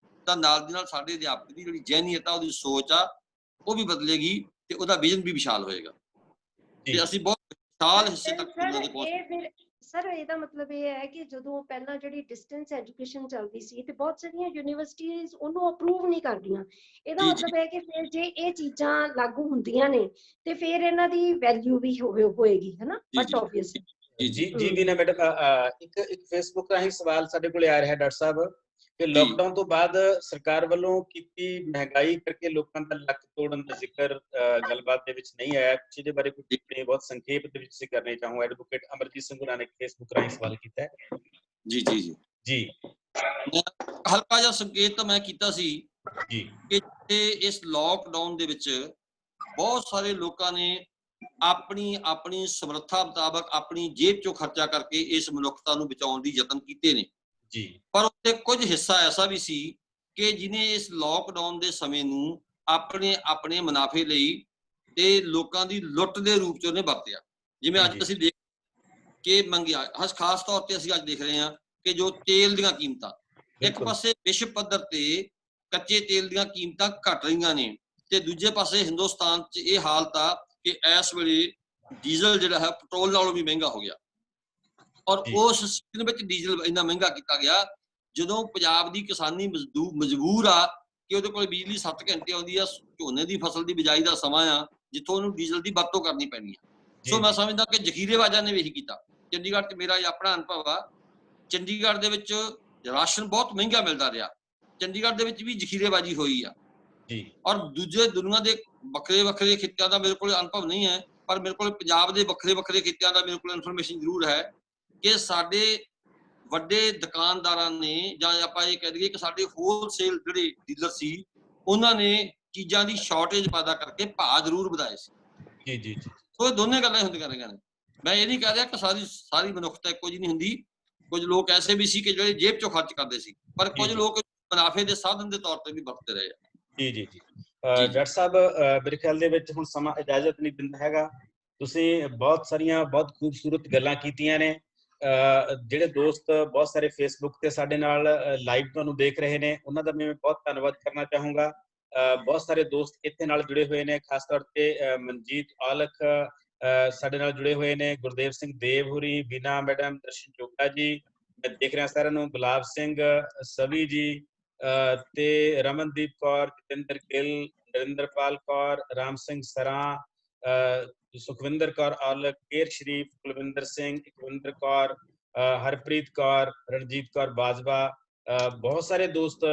ਤਾਂ ਨਾਲ ਦੀ ਨਾਲ ਸਾਡੇ ਅਧਿਆਪਕ ਦੀ ਜਿਹੜੀ ਜ਼ਹਿਨੀਅਤ ਆ, ਉਹਦੀ ਸੋਚ ਆ, ਉਹ ਵੀ ਬਦਲੇਗੀ ਤੇ ਉਹਦਾ ਵਿਜ਼ਨ ਵੀ ਵਿਸ਼ਾਲ ਹੋਏਗਾ ਤੇ ਅਸੀਂ ਬਹੁਤ ਵਿਸ਼ਾਲ ਹਿੱਸੇ ਤੱਕ ਪਹੁੰਚ। ਸਰ, ਇਹਦਾ ਮਤਲਬ ਇਹ ਹੈ ਕਿ ਜਦੋਂ ਪਹਿਲਾਂ ਜਿਹੜੀ ਡਿਸਟੈਂਸ ਐਜੂਕੇਸ਼ਨ ਚੱਲਦੀ ਸੀ ਤੇ ਬਹੁਤ ਸਾਰੀਆਂ ਯੂਨੀਵਰਸਿਟੀਜ਼ ਉਹਨੂੰ ਅਪਰੂਵ ਨਹੀਂ ਕਰਦੀਆਂ। ਇਹਦਾ ਮਤਲਬ ਹੈ ਕਿ ਫਿਰ ਜੇ ਇਹ ਚੀਜ਼ਾਂ ਲਾਗੂ ਹੁੰਦੀਆਂ ਨੇ ਤੇ ਫਿਰ ਇਹਨਾਂ ਦੀ ਵੈਲਿਊ ਵੀ ਹੋਏਗੀ, ਹੈ ਨਾ? ਬਟ ਆਬਵੀਅਸਲੀ ਜੀ ਵੀਨਾ ਮੈਡਮ, ਇੱਕ ਫੇਸਬੁੱਕ ਰਾਹੀਂ ਸਵਾਲ ਸਾਡੇ ਕੋਲ ਆ ਰਿਹਾ ਡਾਕਟਰ ਸਾਹਿਬ ਕਿ ਲੋਕਡਾਊਨ ਤੋਂ ਬਾਅਦ ਸਰਕਾਰ ਵੱਲੋਂ ਕੀਤੀ ਮਹਿੰਗਾਈ ਕਰਕੇ ਲੋਕਾਂ ਦਾ ਲੱਕ ਤੋੜਨ ਦਾ ਜ਼ਿਕਰ ਗੱਲਬਾਤ ਦੇ ਵਿੱਚ ਨਹੀਂ ਆਇਆ। ਜਿਹਦੇ ਬਾਰੇ ਕੁਝ ਟਿੱਪਣੀ ਬਹੁਤ ਸੰਖੇਪ ਦੇ ਵਿੱਚ ਕਰਨੀ ਚਾਹੂੰ। ਐਡਵੋਕੇਟ ਅਮਰਜੀਤ ਸਿੰਘ ਗੁਰਾਂ ਨੇ ਫੇਸਬੁੱਕ ਰਾਹੀਂ ਸਵਾਲ ਕੀਤਾ ਹੈ। ਜੀ ਹਲਕਾ ਜਿਹਾ ਸੰਕੇਤ ਤਾਂ ਮੈਂ ਕੀਤਾ ਸੀ ਕਿ ਇਸ ਲੋਕਡਾਊਨ ਦੇ ਵਿੱਚ ਬਹੁਤ ਸਾਰੇ ਲੋਕਾਂ ਨੇ ਆਪਣੀ ਸਮਰੱਥਾ ਮੁਤਾਬਕ ਆਪਣੀ ਜੇਬ ਚੋਂ ਖਰਚਾ ਕਰਕੇ ਇਸ ਮਨੁੱਖਤਾ ਨੂੰ ਬਚਾਉਣ ਦੀ ਯਤਨ ਕੀਤੇ ਨੇ। ਪਰ ਉੱਥੇ ਕੁਝ ਹਿੱਸਾ ਐਸਾ ਵੀ ਸੀ ਕਿ ਜਿਹਨੇ ਇਸ ਲੋਕਡਾਊਨ ਦੇ ਸਮੇਂ ਨੂੰ ਆਪਣੇ ਮੁਨਾਫੇ ਲਈ ਤੇ ਲੋਕਾਂ ਦੀ ਲੁੱਟ ਦੇ ਰੂਪ ਚ ਉਹਨੇ ਵਰਤਿਆ। ਜਿਵੇਂ ਅੱਜ ਅਸੀਂ ਦੇਖ ਕੇ ਮੰਗਿਆ, ਖਾਸ ਤੌਰ ਤੇ ਅਸੀਂ ਅੱਜ ਦੇਖ ਰਹੇ ਹਾਂ ਕਿ ਜੋ ਤੇਲ ਦੀਆਂ ਕੀਮਤਾਂ, ਇੱਕ ਪਾਸੇ ਵਿਸ਼ਵ ਪੱਧਰ ਤੇ ਕੱਚੇ ਤੇਲ ਦੀਆਂ ਕੀਮਤਾਂ ਘਟ ਰਹੀਆਂ ਨੇ ਤੇ ਦੂਜੇ ਪਾਸੇ ਹਿੰਦੁਸਤਾਨ 'ਚ ਇਹ ਹਾਲਤ ਆ ਕਿ ਇਸ ਵੇਲੇ ਡੀਜ਼ਲ ਜਿਹੜਾ ਹੈ ਪੈਟਰੋਲ ਨਾਲੋਂ ਵੀ ਮਹਿੰਗਾ ਹੋ ਗਿਆ। ਔਰ ਉਸ ਸੀਜ਼ਨ ਵਿੱਚ ਡੀਜ਼ਲ ਇੰਨਾ ਮਹਿੰਗਾ ਕੀਤਾ ਗਿਆ ਜਦੋਂ ਪੰਜਾਬ ਦੀ ਕਿਸਾਨੀ ਮਜਬੂਰ ਆ ਕਿ ਉਹਦੇ ਕੋਲ ਬਿਜਲੀ 7 ਘੰਟੇ ਆਉਂਦੀ ਆ, ਝੋਨੇ ਦੀ ਫਸਲ ਦੀ ਬਿਜਾਈ ਦਾ ਸਮਾਂ ਆ ਜਿੱਥੋਂ ਉਹਨੂੰ ਡੀਜ਼ਲ ਦੀ ਵਰਤੋਂ ਕਰਨੀ ਪੈਣੀ ਆ। ਸੋ ਮੈਂ ਸਮਝਦਾ ਕਿ ਜ਼ਖੀਰੇਬਾਜ਼ਾਂ ਨੇ ਵੀ ਇਹੀ ਕੀਤਾ। ਚੰਡੀਗੜ੍ਹ 'ਚ ਮੇਰਾ ਆਪਣਾ ਅਨੁਭਵ ਆ, ਚੰਡੀਗੜ੍ਹ ਦੇ ਵਿੱਚ ਰਾਸ਼ਨ ਬਹੁਤ ਮਹਿੰਗਾ ਮਿਲਦਾ ਰਿਹਾ, ਚੰਡੀਗੜ੍ਹ ਦੇ ਵਿੱਚ ਵੀ ਜ਼ਖੀਰੇਬਾਜ਼ੀ ਹੋਈ ਆ। ਔਰ ਦੂਜੇ ਦੁਨੀਆ ਦੇ ਵੱਖਰੇ ਖਿੱਤਿਆਂ ਦਾ ਮੇਰੇ ਕੋਲ ਅਨੁਭਵ ਨਹੀਂ ਹੈ, ਪਰ ਮੇਰੇ ਕੋਲ ਪੰਜਾਬ ਦੇ ਵੱਖਰੇ ਖਿੱਤਿਆਂ ਦਾ ਮੇਰੇ ਕੋਲ ਇਨਫੋਰਮੇਸ਼ਨ ਜ਼ਰੂਰ ਹੈ ਕਿ ਸਾਡੇ ਵੱਡੇ ਦੁਕਾਨਦਾਰਾਂ ਨੇ, ਜਾਂ ਆਪਾਂ ਇਹ ਕਹਿ ਦਈਏ ਕਿ ਸਾਡੇ ਹੋਲਸੇਲ ਜਿਹੜੇ ਡੀਲਰ ਸੀ, ਉਹਨਾਂ ਨੇ ਚੀਜ਼ਾਂ ਦੀ ਸ਼ਾਰਟੇਜ ਪੈਦਾ ਕਰਕੇ ਭਾਅ ਜ਼ਰੂਰ ਵਧਾਏ ਸੀ। ਸੋ ਇਹ ਦੋਨੇ ਗੱਲਾਂ ਹੁੰਦੀਆਂ ਰਹੀਆਂ ਨੇ। ਮੈਂ ਇਹ ਨਹੀਂ ਕਹਿ ਰਿਹਾ ਕਿ ਸਾਰੀ ਮਨੁੱਖਤਾ ਇੱਕੋ ਜਿਹੀ ਨਹੀਂ ਹੁੰਦੀ। ਕੁਝ ਲੋਕ ਐਸੇ ਵੀ ਸੀ ਕਿ ਜਿਹੜੇ ਜੇਬ ਚੋਂ ਖਰਚ ਕਰਦੇ ਸੀ, ਪਰ ਕੁਝ ਲੋਕ ਮੁਨਾਫੇ ਦੇ ਸਾਧਨ ਦੇ ਤੌਰ ਤੇ ਵੀ ਵਰਤਦੇ ਰਹੇ ਆ। ਡਾਕਟਰ ਸਾਹਿਬ, ਮੇਰੇ ਖਿਆਲ ਦੇ ਵਿੱਚ ਹੁਣ ਸਮਾਂ ਇਜਾਜ਼ਤ ਨਹੀਂ ਦਿੰਦਾ ਹੈਗਾ। ਤੁਸੀਂ ਬਹੁਤ ਸਾਰੀਆਂ ਬਹੁਤ ਖੂਬਸੂਰਤ ਗੱਲਾਂ ਕੀਤੀਆਂ ਨੇ। ਜਿਹੜੇ ਦੋਸਤ ਬਹੁਤ ਸਾਰੇ ਫੇਸਬੁੱਕ ਤੇ ਸਾਡੇ ਨਾਲ ਲਾਈਵ ਤੁਹਾਨੂੰ ਦੇਖ ਰਹੇ ਨੇ, ਉਹਨਾਂ ਦਾ ਮੈਂ ਬਹੁਤ ਧੰਨਵਾਦ ਕਰਨਾ ਚਾਹੂੰਗਾ। ਬਹੁਤ ਸਾਰੇ ਦੋਸਤ ਇੱਥੇ ਨਾਲ ਜੁੜੇ ਹੋਏ ਨੇ, ਖਾਸ ਤੌਰ ਤੇ ਮਨਜੀਤ ਔਲਖ ਸਾਡੇ ਨਾਲ ਜੁੜੇ ਹੋਏ ਨੇ, ਗੁਰਦੇਵ ਸਿੰਘ ਦੇਵ ਹੋਰੀ, ਬੀਨਾ ਮੈਡਮ, ਦਰਸ਼ਨ ਚੋਪੜਾ ਜੀ, ਮੈਂ ਦੇਖ ਰਿਹਾ ਸਾਰਿਆਂ ਨੂੰ, ਗੁਲਾਬ ਸਿੰਘ ਸਵੀ ਜੀ ਤੇ ਰਮਨਦੀਪ ਕੌਰ, ਜਤਿੰਦਰ ਗਿੱਲ, ਨਰਿੰਦਰਪਾਲ ਕੌਰ, ਰਾਮ ਸਿੰਘ ਸਰਾਂ, ਸੁਖਵਿੰਦਰ ਕੌਰ ਔਲਖ, ਕੇਰ ਸ਼ਰੀਫ, ਕੁਲਵਿੰਦਰ ਸਿੰਘ, ਇਕਵਿੰਦਰ ਕੌਰ, ਹਰਪ੍ਰੀਤ ਕੌਰ, ਰਣਜੀਤ ਕੌਰ ਬਾਜਵਾ, ਬਹੁਤ ਸਾਰੇ ਦੋਸਤ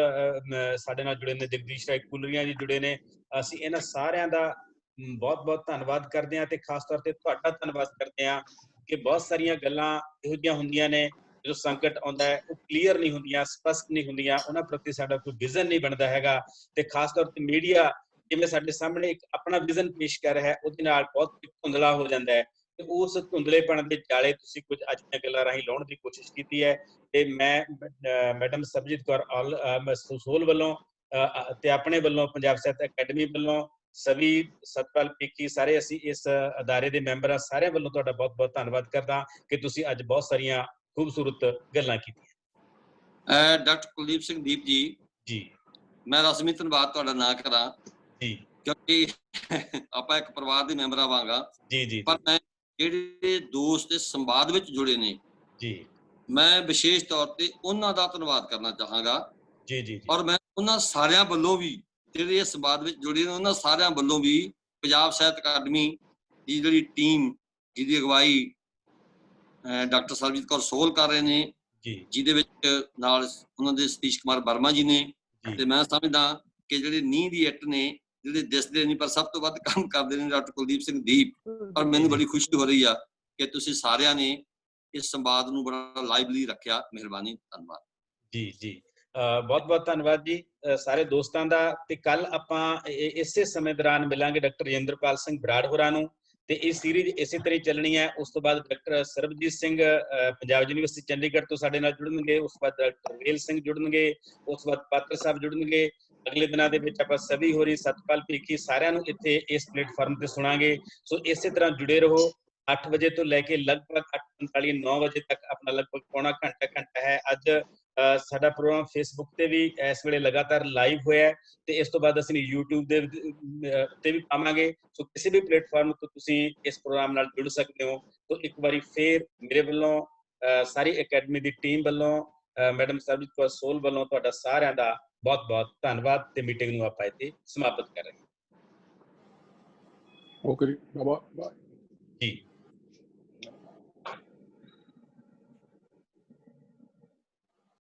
ਸਾਡੇ ਨਾਲ ਜੁੜੇ ਨੇ, ਜਗਦੀਸ਼ ਰਾਏ ਕੁਲਰੀਆਂ ਜੀ ਜੁੜੇ ਨੇ। ਅਸੀਂ ਇਹਨਾਂ ਸਾਰਿਆਂ ਦਾ ਬਹੁਤ ਧੰਨਵਾਦ ਕਰਦੇ ਹਾਂ ਤੇ ਖਾਸ ਤੌਰ ਤੇ ਤੁਹਾਡਾ ਧੰਨਵਾਦ ਕਰਦੇ ਹਾਂ ਕਿ ਬਹੁਤ ਸਾਰੀਆਂ ਗੱਲਾਂ ਇਹੋ ਜਿਹੀਆਂ ਹੁੰਦੀਆਂ ਨੇ ਜਦੋਂ ਸੰਕਟ ਆਉਂਦਾ ਹੈ, ਉਹ ਕਲੀਅਰ ਨਹੀਂ ਹੁੰਦੀਆਂ, ਸਪਸ਼ਟ ਨਹੀਂ ਹੁੰਦੀਆਂ, ਉਹਨਾਂ ਪ੍ਰਤੀ ਸਾਡਾ ਕੋਈ ਵਿਜ਼ਨ ਨਹੀਂ ਬਣਦਾ ਹੈਗਾ। ਤੇ ਖਾਸ ਤੌਰ ਤੇ ਮੀਡੀਆ ਜਿਵੇਂ ਸਾਡੇ ਸਾਹਮਣੇ ਇੱਕ ਆਪਣਾ ਵਿਜ਼ਨ ਪੇਸ਼ ਕਰ ਰਿਹਾ ਹੈ, ਉਹਦੇ ਨਾਲ ਬਹੁਤ ਧੁੰਦਲਾ ਹੋ ਜਾਂਦਾ ਹੈ ਤੇ ਉਸ ਧੁੰਦਲੇਪਣ ਦੇ ਜਾਲੇ ਤੁਸੀਂ ਕੁਝ ਅੱਜ ਦੀਆਂ ਗੱਲਾਂ ਰਾਹੀਂ ਲਾਉਣ ਦੀ ਕੋਸ਼ਿਸ਼ ਕੀਤੀ ਹੈ। ਤੇ ਮੈਂ ਮੈਡਮ ਸਰਬਜੀਤ ਕੌਰ ਸੋਹਲ ਵੱਲੋਂ ਤੇ ਆਪਣੇ ਵੱਲੋਂ, ਪੰਜਾਬ ਸਾਹਿਤ ਅਕੈਡਮੀ ਵੱਲੋਂ ਸਭੀ ਸਤਪਾਲ ਪੀਕੀ ਸਾਰੇ ਅਸੀਂ ਇਸ ਅਦਾਰੇ ਦੇ ਮੈਂਬਰ ਆ, ਸਾਰਿਆਂ ਵੱਲੋਂ ਤੁਹਾਡਾ ਬਹੁਤ ਬਹੁਤ ਧੰਨਵਾਦ ਕਰਦਾ ਕਿ ਤੁਸੀਂ ਅੱਜ ਬਹੁਤ ਸਾਰੀਆਂ ਖੂਬਸੂਰਤ ਗੱਲਾਂ ਕੀਤੀਆਂ। ਡਾਕਟਰ ਕੁਲਦੀਪ ਸਿੰਘ ਦੀਪ ਜੀ ਮੈਂ ਰਸਮੀ ਧੰਨਵਾਦ ਤੁਹਾਡਾ ਨਾ ਕਰਾਂ ਜੀ ਕਿਉਂਕਿ ਆਪਾਂ ਇੱਕ ਪਰਿਵਾਰ ਦੇ ਮੈਂਬਰ ਆਵਾਂਗਾ ਜੀ ਪਰ ਮੈਂ ਜਿਹੜੇ ਦੋਸਤ ਇਸ ਸੰਵਾਦ ਵਿੱਚ ਜੁੜੇ ਨੇ ਜੀ ਮੈਂ ਵਿਸ਼ੇਸ਼ ਤੌਰ ਤੇ ਉਹਨਾਂ ਦਾ ਧੰਨਵਾਦ ਕਰਨਾ ਚਾਹਾਂਗਾ ਜੀ ਔਰ ਮੈਂ ਉਹਨਾਂ ਸਾਰਿਆਂ ਵੱਲੋਂ ਵੀ ਜਿਹੜੇ ਇਸ ਸੰਵਾਦ ਵਿੱਚ ਜੁੜੇ ਨੇ ਉਹਨਾਂ ਸਾਰਿਆਂ ਵੱਲੋਂ ਵੀ ਪੰਜਾਬ ਸਾਹਿਤ ਅਕਾਦਮੀ ਦੀ ਜਿਹੜੀ ਟੀਮ ਜਿਹਦੀ ਅਗਵਾਈ ਡਾਕਟਰ ਸਰਬਜੀਤ ਕੌਰ ਸੋਹਲ ਕਰ ਰਹੇ ਨੇ ਜਿਹਦੇ ਵਿੱਚ ਨਾਲ ਉਹਨਾਂ ਦੇ ਸਤੀਸ਼ ਕੁਮਾਰ ਵਰਮਾ ਜੀ ਨੇ ਤੇ ਮੈਂ ਸਮਝਦਾ ਕਿ ਜਿਹੜੇ ਨੀਂਹ ਦੀ ਇੱਟ ਨੇ ਜਿਹੜੇ ਦਿਸਦੇ ਨਹੀਂ ਪਰ ਸਭ ਤੋਂ ਵੱਧ ਕੰਮ ਕਰਦੇ ਨੇ ਡਾਕਟਰ ਕੁਲਦੀਪ ਸਿੰਘ ਦੀਪ। ਔਰ ਮੈਨੂੰ ਬੜੀ ਖੁਸ਼ੀ ਹੋ ਰਹੀ ਆ ਕਿ ਤੁਸੀਂ ਸਾਰਿਆਂ ਨੇ ਇਸ ਸੰਵਾਦ ਨੂੰ ਬੜਾ ਲਾਈਵਲੀ ਰੱਖਿਆ। ਮਿਹਰਬਾਨੀ, ਧੰਨਵਾਦ ਜੀ ਬਹੁਤ ਬਹੁਤ ਧੰਨਵਾਦ ਜੀ ਸਾਰੇ ਦੋਸਤਾਂ ਦਾ। ਤੇ ਕੱਲ ਆਪਾਂ ਇਸੇ ਸਮੇਂ ਦੌਰਾਨ ਮਿਲਾਂਗੇ ਡਾਕਟਰ ਰਜਿੰਦਰਪਾਲ ਸਿੰਘ ਬਰਾੜ ਹੋਰਾਂ ਨੂੰ ਤੇ ਇਹ ਸੀਰੀਜ਼ ਇਸੇ ਤਰ੍ਹਾਂ ਚੱਲਣੀ ਹੈ। ਉਸ ਤੋਂ ਬਾਅਦ ਡਾਕਟਰ ਸਰਬਜੀਤ ਸਿੰਘ ਪੰਜਾਬ ਯੂਨੀਵਰਸਿਟੀ ਚੰਡੀਗੜ੍ਹ ਤੋਂ ਸਾਡੇ ਨਾਲ ਜੁੜਨਗੇ, ਉਸ ਤੋਂ ਬਾਅਦ ਡਾਕਟਰ ਵੇਲ ਸਿੰਘ ਜੁੜਨਗੇ, ਉਸ ਤੋਂ ਬਾਅਦ ਪਾਤਰ ਸਾਹਿਬ ਜੁੜਨਗੇ। ਅਗਲੇ ਦਿਨਾਂ ਦੇ ਵਿੱਚ ਆਪਾਂ ਸਭੀ ਹੋਰੀ ਸਤਪਾਲ ਪੀਕੀ ਸਾਰਿਆਂ ਨੂੰ ਇੱਥੇ ਇਸ ਪਲੇਟਫਾਰਮ ਤੇ ਸੁਣਾਂਗੇ। ਸੋ ਇਸੇ ਤਰ੍ਹਾਂ ਜੁੜੇ ਰਹੋ। 8 ਵਜੇ ਤੋਂ ਲੈ ਕੇ ਲਗਭਗ 8:45 9 ਵਜੇ ਤੱਕ ਆਪਣਾ ਲਗਭਗ ਪੌਣਾ ਘੰਟਾ ਹੈ। ਅੱਜ ਸਾਡਾ ਪ੍ਰੋਗਰਾਮ ਫੇਸਬੁੱਕ ਤੇ ਵੀ ਇਸ ਵੇਲੇ ਲਗਾਤਾਰ ਲਾਈਵ ਹੋਇਆ ਤੇ ਇਸ ਤੋਂ ਬਾਅਦ ਅਸੀਂ YouTube ਦੇ ਤੇ ਵੀ ਪਾਵਾਂਗੇ। ਸੋ ਕਿਸੇ ਵੀ ਪਲੇਟਫਾਰਮ ਤੋਂ ਤੁਸੀਂ ਇਸ ਪ੍ਰੋਗਰਾਮ ਨਾਲ ਜੁੜ ਸਕਦੇ ਹੋ। ਸੋ ਇੱਕ ਵਾਰੀ ਫੇਰ ਮੇਰੇ ਵੱਲੋਂ ਸਾਰੀ ਅਕੈਡਮੀ ਦੀ ਟੀਮ ਵੱਲੋਂ ਮੈਡਮ ਸਰਬਜੀਤ ਕੌਰ ਸੋਹਲ ਵੱਲੋਂ ਤੁਹਾਡਾ ਸਾਰਿਆਂ ਦਾ ਬਹੁਤ ਬਹੁਤ ਧੰਨਵਾਦ ਤੇ ਮੀਟਿੰਗ ਨੂੰ ਆਪਾਂ ਇੱਥੇ ਸਮਾਪਤ ਕਰ ਰਹੇ ਹਾਂ। ਓਕੇ ਜੀ, ਬਾਏ। ਜੀ।